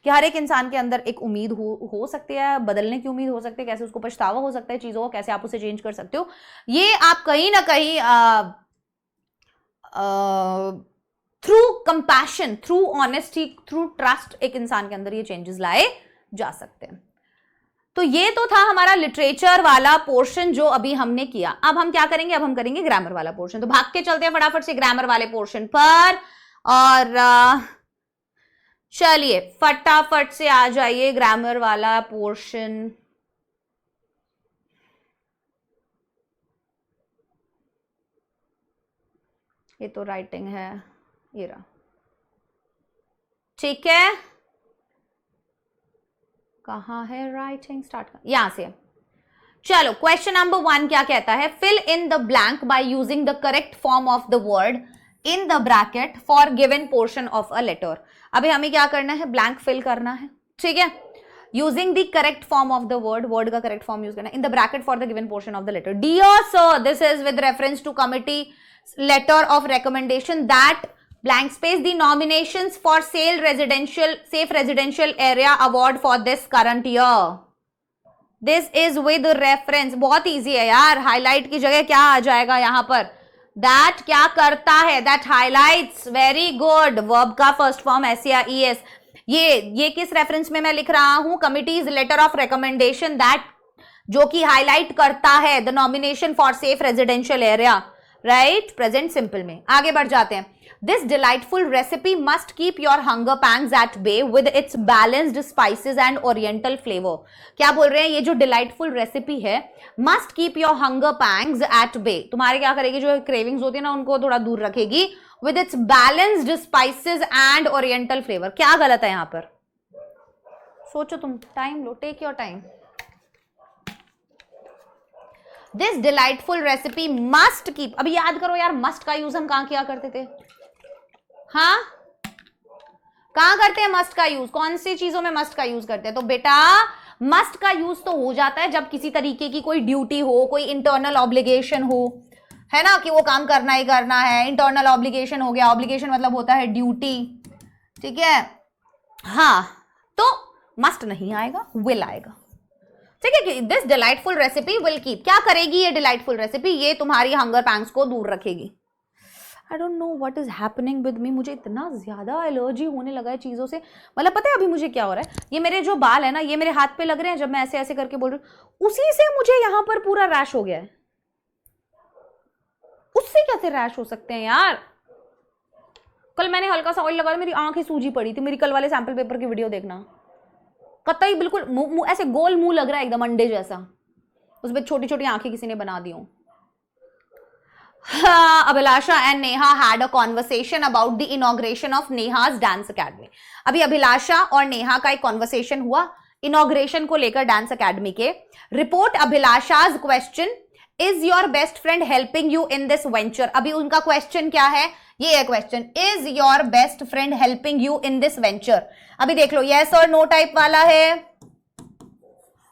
Speaker 1: कि हर एक इंसान के अंदर एक उम्मीद हो सकती है, बदलने की उम्मीद हो सकती है, कैसे उसको पछतावा हो सकता है चीजों को, कैसे आप उसे चेंज कर सकते हो। ये आप कहीं ना कहीं through compassion, through honesty, through trust एक इंसान के अंदर ये चेंजेस लाए जा सकते हैं। तो ये तो था हमारा लिटरेचर वाला पोर्शन जो अभी हमने किया। अब हम क्या करेंगे, अब हम करेंगे ग्रामर वाला पोर्शन। तो भाग के चलते हैं फटाफट से ग्रामर वाले पोर्शन पर, और चलिए फटाफट से आ जाइए ग्रामर वाला पोर्शन। ये तो राइटिंग है, ये रहा, ठीक है। कहाँ है राइटिंग, स्टार्ट कर, यहां से। चलो क्वेश्चन नंबर 1 क्या कहता है, fill in the blank by using the correct form of the word in the bracket for given portion of a letter. अभी हमें क्या करना है, ब्लैंक फिल करना है, ठीक है, using the correct form of the word का करेक्ट फॉर्म यूज करना in the bracket for the given portion of the letter. Dear sir, this is with reference to committee letter of recommendation that blank space the nominations for safe residential area award for this current year. This is with reference, बहुत easy है यार, highlight की जगह क्या आ जाएगा यहाँ पर, that क्या करता है, that highlights, very good, verb का first form S या ES। ये किस रेफरेंस में मैं लिख रहा हूं, committee's letter of recommendation that, जो कि हाईलाइट करता है the nomination for safe residential area, right, present simple में। आगे बढ़ जाते हैं। This delightful recipe must keep your hunger pangs at bay with its balanced spices and oriental flavour. क्या बोल रहे हैं, ये जो डिलाइटफुल रेसिपी है must keep your hunger pangs at bay, तुम्हारे क्या करेगी, जो क्रेविंग्स होती है ना उनको थोड़ा दूर रखेगी, with its balanced spices and oriental flavour. क्या गलत है यहां पर, सोचो तुम, टाइम लो, take your time. This delightful recipe must keep, अभी याद करो यार, मस्ट का यूज हम कहां किया करते थे, हाँ कहां करते हैं मस्ट का यूज, कौन सी चीजों में मस्ट का यूज करते हैं, तो बेटा मस्ट का यूज तो हो जाता है जब किसी तरीके की कोई ड्यूटी हो, कोई इंटरनल ऑब्लिगेशन हो, है ना, कि वो काम करना ही करना है, इंटरनल ऑब्लिगेशन हो गया, ऑब्लिगेशन मतलब होता है ड्यूटी, ठीक है, हाँ, तो मस्ट नहीं आएगा, विल आएगा, ठीक है। कि this delightful recipe will keep, क्या करेगी ये डिलाइटफुल रेसिपी, ये तुम्हारी हंगर पैंग्स को दूर रखेगी। I don't know what is happening with me, मुझे इतना ज्यादा एलर्जी होने लगा है चीजों से, मतलब पता है अभी मुझे क्या हो रहा है, ये मेरे जो बाल है ना, ये मेरे हाथ पे लग रहे हैं जब मैं ऐसे ऐसे करके बोल रही हूँ, उसी से मुझे यहां पर पूरा रैश हो गया है। उससे कैसे रैश हो सकते हैं यार, कल मैंने हल्का सा ऑयल लगाया, मेरी आंखें सूजी पड़ी थी, मेरी कल वाले सैंपल पेपर की वीडियो देखना, कतई बिल्कुल ऐसे गोल मुंह लग रहा है एकदम अंडे जैसा, उसमें छोटी छोटी आंखें किसी ने बना दी हो। Abhilasha and Neha had a conversation about the inauguration of Neha's dance academy. अभी अभिलाषा और नेहा का एक कॉन्वर्सेशन हुआ इनॉग्रेशन को लेकर डांस अकेडमी के। Report Abhilasha's question, is your best friend helping you in this venture. अभी उनका क्वेश्चन क्या है, ये है question, is your best friend helping you in this venture. अभी देख लो, यस और नो टाइप वाला है,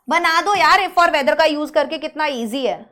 Speaker 1: बना दो यार इफ और वेदर का यूज करके, कितना इजी है,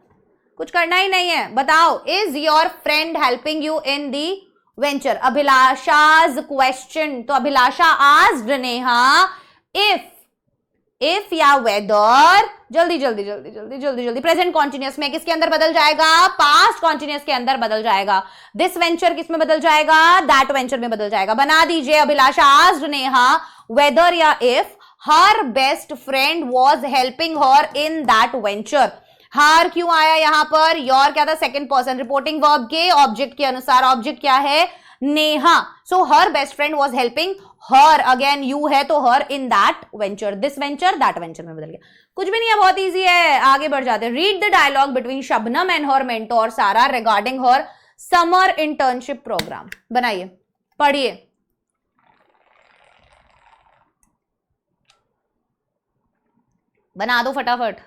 Speaker 1: कुछ करना ही नहीं है। बताओ, is your friend helping you in the venture. Abhilasha's question, तो अभिलाषा आस्क्ड नेहा इफ या वेदर, जल्दी जल्दी जल्दी जल्दी जल्दी जल्दी, प्रेजेंट कॉन्टिन्यूअस में किसके अंदर बदल जाएगा, पास्ट कॉन्टिन्यूअस के अंदर बदल जाएगा। दिस वेंचर किस में बदल जाएगा, दैट वेंचर में बदल जाएगा। बना दीजिए, अभिलाषा आस्क्ड नेहा वेदर या if her best friend was helping her in that venture. Her क्यों आया यहां पर, योर क्या था, सेकंड पर्सन, रिपोर्टिंग वर्ब के ऑब्जेक्ट के अनुसार, ऑब्जेक्ट क्या है, Neha, so her best friend was helping her, again you है तो her in that venture, this venture that venture में बदल गया। कुछ भी नहीं है, बहुत इजी है। आगे बढ़ जाते हैं। Read the dialogue between Shabnam and her mentor Sara regarding her summer internship program. बनाइए, पढ़िए। बना दो फटाफट।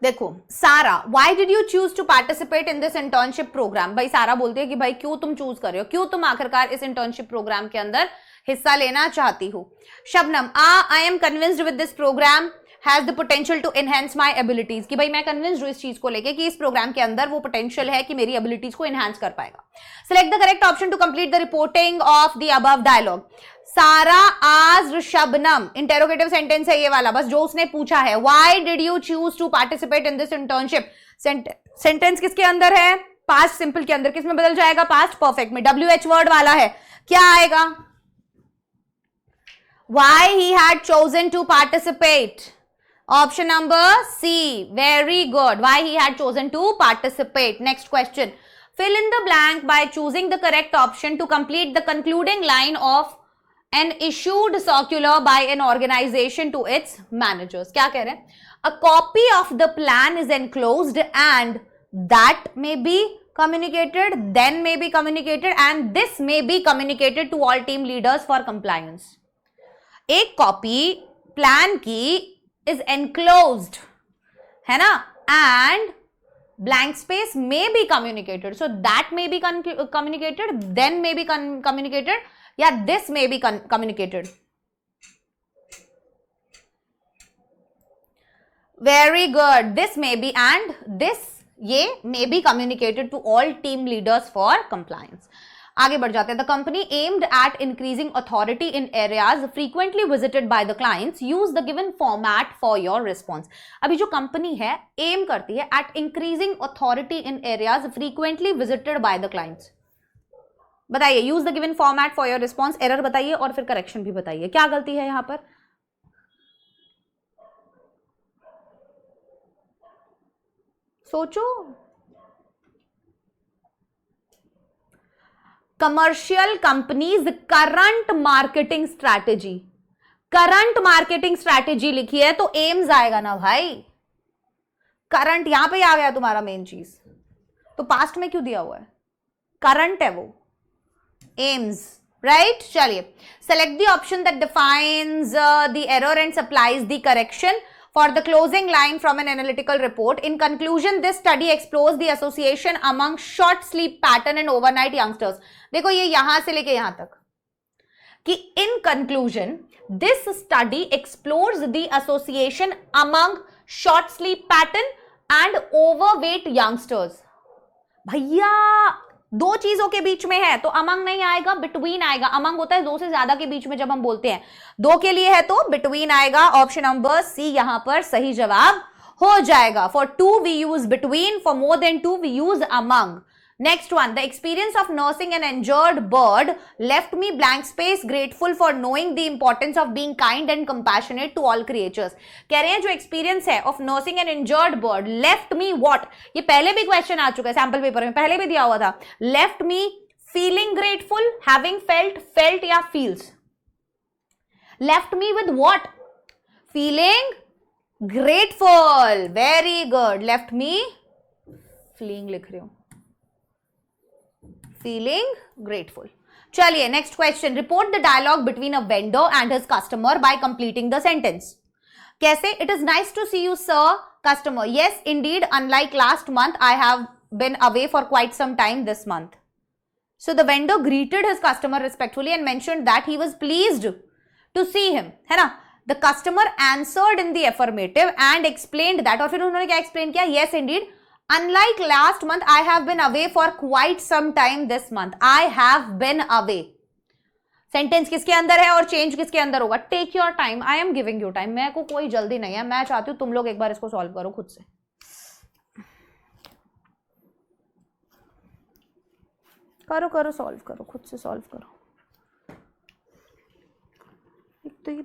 Speaker 1: देखो, Sara, why did you choose to participate in this internship program. भाई सारा बोलती है कि भाई क्यों तुम चूज कर रहे हो, क्यों तुम आखिरकार इस इंटर्नशिप प्रोग्राम के अंदर हिस्सा लेना चाहती हो। Shabnam, I am convinced with this program has the potential to enhance my abilities. कि भाई मैं कन्विंस्ड हूं इस चीज को लेके कि इस प्रोग्राम के अंदर वो पोटेंशियल है कि मेरी एबिलिटीज को एनहांस कर पाएगा। Select the correct option to complete the reporting of the above dialogue. सारा आस्क्ड शबनम, इंटेरोगेटिव सेंटेंस है ये वाला, बस जो उसने पूछा है, why did you choose to participate in this internship. Sentence किसके अंदर है, पास्ट सिंपल के अंदर, किसमें बदल जाएगा, पास्ट परफेक्ट में, WH वर्ड वाला है, क्या आएगा, why he had chosen to participate, option number C, very good, why he had chosen to participate. Next question, fill in the blank by choosing the correct option to complete the concluding line of an issued circular by an organization to its managers. क्या कह रहे हैं? A copy of the plan is enclosed and that may be communicated, then may be communicated and this may be communicated to all team leaders for compliance. एक कॉपी प्लान की is enclosed है ना, and blank space may be communicated, so that may be communicated, then may be communicated, yeah, this may be communicated. Very good. This may be and this ये may be communicated to all team leaders for compliance. आगे बढ़ जाते हैं. The company aimed at increasing authority in areas frequently visited by the clients. Use the given format for your response. अभी जो कंपनी है aim करती है at increasing authority in areas frequently visited by the clients. बताइए, use the given format for your response. Error बताइए और फिर करेक्शन भी बताइए. क्या गलती है यहां पर? सोचो. Commercial companies current marketing strategy. Current marketing strategy लिखी है तो एम्स आएगा ना भाई. करंट यहां पे आ गया तुम्हारा मेन चीज. तो पास्ट में क्यों दिया हुआ है? करंट है वो. aims, right? चलिए, select the option that defines the error and supplies the correction for the closing line from an analytical report. In conclusion, this study explores the association among short sleep pattern and overnight youngsters. देखो ये यहां से लेके यहां तक कि in conclusion, this study explores the association among short sleep pattern and overweight youngsters. भैया दो चीजों के बीच में है तो अमंग नहीं आएगा, बिटवीन आएगा. अमंग होता है दो से ज्यादा के बीच में जब हम बोलते हैं. दो के लिए है तो बिटवीन आएगा. ऑप्शन नंबर सी यहां पर सही जवाब हो जाएगा. For two we use between, for more than two we use among. Next one, the experience of nursing an injured bird left me blank space, grateful for knowing the importance of being kind and compassionate to all creatures. कह रहे हैं जो एक्सपीरियंस है of nursing an injured bird left me what? ये पहले भी क्वेश्चन आ चुका है सैंपल पेपर में, पहले भी दिया हुआ था. left me feeling grateful, having felt या feels. left me with what? feeling grateful. very good. left me feeling लिख रही हूं, feeling grateful. चलिए next question. Report the dialogue between a vendor and his customer by completing the sentence. कैसे? It is nice to see you sir. Customer, yes indeed, unlike last month I have been away for quite some time this month. So the vendor greeted his customer respectfully and mentioned that he was pleased to see him, है ना. The customer answered in the affirmative and explained that, और फिर उन्होंने क्या एक्सप्लेन किया? yes indeed, unlike last month I have been away for quite some time this month. I have been away. Sentence किसके अंदर है और चेंज किसके अंदर होगा? Take your time. I am giving you time. मेरे को कोई जल्दी नहीं है. मैं चाहती हूं तुम लोग एक बार इसको सॉल्व करो खुद से. करो सॉल्व करो, खुद से सॉल्व करो. एक तो ये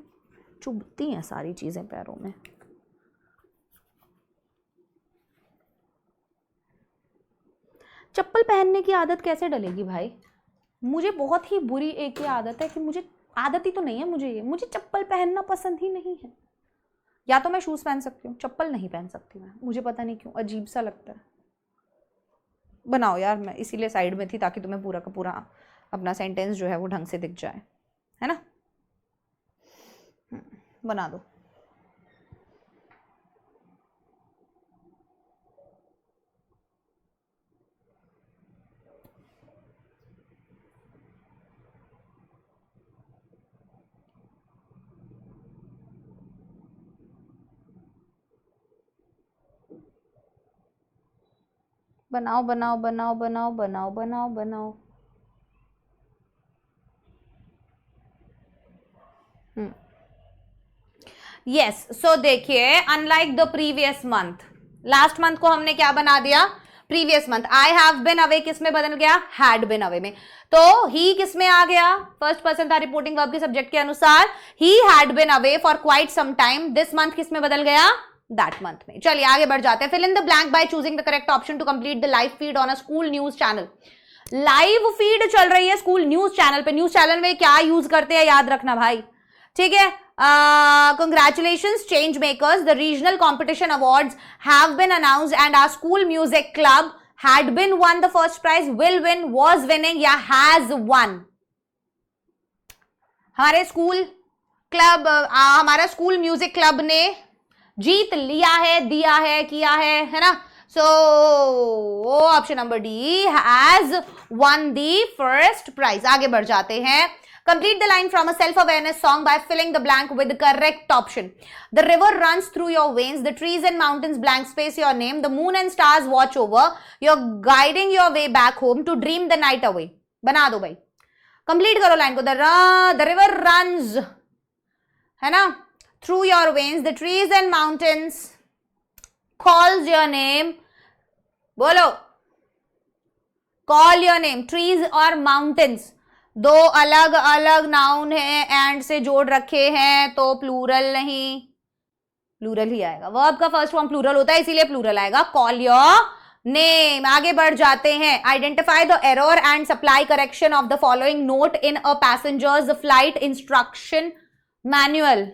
Speaker 1: चुभती हैं सारी चीजें पैरों में. चप्पल पहनने की आदत कैसे डलेगी भाई? मुझे बहुत ही बुरी एक ये आदत है कि मुझे आदत ही तो नहीं है मुझे चप्पल पहनना पसंद ही नहीं है. या तो मैं शूज पहन सकती हूँ, चप्पल नहीं पहन सकती मैं. मुझे पता नहीं क्यों अजीब सा लगता है. बनाओ यार, मैं इसीलिए साइड में थी ताकि तुम्हें पूरा का पूरा अपना सेंटेंस जो है वो ढंग से दिख जाए, है ना. बना दो. बनाओ बनाओ बनाओ बनाओ बनाओ बनाओ बनाओ. यस, सो देखिए, unlike the previous month, last month को हमने क्या बना दिया? Previous month. I have been away किस में बदल गया? हैड बिन अवे में. तो ही किस में आ गया? फर्स्ट पर्सन था रिपोर्टिंग वर्ब के सब्जेक्ट के अनुसार. He had been away for quite some time. This month किस में बदल गया? दैट मंथ में. चलिए आगे बढ़ जाते हैं. Fill in the blank by choosing the correct option to complete the live feed on a school news channel. Live feed चल रही है स्कूल न्यूज चैनल पे। न्यूज चैनल में क्या यूज करते हैं याद रखना भाई, ठीक है। Congratulations change makers, the regional competition awards have been announced and our school music club had been won the first prize, will win, was winning या has won। हमारे स्कूल क्लब, हमारा स्कूल म्यूजिक क्लब ने जीत लिया है, दिया है, किया है ना। So option number D has won the first prize. आगे बढ़ जाते हैं। Complete the line from a self-awareness song by filling the blank with the correct option. The river runs through your veins, the trees and mountains blank space your name, the moon and stars watch over, you're guiding your way back home to dream the night away। बना दो भाई, कंप्लीट करो लाइन को। The river runs, है ना, through your veins, the trees and mountains calls your name। बोलो, call your name, trees और mountains दो अलग अलग नाउन है, एंड से जोड़ रखे हैं तो प्लूरल नहीं, प्लूरल ही आएगा। वर्ब का फर्स्ट फॉर्म प्लूरल होता है इसीलिए प्लूरल आएगा। Call your name. आगे बढ़ जाते हैं। Identify the error and supply correction of the following note in a passengers flight instruction manual.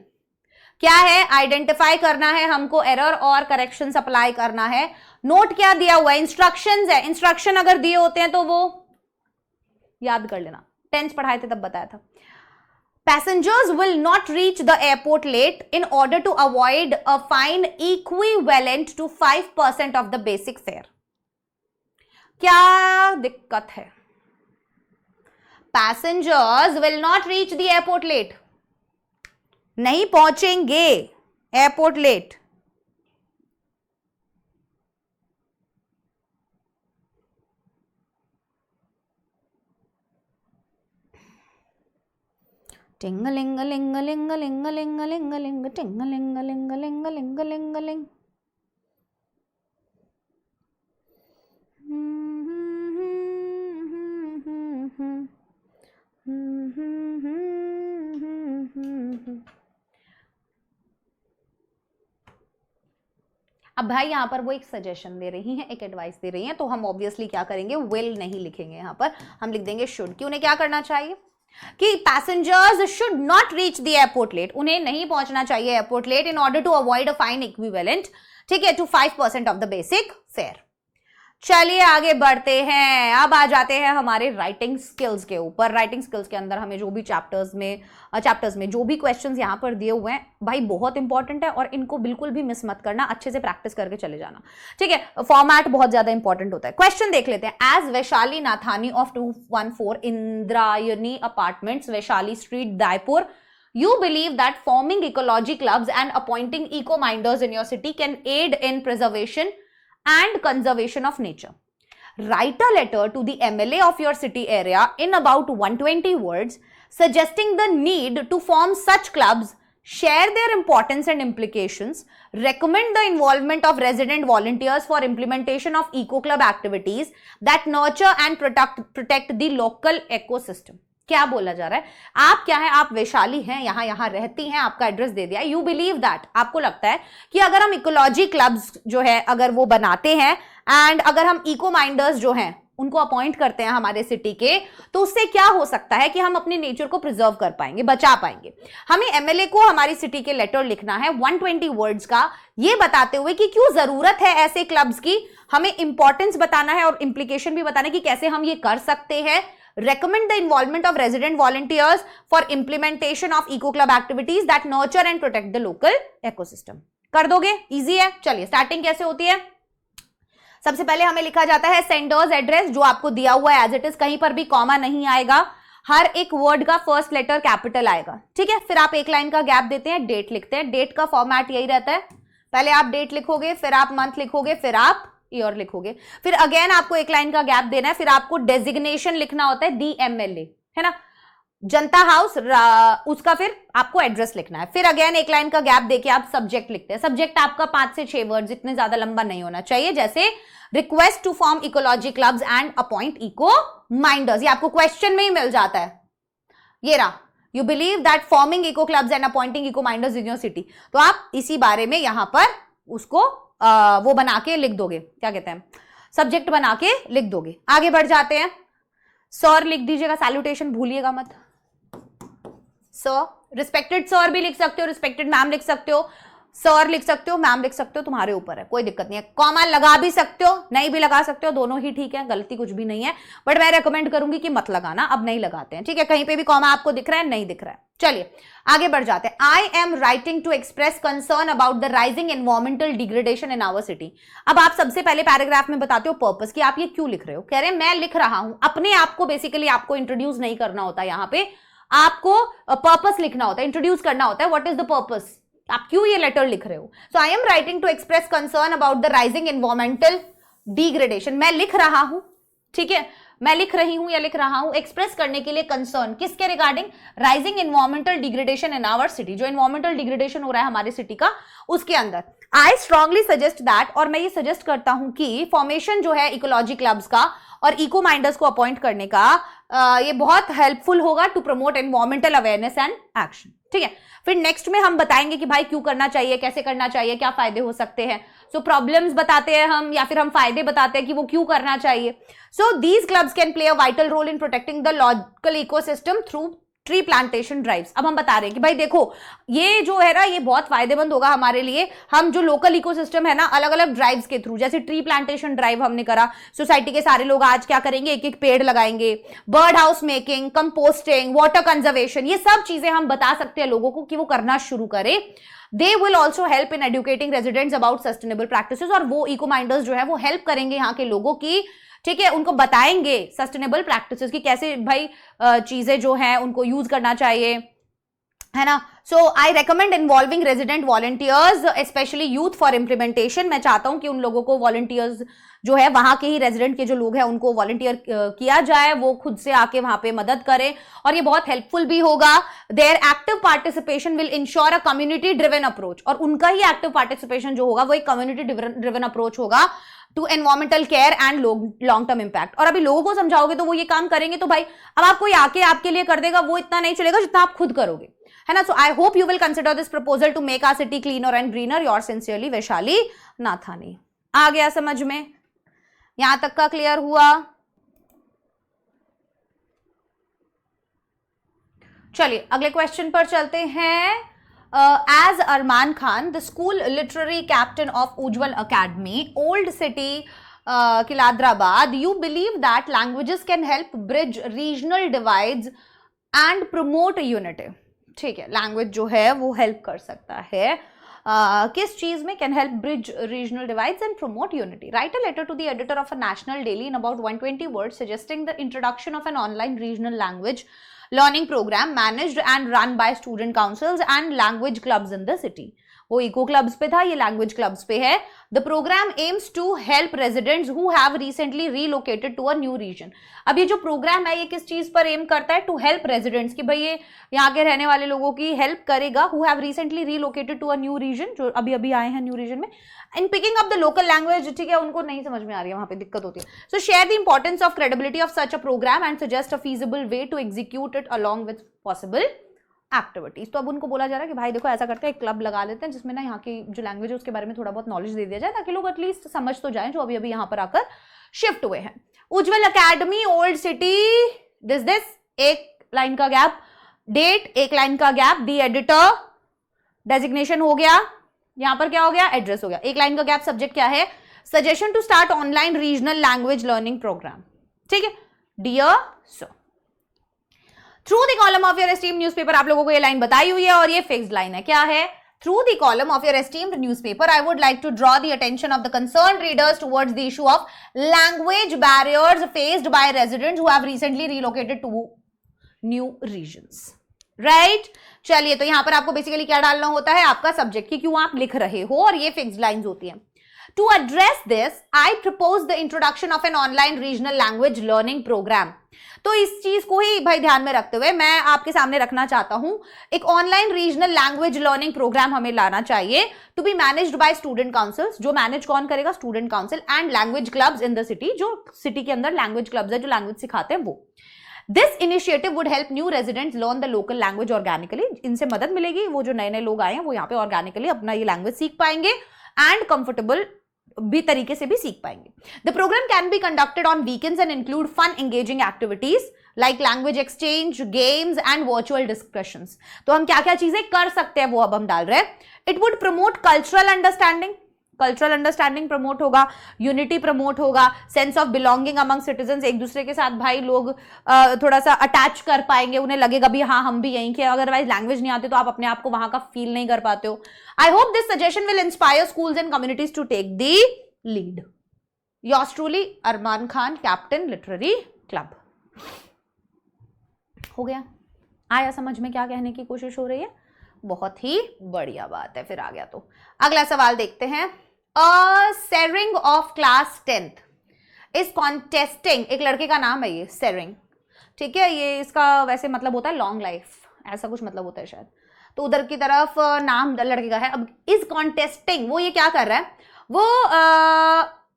Speaker 1: क्या है? आइडेंटिफाई करना है हमको, एरर और करेक्शन सप्लाई करना है। नोट क्या दिया हुआ है? इंस्ट्रक्शंस है। इंस्ट्रक्शन अगर दिए होते हैं तो वो याद कर लेना, 10th पढ़ाए थे तब बताया था। Passengers will not reach the airport late in order to avoid a fine equivalent to 5% of the basic fare। क्या दिक्कत है? Passengers will not reach the airport late, नहीं पहुंचेंगे एयरपोर्ट लेट। टिंगलिंग लिंग लिंग लिंग लिंग लिंग लिंग टिंगलिंग लिंग लिंग लिंग लिंग लिंग। अब भाई यहाँ पर वो एक सजेशन दे रही हैं, एक एडवाइस दे रही हैं, तो हम ऑब्वियसली क्या करेंगे? विल नहीं लिखेंगे यहाँ पर, हम लिख देंगे शुड। कि उन्हें क्या करना चाहिए कि passengers should not reach the airport late, उन्हें नहीं पहुंचना चाहिए airport late in order to avoid a fine equivalent, ठीक है, to 5% of the basic fare. चलिए आगे बढ़ते हैं। अब आ जाते हैं हमारे राइटिंग स्किल्स के ऊपर। राइटिंग स्किल्स के अंदर हमें जो भी चैप्टर्स में जो भी क्वेश्चंस यहाँ पर दिए हुए हैं भाई बहुत इंपॉर्टेंट है, और इनको बिल्कुल भी मिस मत करना, अच्छे से प्रैक्टिस करके चले जाना, ठीक है। फॉर्मेट बहुत ज्यादा इंपॉर्टेंट होता है। क्वेश्चन देख लेते हैं। As Vaishali Nathani of 214 Indrayani apartments, Vaishali street, दायपुर, you believe that forming ecology clubs and appointing eco-minders in your city can aid in preservation and conservation of nature. Write a letter to the MLA of your city area in about 120 words suggesting the need to form such clubs, share their importance and implications, recommend the involvement of resident volunteers for implementation of eco club activities that nurture and protect the local ecosystem। क्या बोला जा रहा है? आप क्या है? आप वैशाली हैं, यहां रहती हैं, आपका एड्रेस दे दिया। यू बिलीव दैट, आपको लगता है कि अगर हम इकोलॉजी क्लब्स जो है अगर वो बनाते हैं, एंड अगर हम इको माइंडर्स जो हैं उनको अपॉइंट करते हैं हमारे सिटी के, तो उससे क्या हो सकता है कि हम अपने नेचर को प्रिजर्व कर पाएंगे, बचा पाएंगे। हमें एमएलए को हमारी सिटी के लेटर लिखना है 120 वर्ड्स का, ये बताते हुए कि क्यों जरूरत है ऐसे क्लब्स की, हमें इंपॉर्टेंस बताना है और इंप्लीकेशन भी बताना है कि कैसे हम ये कर सकते हैं। Recommend the involvement of resident volunteers for implementation of eco club activities that nurture and protect the local ecosystem। कर दोगे? इजी है। चलिए स्टार्टिंग कैसे होती है? सबसे पहले हमें लिखा जाता है सेंडर्स एड्रेस, जो आपको दिया हुआ है एज इट इज, कहीं पर भी कॉमा नहीं आएगा, हर एक वर्ड का फर्स्ट लेटर कैपिटल आएगा, ठीक है। फिर आप एक लाइन का गैप देते हैं, डेट लिखते हैं। डेट का फॉर्मेट यही रहता है, पहले आप डेट लिखोगे, फिर आप मंथ लिखोगे, फिर आप ईयर लिखोगे, फिर अगेन आपको एक लाइन का गैप देना है, फिर आपको डेजिग्नेशन लिखना होता है दी एमएलए, है ना, जनता हाउस, उसका फिर आपको एड्रेस लिखना है। फिर अगेन एक लाइन का गैप देके आप सब्जेक्ट लिखते हैं। सब्जेक्ट आपका 5 से 6 वर्ड्स, इतने ज्यादा लंबा नहीं होना चाहिए। जैसे request to form ecology clubs and appoint eco minders, ये आपको क्वेश्चन में ही मिल जाता है। ये रहा, you believe that forming eco clubs and appointing eco minders in your city, तो आप इसी बारे में यहां पर उसको वो बना के लिख दोगे, क्या कहते हैं, सब्जेक्ट बना के लिख दोगे। आगे बढ़ जाते हैं। सर लिख दीजिएगा, सैल्यूटेशन भूलिएगा मत। सर, रिस्पेक्टेड सर भी लिख सकते हो, रिस्पेक्टेड मैम लिख सकते हो, सर लिख सकते हो, मैम लिख सकते हो, तुम्हारे ऊपर है, कोई दिक्कत नहीं है। कॉमा लगा भी सकते हो, नहीं भी लगा सकते हो, दोनों ही ठीक है, गलती कुछ भी नहीं है, बट मैं रेकमेंड करूंगी कि मत लगाना, अब नहीं लगाते हैं, ठीक है। कहीं पे भी कॉमा आपको दिख रहा है, नहीं दिख रहा है, चलिए आगे बढ़ जाते हैं। I am writing to express concern about the rising environmental degradation in our city. अब आप सबसे पहले पैराग्राफ में बताते हो पर्पस कि आप ये क्यों लिख रहे हो। कह रहे हैं मैं लिख रहा हूं, अपने आप को बेसिकली आपको इंट्रोड्यूस नहीं करना होता, यहां पे आपको पर्पस लिखना होता है, इंट्रोड्यूस करना होता है, व्हाट इज द पर्पस, आप क्यों ये लेटर लिख रहे हो। So I am writing to express concern about the rising environmental degradation, मैं लिख रहा हूं, ठीक है, मैं लिख रही हूं या लिख रहा हूं, एक्सप्रेस करने के लिए कंसर्न किसके regarding, rising environmental degradation in our city, जो एनवायरमेंटल डिग्रेडेशन हो रहा है हमारी सिटी का, उसके अंदर। आई स्ट्रांगली सजेस्ट दैट, और मैं ये सजेस्ट करता हूं कि फॉर्मेशन जो है इकोलॉजी क्लब्स का और इको माइंडर्स को अपॉइंट करने का ये बहुत हेल्पफुल होगा to promote environmental awareness and action, ठीक है। फिर नेक्स्ट में हम बताएंगे कि भाई क्यों करना चाहिए, कैसे करना चाहिए, क्या फायदे हो सकते हैं। सो प्रॉब्लम्स बताते हैं हम, या फिर हम फायदे बताते हैं कि वो क्यों करना चाहिए। So these clubs can play a vital role in protecting the local ecosystem through tree plantation drives. अब हम बता रहे हैं कि भाई देखो ये जो है ना, ये बहुत फायदेमंद होगा हमारे लिए, हम जो लोकल इकोसिस्टम है ना, अलग अलग ड्राइव्स के थ्रू, जैसे ट्री प्लांटेशन ड्राइव हमने करा, सोसाइटी के सारे लोग आज क्या करेंगे, एक एक पेड़ लगाएंगे, bird house making, composting, water conservation, ये सब चीजें हम बता सकते हैं लोगों को कि वो करना शुरू करें। They will also help in educating residents about sustainable practices, और वो इको माइंडर्स जो है वो हेल्प करेंगे यहाँ के लोगों की, ठीक है, उनको बताएंगे सस्टेनेबल प्रैक्टिसेस की कैसे भाई चीजें जो हैं उनको यूज करना चाहिए, है ना। So I recommend involving resident volunteers specially youth for implementation. मैं चाहता हूं कि उन लोगों को वॉलंटियर्स जो है वहां के ही रेजिडेंट के जो लोग हैं उनको वॉलंटियर किया जाए, वो खुद से आके वहां पे मदद करें, और ये बहुत हेल्पफुल भी होगा। Their active participation will ensure a community driven approach, और उनका ही एक्टिव पार्टिसिपेशन जो होगा वो एक कम्युनिटी ड्रिवन अप्रोच होगा to environmental care and long term impact. और अभी लोगों को समझाओगे तो वो ये काम करेंगे, तो भाई अब आप कोई आके आपके लिए कर देगा, वो इतना नहीं चलेगा जितना आप खुद करोगे, है ना। So I hope you will consider this proposal to make our city cleaner and greener. Your sincerely Vaishali Nathani. आ गया समझ में, यहां तक का क्लियर हुआ। चलिए अगले क्वेश्चन पर चलते हैं। As Arman Khan, the school literary captain of Ujjwal Academy, Old City, Kiladrabad, you believe that languages can help bridge regional divides and promote unity. ठीक है, लैंग्वेज जो है वो हेल्प कर सकता है किस चीज में, can help bridge regional divides and promote unity. Write a letter to the editor of a national daily in about 120 words suggesting the introduction of an online regional language learning program managed and run by student councils and language clubs in the city. वो इको क्लब्स पे था, ये लैंग्वेज क्लब्स पे है। The program aims to help residents who have recently relocated to a new region. अब ये जो प्रोग्राम है ये किस चीज पर एम करता है, टू हेल्प रेजिडेंट्स, कि भाई ये यहाँ के रहने वाले लोगों की हेल्प करेगा, who have recently relocated to a new region, जो अभी अभी आए हैं न्यू रीजन में, in picking up the local language, ठीक है, उनको नहीं समझ में आ रही है, वहां पे दिक्कत होती है। So share the importance of credibility of such a program and suggest a feasible way to execute it along with possible activities. तो अब उनको बोला जा रहा है कि भाई देखो ऐसा करते हैं, एक क्लब लगा लेते हैं जिसमें ना यहाँ की जो लैंग्वेज है उसके बारे में थोड़ा बहुत नॉलेज दे दिया जाए, ताकि लोग एटलीस्ट समझ तो जाएं जो अभी अभी यहाँ पर आकर शिफ्ट हुए हैं। उज्जवल अकेडमी, ओल्ड सिटी, दिस एक लाइन का गैप, डेट एक लाइन का गैप, दी एडिटर, डेजिग्नेशन हो गया, यहां पर क्या हो गया, एड्रेस हो गया, एक लाइन का गैप, सब्जेक्ट क्या है, suggestion to start online regional language learning program, ठीक है। Dear sir, through the column of your esteemed newspaper, आप लोगों को ये लाइन बताई हुई है और ये फिक्स्ड लाइन है, क्या है, through the column of your esteemed newspaper I would like to draw the attention of the concerned readers towards the issue of language barriers faced by residents who have recently relocated to new regions. Right, चलिए तो यहां पर आपको बेसिकली क्या डालना होता है, आपका सब्जेक्ट, कि क्यों आप लिख रहे हो, और ये फिक्स्ड लाइंस होती हैं। To address this I propose the introduction of an online regional language learning program. तो इस चीज को ही भाई ध्यान में रखते हुए मैं आपके सामने रखना चाहता हूं, एक online regional language learning program हमें लाना चाहिए, to be managed by student councils. जो मैनेज कौन करेगा, student council, and language clubs in the city, जो सिटी के अंदर लैंग्वेज क्लब्स है जो लैंग्वेज सिखाते हैं वो। This initiative would help new residents learn the local language organically. इनसे मदद मिलेगी, वो जो नए नए लोग आए हैं वो यहाँ पे ऑर्गेनिकली अपना ये लैंग्वेज सीख पाएंगे, एंड कंफर्टेबल भी तरीके से भी सीख पाएंगे। The program can be conducted on weekends and include fun engaging activities like language exchange, games and virtual discussions. तो हम क्या क्या चीजें कर सकते हैं वो अब हम डाल रहे हैं। It would promote cultural understanding promote होगा, यूनिटी प्रमोट होगा, sense of belonging among citizens, एक दूसरे के साथ भाई लोग थोड़ा सा अटैच कर पाएंगे, उन्हें लगेगा भी हाँ हम भी यहीं के, अदरवाइज लैंग्वेज नहीं आती तो आप अपने आप को वहां का फील नहीं कर पाते हो। I hope this suggestion will inspire schools and communities to take the lead. Yours truly Arman Khan, captain literary club. हो गया? आया समझ में क्या कहने की कोशिश हो रही है? बहुत ही बढ़िया बात है। फिर आ गया तो अगला सवाल देखते हैं। A Tsering of class 10th is contesting, एक लड़के का नाम है ये सेरिंग, ठीक है, ये इसका वैसे मतलब होता है लॉन्ग लाइफ, ऐसा कुछ मतलब होता है शायद, तो उधर की तरफ नाम लड़के का है। अब इज कॉन्टेस्टिंग, वो ये क्या कर रहा है, वो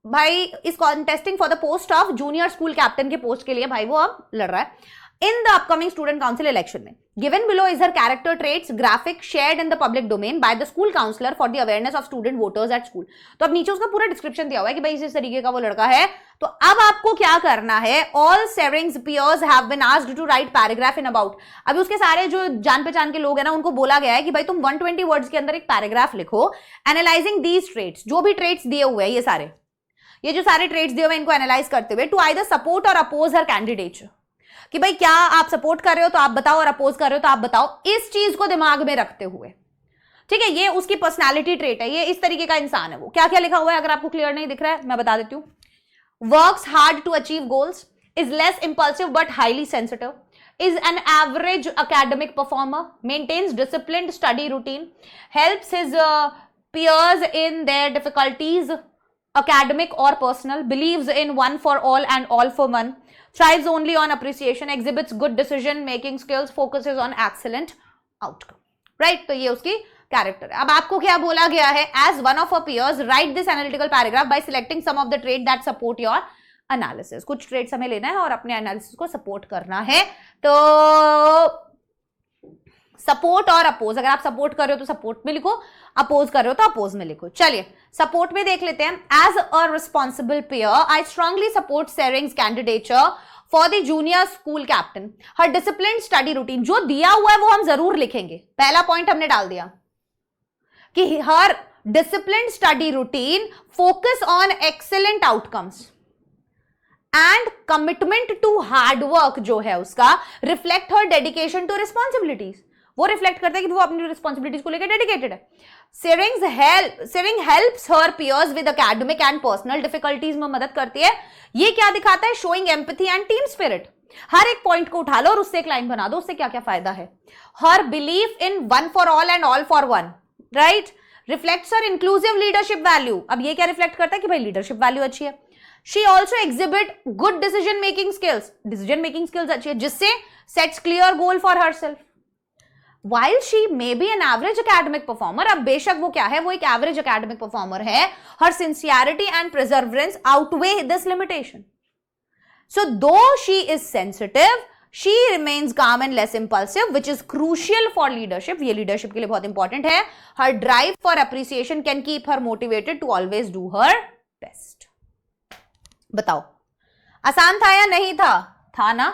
Speaker 1: भाई is contesting for the post of junior school captain के पोस्ट के लिए भाई वो अब लड़ रहा है in the upcoming student council election में। Given below is her character traits graphic shared in the public domain by the school counselor for the awareness of student voters at school। तो अब नीचे उसका पूरा डिस्क्रिप्शन दिया हुआ है कि भाई इस तरीके का वो लड़का है। तो अब आपको क्या करना है, all Serings peers have been asked to write paragraph in about। अभी उसके सारे जो जान पहचान के लोग हैं ना उनको बोला गया है कि भाई तुम 120 वर्ड्स के अंदर एक पैराग्राफ लिखो एनालाइजिंग दीज ट्रेट्स, जो भी ट्रेट्स दिए हुए हैं ये जो सारे ट्रेट्स दिए हुए इनको एनालाइज करते हुए, टू आइदर सपोर्ट और अपोज हर कैंडिडेट, कि भाई क्या आप सपोर्ट कर रहे हो तो आप बताओ और अपोज कर रहे हो तो आप बताओ, इस चीज को दिमाग में रखते हुए, ठीक है। ये उसकी पर्सनालिटी ट्रेट है, ये इस तरीके का इंसान है वो। क्या क्या लिखा हुआ है अगर आपको क्लियर नहीं दिख रहा है मैं बता देती हूं। Works hard to achieve goals, is less impulsive but highly sensitive, is an average academic performer, maintains disciplined study routine, helps his peers in their difficulties, academic or personal, believes in one for all and all for one, thrives only on appreciation, exhibits good decision making skills, focuses on excellent outcome, right? तो ये उसकी कैरेक्टर है। अब आपको क्या बोला गया है, as one of our peers write this analytical paragraph by selecting some of the traits that support your analysis. कुछ ट्रेड्स हमें लेना है और अपने एनालिसिस को सपोर्ट करना है। तो सपोर्ट और अपोज, अगर आप सपोर्ट कर रहे हो तो सपोर्ट में लिखो, अपोज कर रहे हो तो अपोज में लिखो। चलिए सपोर्ट में देख लेते हैं। As a responsible peer I strongly support Sering's candidature for the junior school captain, her discipline study routine, जो दिया हुआ है वो हम जरूर लिखेंगे। पहला पॉइंट हमने डाल दिया कि her discipline study routine, focus on excellent outcomes and commitment to hard work जो है उसका, reflect her dedication to responsibilities, वो रिफ्लेक्ट करता है कि वो अपनी रिस्पॉन्सिबिलिटीज को लेकर डेडिकेटेड है। Tsering helps her peers with academic and personal difficulties में मदद करती है। ये क्या दिखाता है, showing empathy and team spirit. हर एक पॉइंट को उठा लो और उससे एक लाइन बना दो, उससे क्या क्या फायदा है। Her belief in one for all and all for one, right, reflects her inclusive leadership value. अब ये क्या रिफ्लेक्ट करता है कि भाई लीडरशिप वैल्यू अच्छी है। She also exhibit good decision making skills, अच्छी है, जिससे sets clear goal for herself. While she may be an average academic performer, अब बेशक वो क्या है, वो एक average academic performer है, her sincerity and perseverance outweigh this limitation. So though she is sensitive, she remains calm and less impulsive, which is crucial for leadership. ये leadership के लिए बहुत important है। Her drive for appreciation can keep her motivated to always do her best. बताओ आसान था या नहीं था? था ना?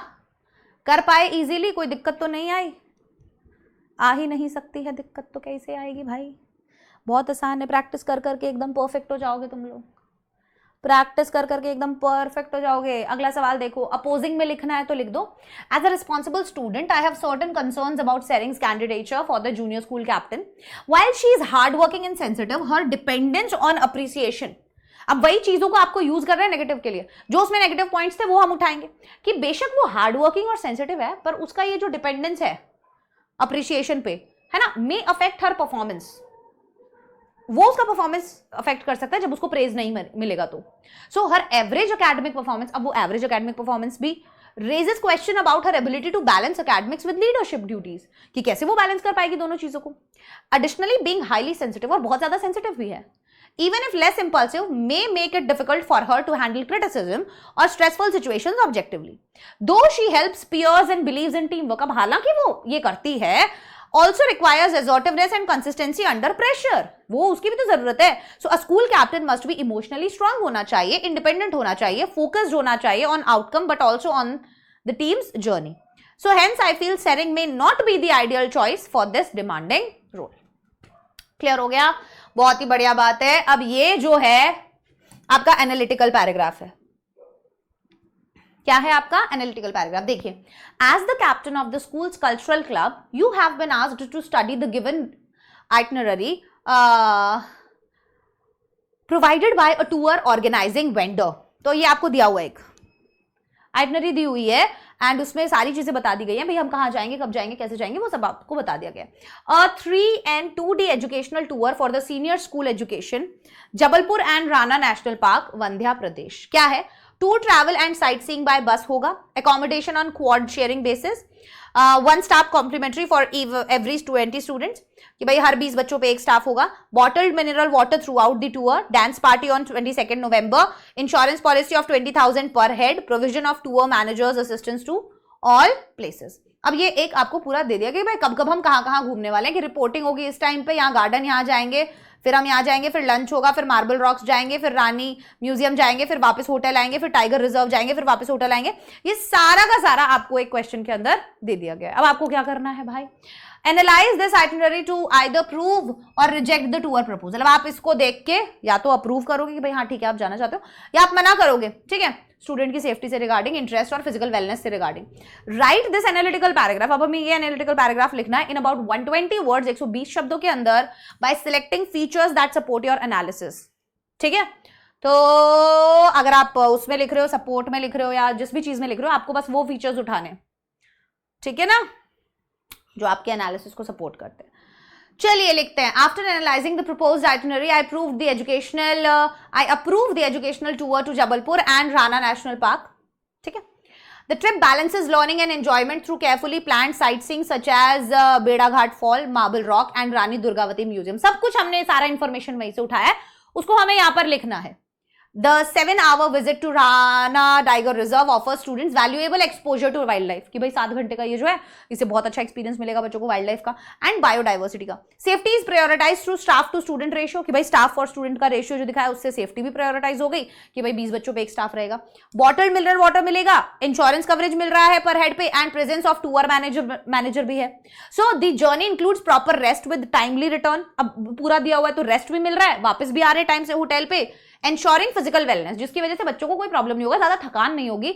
Speaker 1: कर पाए इजीली, कोई दिक्कत तो नहीं आई? आ ही नहीं सकती है दिक्कत, तो कैसे आएगी भाई? बहुत आसान है, प्रैक्टिस कर करके एकदम परफेक्ट हो जाओगे तुम लोग, प्रैक्टिस कर करके एकदम परफेक्ट हो जाओगे। अगला सवाल देखो, अपोजिंग में लिखना है तो लिख दो, as a responsible student I have certain concerns about Sering's candidature for the junior school captain. While she is hard working and sensitive, her dependence on appreciation. अब वही चीजों को आपको यूज कर रहे हैं नेगेटिव के लिए, जो उसमें नेगेटिव पॉइंट्स थे वो हम उठाएंगे कि बेशक वो हार्ड वर्किंग और सेंसिटिव है, पर उसका ये जो डिपेंडेंस है अप्रिसिएशन पे, है ना, मे अफेक्ट हर परफॉर्मेंस। वो उसका परफॉर्मेंस अफेक्ट कर सकता है जब उसको प्रेज नहीं मिलेगा तो। सो हर एवरेज एकेडमिक परफॉर्मेंस, अब वो एवरेज एकेडमिक परफॉर्मेंस भी raises question about her ability to balance academics with leadership duties, कि कैसे वो बैलेंस कर पाएगी दोनों चीजों को। Additionally, being highly sensitive, और बहुत ज्यादा सेंसिटिव भी है, even if less impulsive, may make it difficult for her to handle criticism or stressful situations objectively. Though she helps peers and believes in teamwork, अब हालांकि वो ये करती है, also requires assertiveness and consistency under pressure, वो उसकी भी तो जरूरत है. So a school captain must be emotionally strong होना चाहिए, इंडिपेंडेंट होना चाहिए, फोकस्ड होना चाहिए on outcome but also on the team's journey. So hence I feel Tsering may not be the ideal choice for this demanding role. Clear हो गया? बहुत ही बढ़िया बात है. अब ये जो है आपका एनालिटिकल पैराग्राफ है. क्या है आपका एनालिटिकल पैराग्राफ? देखिए, as the captain of the school's cultural club you have been asked to study the given itinerary provided by a tour organising vendor. तो ये आपको दिया हुआ एक आइटनरी दी हुई है एंड उसमें सारी चीजें बता दी गई हैं. भाई हम कहाँ जाएंगे, कब जाएंगे, कैसे जाएंगे, वो सब आपको बता दिया गया. 3 and 2 day educational tour for the senior school education Jabalpur and Rana national park Vindhya Pradesh. क्या है? Tour travel and sight seeing by bus होगा, accommodation on quad sharing basis, 1 staff complimentary for every 20 students, कि भाई हर 20 बच्चों पे एक स्टाफ होगा. Bottled mineral water throughout the tour, dance party on 22 November, insurance policy of 20,000 per head, provision of tour managers assistance to all places. अब ये एक आपको पूरा दे दिया कि भाई कब कब हम कहाँ कहाँ घूमने वाले हैं, कि रिपोर्टिंग होगी इस टाइम पे, यहाँ गार्डन यहाँ जाएंगे, फिर हम यहाँ जाएंगे, फिर लंच होगा, फिर मार्बल रॉक्स जाएंगे, फिर रानी म्यूजियम जाएंगे, फिर वापस होटल आएंगे, फिर टाइगर रिजर्व जाएंगे, फिर वापस होटल आएंगे. ये सारा का सारा आपको एक क्वेश्चन के अंदर दे दिया गया है. अब आपको क्या करना है भाई? Analyse this itinerary to either prove or reject the tour proposal. अब आप इसको देख के या तो अप्रूव करोगे कि भाई हाँ ठीक है आप जाना चाहते हो, या आप मना करोगे. ठीक है, स्टूडेंट की सेफ्टी से रिगार्डिंग, इंटरेस्ट और फिजिकल वेलनेस से regarding. Right this analytical paragraph. अब हमें ये एनालिटिकल पैराग्राफ लिखना है इन अबाउट 120 वर्ड्स, 120 शब्दों के अंदर, bye selecting features that support your analysis. ठीक है, तो अगर आप उसमें लिख रहे हो, सपोर्ट में लिख रहे हो, या जिस भी चीज में लिख रहे हो, आपको बस वो फीचर्स उठाने. ठीक है ना, जो आपके एनालिसिस को सपोर्ट करते हैं. चलिए लिखते हैं. After analysing the proposed itinerary I approve the educational tour to Jabalpur and Rana national park. ठीक है, the trip balances learning and enjoyment through carefully planned sight seeing such as बेड़ाघाट fall, marble rock and Rani Durgavati museum. सब कुछ हमने सारा इंफॉर्मेशन वहीं से उठाया है, उसको हमें यहां पर लिखना है. The 7-hour visit to Rana Tiger Reserve offers students valuable exposure to wildlife. कि भाई 7 घंटे का ये जो है, इससे बहुत अच्छा एक्सपीरियंस मिलेगा बच्चों को वाइल्ड लाइफ का, एंड बायोडाइवर्सिटी का. Safety is prioritize through staff to student ratio, कि भाई स्टाफ और स्टूडेंट का रेशियो जो दिखाया उससे सेफ्टी भी प्रायोरिटाइज हो गई, कि भाई 20 बच्चों पे एक स्टाफ रहेगा. बॉटल मिनरल वाटर मिलेगा, इंश्योरेंस कवरेज मिल रहा है पर हेड पे, and presence of tour manager भी है. So the journey includes proper rest with timely return. अब पूरा दिया हुआ है तो रेस्ट भी मिल रहा है, वापस भी आ रहे टाइम से होटल पे. एंश्योरिंग फिजिकल वेलनेस, जिसकी वजह से बच्चों को कोई प्रॉब्लम नहीं होगा, ज्यादा थकान नहीं होगी,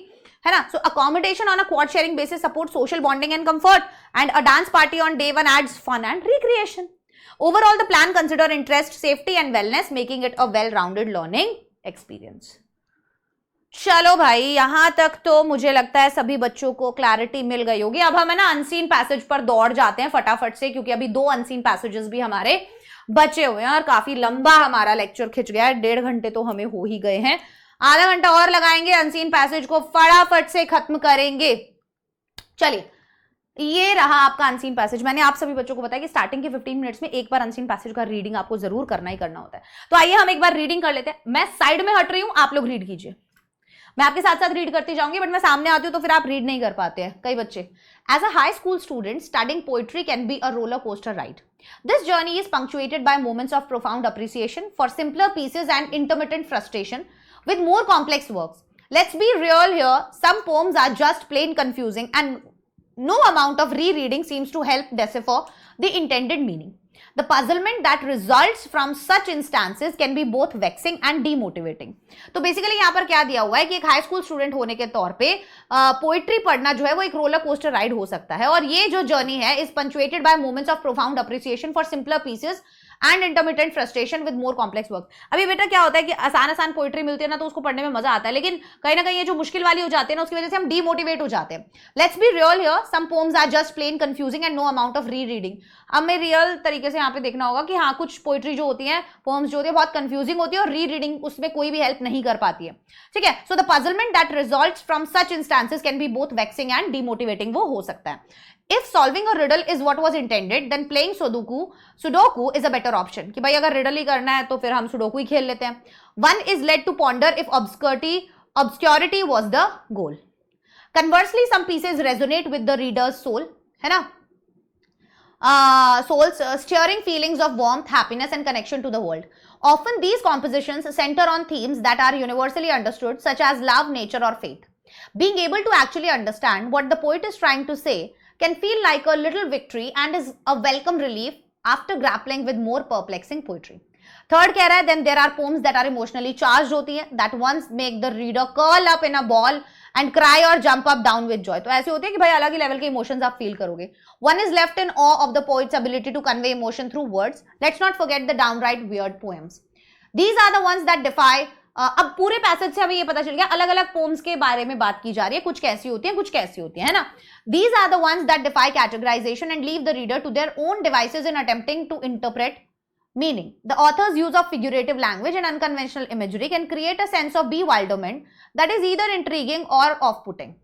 Speaker 1: है ना. So accommodation on a quad sharing basis support social bonding and comfort, and a dance party on day 1 adds fun and recreation. Overall the plan consider interest, safety and wellness, making it a well rounded learning experience. चलो भाई, यहां तक तो मुझे लगता है सभी बच्चों को क्लैरिटी मिल गई होगी. अब हम है ना अनसीन पैसेज पर दौड़ जाते हैं फटाफट से, क्योंकि अभी 2 अनसीन पैसेजेस भी हमारे बचे हुए हैं और काफी लंबा हमारा लेक्चर खिंच गया है. 1.5 घंटे तो हमें हो ही गए हैं, आधा घंटा और लगाएंगे, अनसीन पैसेज को फटाफट से खत्म करेंगे. चलिए, ये रहा आपका अनसीन पैसेज. मैंने आप सभी बच्चों को बताया कि स्टार्टिंग के 15 मिनट्स में एक बार अनसीन पैसेज का रीडिंग आपको जरूर करना ही करना होता है. तो आइए हम एक बार रीडिंग कर लेते हैं. मैं साइड में हट रही हूं, आप लोग रीड कीजिए. मैं आपके साथ साथ रीड करती जाऊंगी, बट मैं सामने आती हूँ तो फिर आप रीड नहीं कर पाते हैं कई बच्चे. As a high school student, studying poetry can be a roller coaster ride. This journey is punctuated by moments of profound appreciation for simpler pieces and intermittent frustration with more complex works. Let's be real here, some poems are just plain confusing and no amount of rereading seems to help decipher the intended meaning. The puzzlement that results from such instances can be both vexing and demotivating. तो बेसिकली यहाँ पर क्या दिया हुआ है कि एक हाई स्कूल स्टूडेंट होने के तौर पे पोइट्री पढ़ना जो है वो एक रोलर कोस्टर राइड हो सकता है, और ये जो जर्नी है is punctuated by moments of profound appreciation for simpler pieces and intermittent frustration with more complex work. अभी बेटा क्या होता है कि आसान आसान पोइट्री मिलती है ना तो उसको पढ़ने में मजा आता है, लेकिन कहीं ना कहीं ये जो मुश्किल वाली हो जाती है ना उसकी वजह से हम डीमोटिवेट हो जाते हैं. Let's be real here, some poems are just plain confusing and no amount of rereading. अब मैं रियल तरीके से यहाँ पे देखना होगा कि हाँ कुछ पोइट्री जो होती है, पोएम्स जो होती है बहुत कंफ्यूजिंग होती है और री रीडिंग उसमें कोई भी हेल्प नहीं कर पाती है. ठीक है, so the puzzlement that results from such instances can be both vexing and demotivating. वो हो सकता है. If solving a riddle is what was intended, then playing Sudoku is a better option. कि भाई अगर riddle ही करना है तो फिर हम Sudoku ही खेल लेते हैं. One is led to ponder if obscurity was the goal. Conversely, some pieces resonate with the reader's soul, है ना? souls stirring feelings of warmth, happiness and connection to the world. Often these compositions center on themes that are universally understood, such as love, nature or faith. Being able to actually understand what the poet is trying to say can feel like a little victory and is a welcome relief after grappling with more perplexing poetry. Third कह रहा है, then there are poems that are emotionally charged होती है, that once make the reader curl up in a ball and cry or jump up down with joy. तो ऐसे होते हैं कि भाई अलग ही लेवल के इमोशंस आप फील करोगे. One is left in awe of the poet's ability to convey emotion through words. Let's not forget the downright weird poems. These are the ones that defy. अब पूरे पैसेज से हमें ये पता चल गया अलग अलग पोम्स के बारे में बात की जा रही है, कुछ कैसी होती है, कुछ कैसी होती है ना. These are the ones that defy categorization and leave the reader to their own devices in attempting to interpret meaning. The author's use of figurative language and unconventional imagery can create a sense of bewilderment that is either intriguing or off-putting.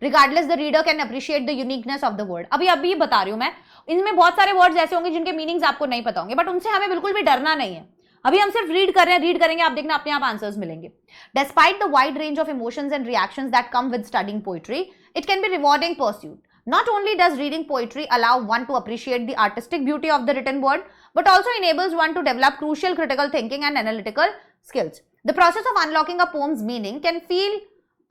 Speaker 1: Regardless, the reader can appreciate the uniqueness of the word. अभी बता रही हूं मैं, इनमें बहुत सारे वर्ड्स ऐसे होंगे जिनके मीनिंग्स आपको नहीं पता होंगे, बट उनसे हमें बिल्कुल भी डरना नहीं है. अभी हम सिर्फ रीड कर रहे हैं, रीड करेंगे, आप देखना अपने आप आंसर्स मिलेंगे. Despite the wide range of emotions and reactions that come with studying poetry, it can be rewarding pursuit. Not only does reading poetry allow one to appreciate the artistic beauty of the written word, but also enables one to develop crucial critical thinking and analytical skills. The process of unlocking a poem's meaning can feel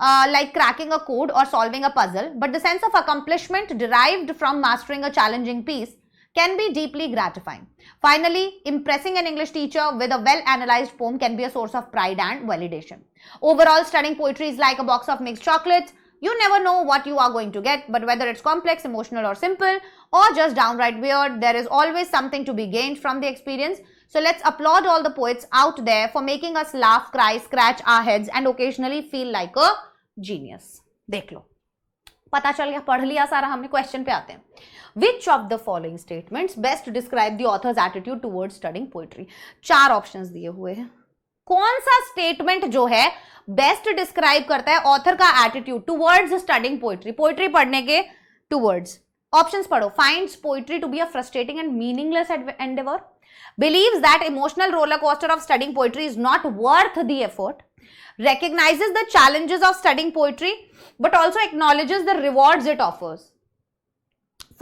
Speaker 1: like cracking a code or solving a puzzle, but the sense of accomplishment derived from mastering a challenging piece can be deeply gratifying. Finally, impressing an English teacher with a well-analyzed poem can be a source of pride and validation. Overall, studying poetry is like a box of mixed chocolates. You never know what you are going to get, but whether it's complex, emotional or simple, or just downright weird, there is always something to be gained from the experience. So let's applaud all the poets out there for making us laugh, cry, scratch our heads and occasionally feel like a genius. देख लो, पता चल गया, पढ़ लिया सारा हमने. क्वेश्चन पे आते हैं. Which of the following statements best describe the author's attitude towards studying poetry? 4 options दिए हुए हैं. कौन सा स्टेटमेंट जो है बेस्ट डिस्क्राइब करता है ऑथर का attitude towards studying poetry, poetry पढ़ने के टुवर्ड्स? ऑप्शंस पढ़ो. Finds poetry to be a frustrating and meaningless endeavour, believes that emotional roller coaster of studying poetry is not worth the effort, recognizes the challenges of studying poetry but also acknowledges the rewards it offers.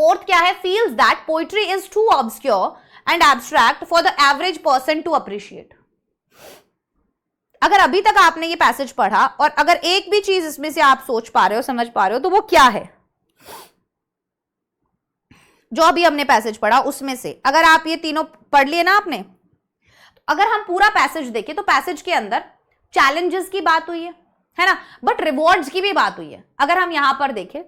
Speaker 1: Fourth क्या है? feels that poetry is too obscure and abstract for the average person to appreciate. अगर अभी तक आपने ये पैसेज पढ़ा और अगर एक भी चीज इसमें से आप सोच पा रहे हो, समझ पा रहे हो, तो वो क्या है? जो अभी हमने पैसेज पढ़ा उसमें से अगर आप ये तीनों पढ़ लिए ना आपने, तो अगर हम पूरा पैसेज देखें तो पैसेज के अंदर चैलेंजेस की बात हुई है ना, बट रिवॉर्ड्स की भी बात हुई है. अगर हम यहां पर देखें,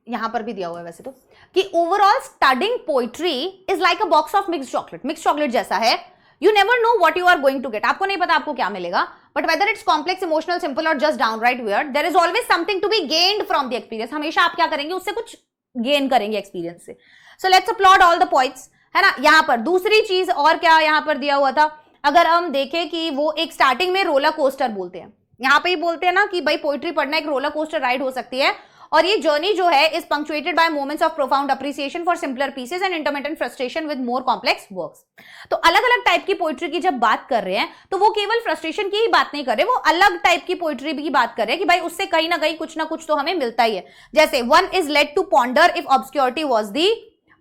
Speaker 1: यहां पर भी दिया हुआ है वैसे तो, कि overall studying poetry is like a box of mixed chocolate. Mix chocolate जैसा है. You never know what you are going to get. आपको नहीं पता आपको क्या मिलेगा, but whether it's complex, emotional, simple और just downright weird, there is always something to be gained from the experience. हमेशा आप क्या करेंगे, उससे कुछ गेन करेंगे एक्सपीरियंस से. So let's upload all the points, है ना. यहां पर दूसरी चीज और क्या यहां पर दिया हुआ था, अगर हम देखें कि वो एक स्टार्टिंग में रोलर कोस्टर बोलते हैं, यहां पर ही बोलते हैं ना कि भाई पोइट्री पढ़ना एक रोलर कोस्टर राइड हो सकती है, और ये जर्नी जो है is punctuated by moments of profound appreciation for simpler pieces and intermittent frustration with more complex works. तो अलग अलग टाइप की पोइट्री की जब बात कर रहे हैं तो वो केवल फ्रस्ट्रेशन की ही बात नहीं कर रहे, वो अलग टाइप की पोइट्री की बात कर रहे हैं कि भाई उससे कहीं ना कहीं कुछ ना कुछ तो हमें मिलता ही है. जैसे one is led to ponder if obscurity was the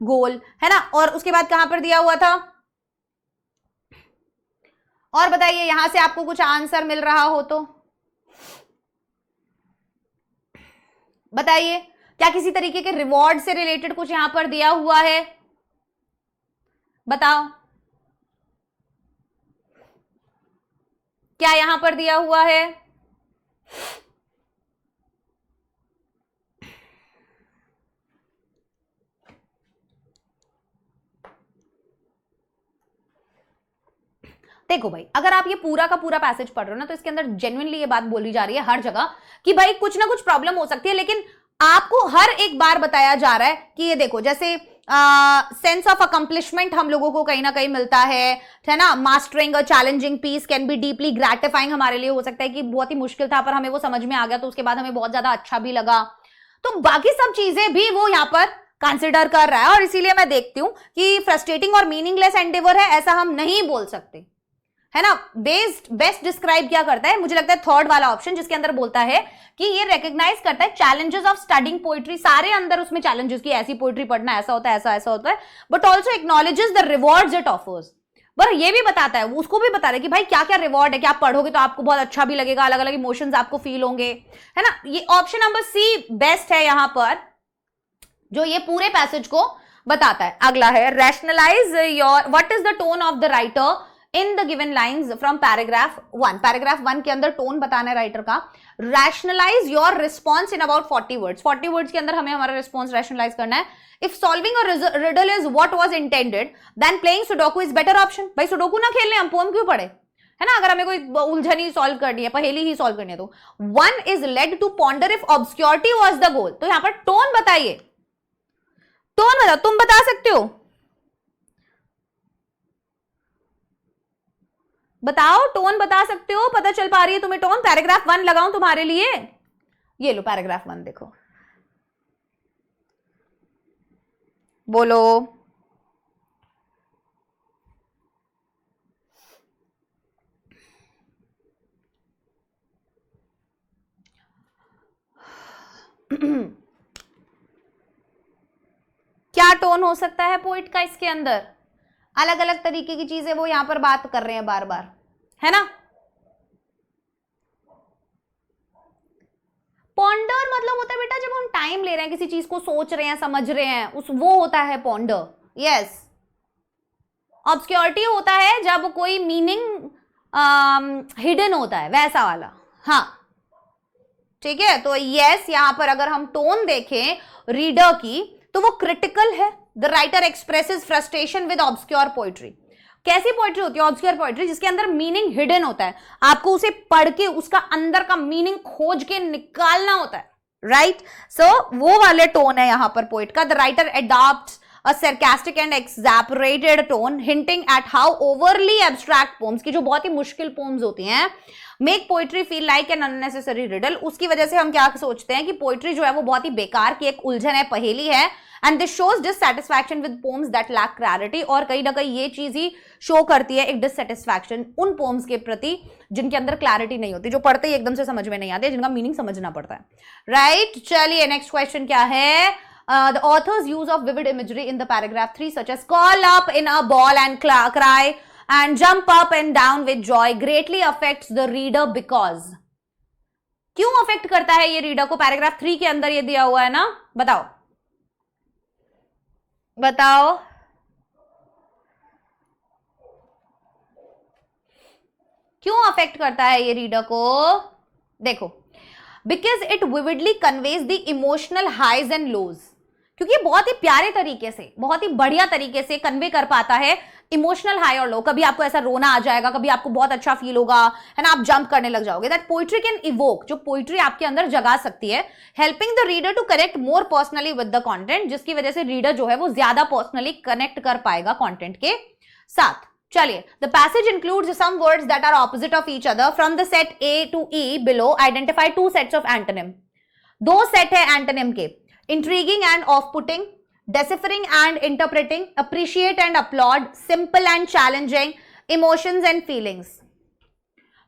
Speaker 1: goal, है ना. और उसके बाद कहां पर दिया हुआ था, और बताइए यहां से आपको कुछ आंसर मिल रहा हो तो बताइए. क्या किसी तरीके के रिवॉर्ड से रिलेटेड कुछ यहां पर दिया हुआ है? बताओ, क्या यहां पर दिया हुआ है? देखो भाई, अगर आप ये पूरा का पूरा पैसेज पढ़ रहे हो ना, तो इसके अंदर जेन्युइनली ये बात बोली जा रही है हर जगह कि भाई कुछ ना कुछ प्रॉब्लम हो सकती है, लेकिन आपको हर एक बार बताया जा रहा है कि ये देखो, जैसे सेंस ऑफ अकम्प्लिशमेंट हम लोगों को कहीं ना कहीं मिलता है ना. Mastering a challenging piece can be deeply gratifying. हमारे लिए हो सकता है कि बहुत ही मुश्किल था पर हमें वो समझ में आ गया, तो उसके बाद हमें बहुत ज्यादा अच्छा भी लगा. तो बाकी सब चीजें भी वो यहाँ पर कंसिडर कर रहा है, और इसीलिए मैं देखती हूं कि फ्रस्ट्रेटिंग और मीनिंगलेस एंडेवर है, ऐसा हम नहीं बोल सकते, है ना। बेस्ट डिस्क्राइब क्या करता है, मुझे लगता है थर्ड वाला ऑप्शन, जिसके अंदर बोलता है कि ये रिकॉग्नाइज करता है चैलेंजेस ऑफ स्टडिंग पोइट्री, सारे अंदर उसमें चैलेंजेस की, ऐसी पोइट्री पढ़ना ऐसा होता है, ऐसा होता है, but also acknowledges the rewards it offers. पर ये भी बताता है, उसको भी बता रहा है कि भाई क्या क्या रिवॉर्ड है, क्या आप पढ़ोगे तो आपको बहुत अच्छा भी लगेगा, अलग अलग इमोशंस आपको फील होंगे, है ना। ये ऑप्शन नंबर सी बेस्ट है यहां पर, जो ये पूरे पैसेज को बताता है। अगला है rationalise your, what is the tone of the writer in the given lines from paragraph 1। Paragraph 1 के अंदर टोन बताना है राइटर का। Rationalise your response in about 40 words. 40 words के अंदर हमें हमारा रिस्पॉन्स रैशनलाइज करना है। If solving a riddle is what was intended then playing sudoku is better option. भाई सुडोकू ना खेल ले, हम पोएम क्यों पढ़े, है ना। अगर हमें कोई उलझन ही सॉल्व करनी है, पहेली ही सॉल्व करनी है, तो 1 is led to ponder if obscurity was the goal. तो यहां पर टोन बताइए, टोन बताओ, तुम बता सकते हो, बताओ, टोन बता सकते हो, पता चल पा रही है तुम्हें टोन। पैराग्राफ 1 लगाऊं तुम्हारे लिए, ये लो पैराग्राफ 1 देखो, बोलो। क्या टोन हो सकता है पोइट का इसके अंदर, अलग अलग तरीके की चीजें वो यहां पर बात कर रहे हैं बार बार, है ना। पॉन्डर मतलब होता है बेटा जब हम टाइम ले रहे हैं, किसी चीज को सोच रहे हैं, समझ रहे हैं, उस वो होता है पॉन्डर। यस। ऑब्सक्योरिटी होता है जब कोई मीनिंग हिडन होता है, वैसा वाला। हाँ ठीक है, तो यस यहां पर अगर हम टोन देखें रीडर की तो वो क्रिटिकल है। The writer expresses frustration with obscure poetry. कैसी पोइट्री होती है ऑब्सक्योर पोइट्री, जिसके अंदर मीनिंग हिडन होता है, आपको उसे पढ़ के उसका अंदर का मीनिंग खोज के निकालना होता है, राइट। सो वो वाले टोन है यहां पर पोइट का। The writer adopts a sarcastic and exasperated tone hinting at how overly abstract poems की जो बहुत ही मुश्किल poems होती हैं make poetry feel like an unnecessary riddle। उसकी वजह से हम क्या सोचते हैं कि पोइट्री जो है वो बहुत ही बेकार की एक उलझन है, पहेली है। And this shows dissatisfaction with poems that lack clarity. और कहीं ना कहीं ये चीज ही शो करती है एक डिससैटिस्फैक्शन उन पोम्स के प्रति जिनके अंदर क्लैरिटी नहीं होती, जो पढ़ते ही एकदम से समझ में नहीं आते, जिनका मीनिंग समझना पड़ता है, राइट। चलिए नेक्स्ट क्वेश्चन क्या है। The author's use of vivid imagery in the paragraph 3 such as call up in a ball and cry and jump up and down with joy greatly affects the reader because। क्यों अफेक्ट करता है ये रीडर को, पैराग्राफ 3 के अंदर ये दिया हुआ है ना, बताओ बताओ। क्यों अफेक्ट करता है ये रीडर को, देखो because it vividly conveys the emotional highs and lows. क्योंकि बहुत ही प्यारे तरीके से, बहुत ही बढ़िया तरीके से कन्वे कर पाता है इमोशनल हाई और लो। कभी आपको ऐसा रोना आ जाएगा, कभी आपको बहुत अच्छा फील होगा, है ना, आप जंप करने लग जाओगे। दैट पोइट्री कैन इवोक, जो पोइट्री आपके अंदर जगा सकती है, helping the reader to connect more personally with the content, जिसकी वजह से रीडर जो है वो ज्यादा पर्सनली कनेक्ट कर पाएगा कंटेंट के साथ। चलिए, the passage includes some words that are opposite of each other from the set A to E below identify two sets of antonym। दो सेट है एंटोनिम के, intriguing and off-putting, deciphering and interpreting, appreciate and applaud, simple and challenging, emotions and feelings।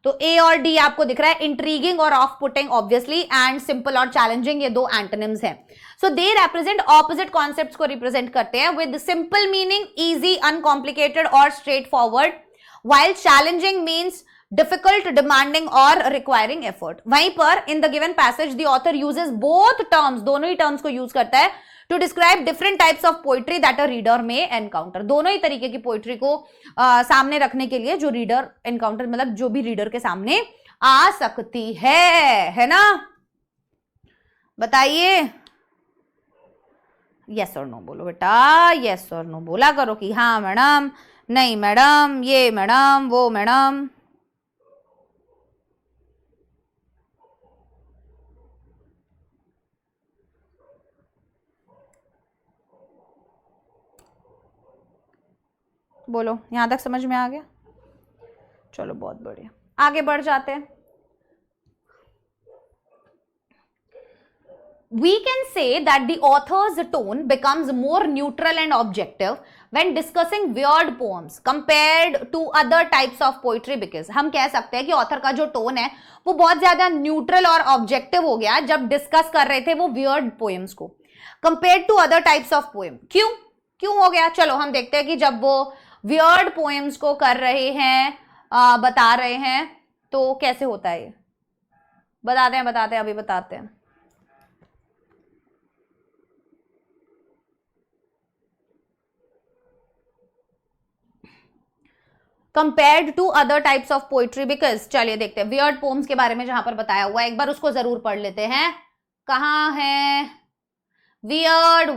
Speaker 1: तो A और D आपको दिख रहा है, इंट्रीगिंग और off putting obviously, and simple और चैलेंजिंग ये दो एंटोनिम्स हैं। So they represent opposite concepts को रिप्रेजेंट करते हैं, with simple meaning easy, uncomplicated और straightforward, while challenging means difficult, demanding और requiring effort। वहीं पर in the given passage the author uses both terms, दोनों ही terms को यूज करता है to describe different types of poetry that a reader may encounter। दोनों ही तरीके की पोइट्री को सामने रखने के लिए जो रीडर एनकाउंटर, मतलब जो भी रीडर के सामने आ सकती है ना। बताइए, यस और नो बोलो बेटा, यस और नो बोला करो कि हाँ मैडम, नहीं मैडम, ये मैडम, वो मैडम। बोलो, यहां तक समझ में आ गया? चलो बहुत बढ़िया, आगे बढ़ जाते हैं। we can say that the author's tone becomes more neutral and objective when discussing weird poems compared to other types of poetry, because हम कह सकते हैं कि ऑथर का जो टोन है वो बहुत ज्यादा न्यूट्रल और ऑब्जेक्टिव हो गया जब डिस्कस कर रहे थे वो वियर्ड पोएम्स को compared to other types of poem. क्यों हो गया? चलो हम देखते हैं कि जब वो वियर्ड पोएम्स को कर रहे हैं, बता रहे हैं, तो कैसे होता है ये बताते हैं अभी बताते हैं। Compared to other types of poetry, because चलिए देखते हैं वियर्ड पोम्स के बारे में जहां पर बताया हुआ है, एक बार उसको जरूर पढ़ लेते हैं। कहां है? Weird.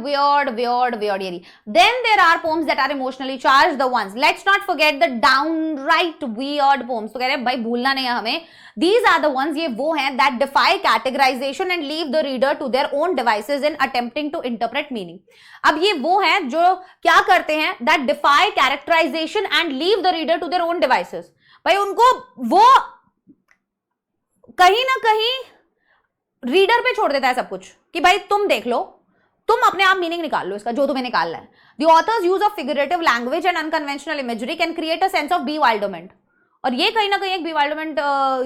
Speaker 1: Then there are poems that are emotionally charged, the ones. Let's not forget the downright weird poems. तो कह रहे हैं भाई भूलना नहीं है हमें. These are the ones, ये वो हैं that defy categorization and leave the reader to their own devices in attempting to interpret meaning. अब ये वो हैं जो क्या करते हैं? That defy characterization and leave the reader to their own devices. भाई उनको वो कहीं ना कहीं रीडर पे छोड़ देता है सब कुछ कि भाई तुम देख लो, तुम अपने आप मीनिंग निकाल लो इसका जो तुम्हें निकालना है। The author's use of figurative language and unconventional imagery can create a sense of bewilderment. और ये कहीं ना कहीं एक bewilderment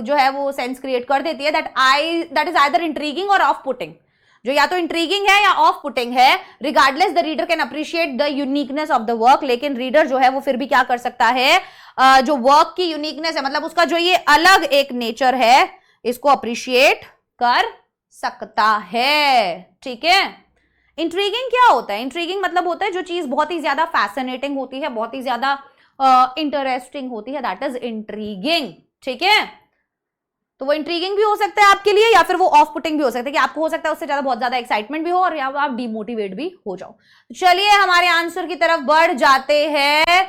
Speaker 1: जो है वो सेंस क्रिएट कर देती है that is either intriguing or off-putting, जो या तो intriguing है या off-putting है। Regardless, the reader can appreciate the uniqueness of the work, लेकिन रीडर जो है वो फिर भी क्या कर सकता है, जो वर्क की यूनिकनेस है, मतलब उसका जो ये अलग एक नेचर है, इसको अप्रिशिएट कर सकता है। ठीक है। इंट्रीगिंग क्या होता है? इंट्रीगिंग मतलब होता है जो चीज बहुत ही ज्यादा फैसिनेटिंग होती है, बहुत ही ज्यादा इंटरेस्टिंग होती है, दैट इज इंट्रीगिंग। ठीक है। तो वो इंट्रीगिंग भी हो सकता है आपके लिए या फिर वो ऑफ पुटिंग भी हो सकता है कि आपको हो सकता है उससे ज्यादा बहुत ज्यादा एक्साइटमेंट भी हो और या आप डिमोटिवेट भी हो जाओ। चलिए हमारे आंसर की तरफ बढ़ जाते हैं।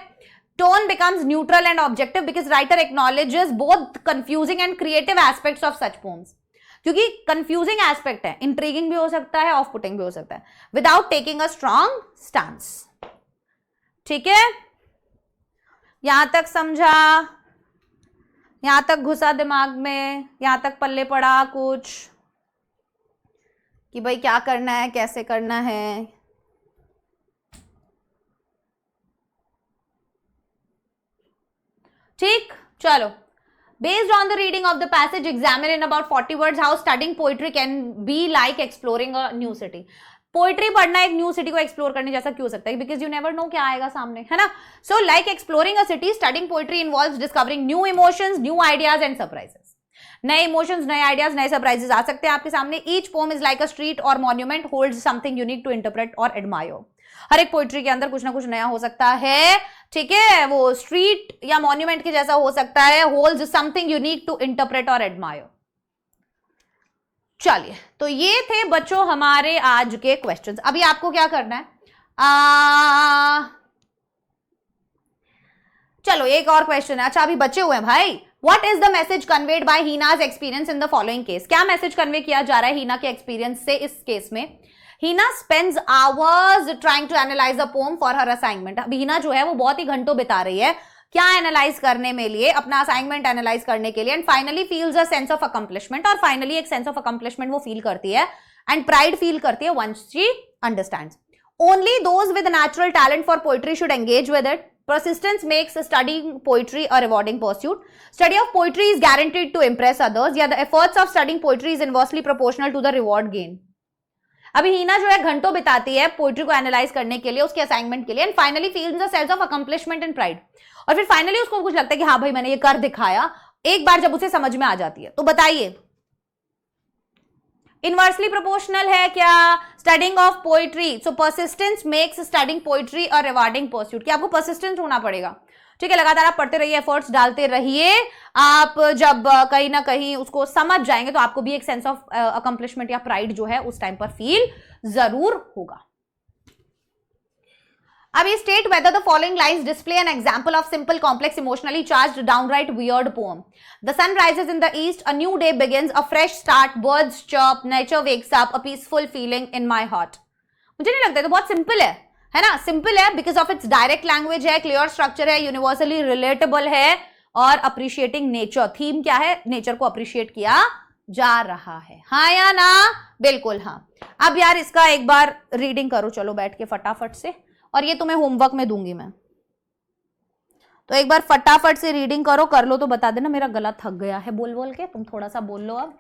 Speaker 1: Tone becomes neutral and objective because writer acknowledges both confusing and creative aspects of such poems. क्योंकि कंफ्यूजिंग एस्पेक्ट है, इंट्रीगिंग भी हो सकता है, ऑफ पुटिंग भी हो सकता है, without taking a strong stance. ठीक है, यहां तक समझा? यहां तक घुसा दिमाग में? यहां तक पल्ले पड़ा कुछ कि भाई क्या करना है, कैसे करना है? ठीक, चलो। Based on the reading of the passage, examine in about 40 words how studying poetry can be like exploring a new city. Poetry पढ़ना एक न्यू सिटी को एक्सप्लोर करने जैसा क्यों हो सकता है? बिकॉज यू नेवर नो क्या आएगा सामने, है ना? So like exploring a city, studying poetry involves discovering new emotions, new ideas and surprises. नए इमोशंस, नए आइडियाज, नए सरप्राइजेस आ सकते हैं आपके सामने। Each poem is like a street और monument holds something unique to interpret और एडमायर। हर एक पोइट्री के अंदर कुछ ना कुछ नया हो सकता है। ठीक है, वो स्ट्रीट या मॉन्यूमेंट के जैसा हो सकता है, holds something unique to interpret और एडमायर। चलिए, तो ये थे बच्चों हमारे आज के क्वेश्चंस। अभी आपको क्या करना है, चलो एक और क्वेश्चन है। अच्छा अभी बचे हुए हैं भाई। What is the message conveyed by Heena's experience in the following case? क्या मैसेज कन्वे किया जा रहा है हीना के एक्सपीरियंस से इस केस में? हीना spends hours trying to analyze a poem for her assignment. अभी हीना जो है वो बहुत ही घंटों बिता रही है क्या एनालाइज करने में लिए, अपना असाइनमेंट एनालाइज करने के लिए, and finally feels a sense of accomplishment. और फाइनली एक सेंस ऑफ अकम्प्लिशमेंट वो फील करती है एंड प्राइड फील करती है once she understands. Only those with natural talent for poetry should engage with it. Persistence makes studying poetry a rewarding pursuit. Study of poetry is guaranteed to impress others. Yeah, the efforts of studying poetry is inversely proportional to the reward gained. अभी हीना जो है घंटों बिताती है पोइट्री को एनालाइज करने के लिए, उसके असाइनमेंट के लिए, and finally feels a sense of accomplishment and pride. और फिर फाइनली उसको कुछ लगता है कि हाँ भाई मैंने ये कर दिखाया। एक बार जब उसे समझ में आ जाती है तो बताइए इनवर्सली प्रोपोर्शनल है क्या studying of poetry? So persistence makes studying poetry a rewarding pursuit. कि आपको परसिस्टेंस होना पड़ेगा। ठीक है, लगातार आप पढ़ते रहिए, एफर्ट्स डालते रहिए। आप जब कहीं ना कहीं उसको समझ जाएंगे तो आपको भी एक सेंस ऑफ अकम्प्लिशमेंट या प्राइड जो है उस टाइम पर फील जरूर होगा। अब ये state whether the following lines display an example of simple complex emotionally charged downright weird poem. The sun rises in the east, a new day begins, a fresh start, birds chirp, nature wakes up, a peaceful feeling in my heart. मुझे नहीं लगता, तो बहुत सिंपल है ना? सिंपल है because of its direct language है, क्लियर स्ट्रक्चर है, यूनिवर्सली रिलेटेबल है और अप्रिशिएटिंग नेचर। थीम क्या है? नेचर को अप्रिशिएट किया जा रहा है, हाँ या ना? बिल्कुल हाँ। अब यार इसका एक बार रीडिंग करो, चलो बैठ के फटाफट से, और ये तुम्हें होमवर्क में दूंगी मैं, तो एक बार फटाफट से रीडिंग करो, कर लो तो बता देना, मेरा गला थक गया है बोल बोल के, तुम थोड़ा सा बोल लो, अब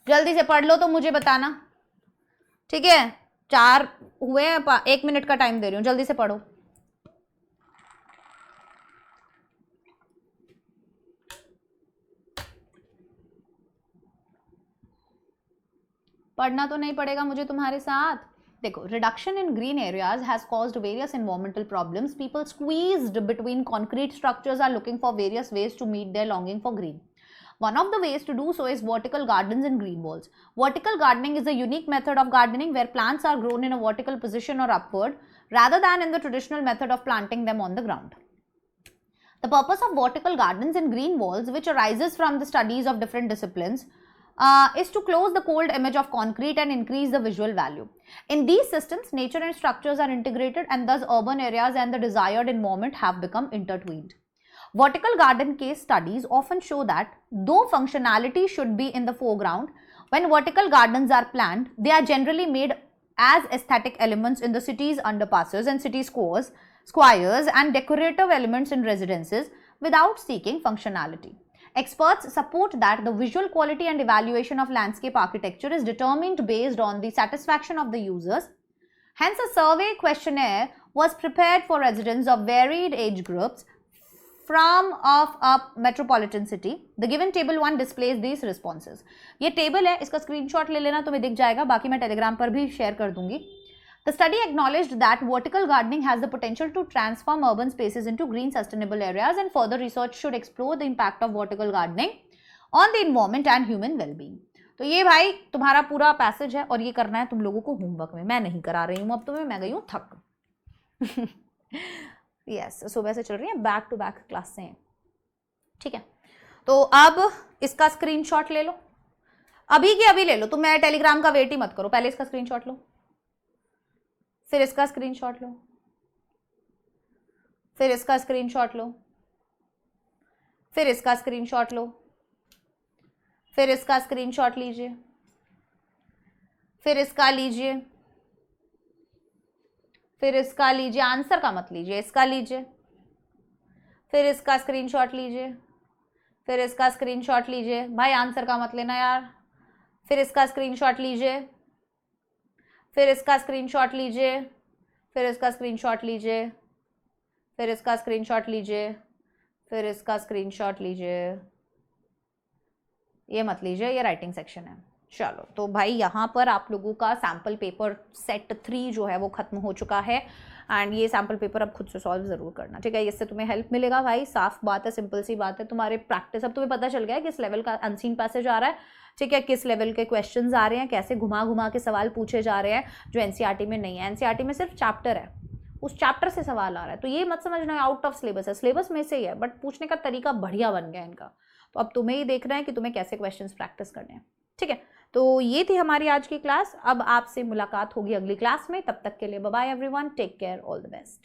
Speaker 1: जल्दी से पढ़ लो तो मुझे बताना, ठीक है? 4 हुए हैं, 1 मिनट का टाइम दे रही हूँ, जल्दी से पढ़ो। पढ़ना तो नहीं पड़ेगा मुझे तुम्हारे साथ। देखो, reduction in green areas has caused various environmental problems, people squeezed between concrete structures are looking for various ways to meet their longing for green. One of the ways to do so is vertical gardens and green walls. Vertical gardening is a unique method of gardening where plants are grown in a vertical position or upward rather than in the traditional method of planting them on the ground. The purpose of vertical gardens and green walls, which arises from the studies of different disciplines, is to close the cold image of concrete and increase the visual value. In these systems, nature and structures are integrated, and thus urban areas and the desired environment have become intertwined. Vertical garden case studies often show that though functionality should be in the foreground, when vertical gardens are planned, they are generally made as aesthetic elements in the city's underpasses and city squares and decorative elements in residences without seeking functionality. Experts support that the visual quality and evaluation of landscape architecture is determined based on the satisfaction of the users. Hence, a survey questionnaire was prepared for residents of varied age groups from of a metropolitan city. The given table 1 displays these responses. ये टेबल है, इसका स्क्रीनशॉट ले लेना, तुम्हें दिख जाएगा, बाकी मैं टेलीग्राम पर भी शेयर कर दूंगी. The study acknowledged that vertical gardening has the potential to transform urban spaces into green sustainable areas, and further research should explore the impact of vertical gardening on the environment and human well-being. तो ये भाई तुम्हारा पूरा पैसेज है और ये करना है तुम लोगों को होमवर्क में, मैं नहीं करा रही हूँ अब तुम्हें, मैं गई हूँ थक. यस, सुबह से चल रही है, बैक टू बैक क्लास से हैं, ठीक है? तो अब इसका स्क्रीनशॉट ले लो, अभी के अभी ले लो, तुम मेरे टेलीग्राम का वेट ही मत करो, पहले इसका स्क्रीनशॉट लो, फिर इसका स्क्रीनशॉट लो, फिर इसका स्क्रीनशॉट लो, फिर इसका स्क्रीनशॉट लो, फिर इसका स्क्रीनशॉट लीजिए, फिर इसका लीजिए, फिर इसका लीजिए, आंसर का मत लीजिए, इसका लीजिए, फिर इसका स्क्रीनशॉट लीजिए, फिर इसका स्क्रीनशॉट लीजिए, भाई आंसर का मत लेना यार, फिर इसका स्क्रीनशॉट लीजिए, फिर इसका स्क्रीनशॉट लीजिए, फिर इसका स्क्रीनशॉट लीजिए, फिर इसका स्क्रीनशॉट लीजिए, फिर इसका स्क्रीनशॉट लीजिए, ये मत लीजिए, ये राइटिंग सेक्शन है. चलो, तो भाई यहाँ पर आप लोगों का सैम्पल पेपर सेट 3 जो है वो खत्म हो चुका है, एंड ये सैम्पल पेपर अब खुद से सॉल्व ज़रूर करना, ठीक है? इससे तुम्हें हेल्प मिलेगा भाई, साफ बात है, सिंपल सी बात है, तुम्हारे प्रैक्टिस अब तुम्हें पता चल गया है किस लेवल का अनसीन पैसेज आ रहा है, ठीक है? किस लेवल के क्वेश्चंस आ रहे हैं, कैसे घुमा घुमा के सवाल पूछे जा रहे हैं जो एनसीईआरटी में नहीं है. एनसीईआरटी में सिर्फ चैप्टर है, उस चैप्टर से सवाल आ रहा है, तो ये मत समझना आउट ऑफ सिलेबस है, सिलेबस में से ही है, बट पूछने का तरीका बढ़िया बन गया इनका. तो अब तुम्हें ही देखना है कि तुम्हें कैसे क्वेश्चंस प्रैक्टिस करने हैं, ठीक है? तो ये थी हमारी आज की क्लास. अब आपसे मुलाकात होगी अगली क्लास में, तब तक के लिए bye bye everyone, take care, all the best.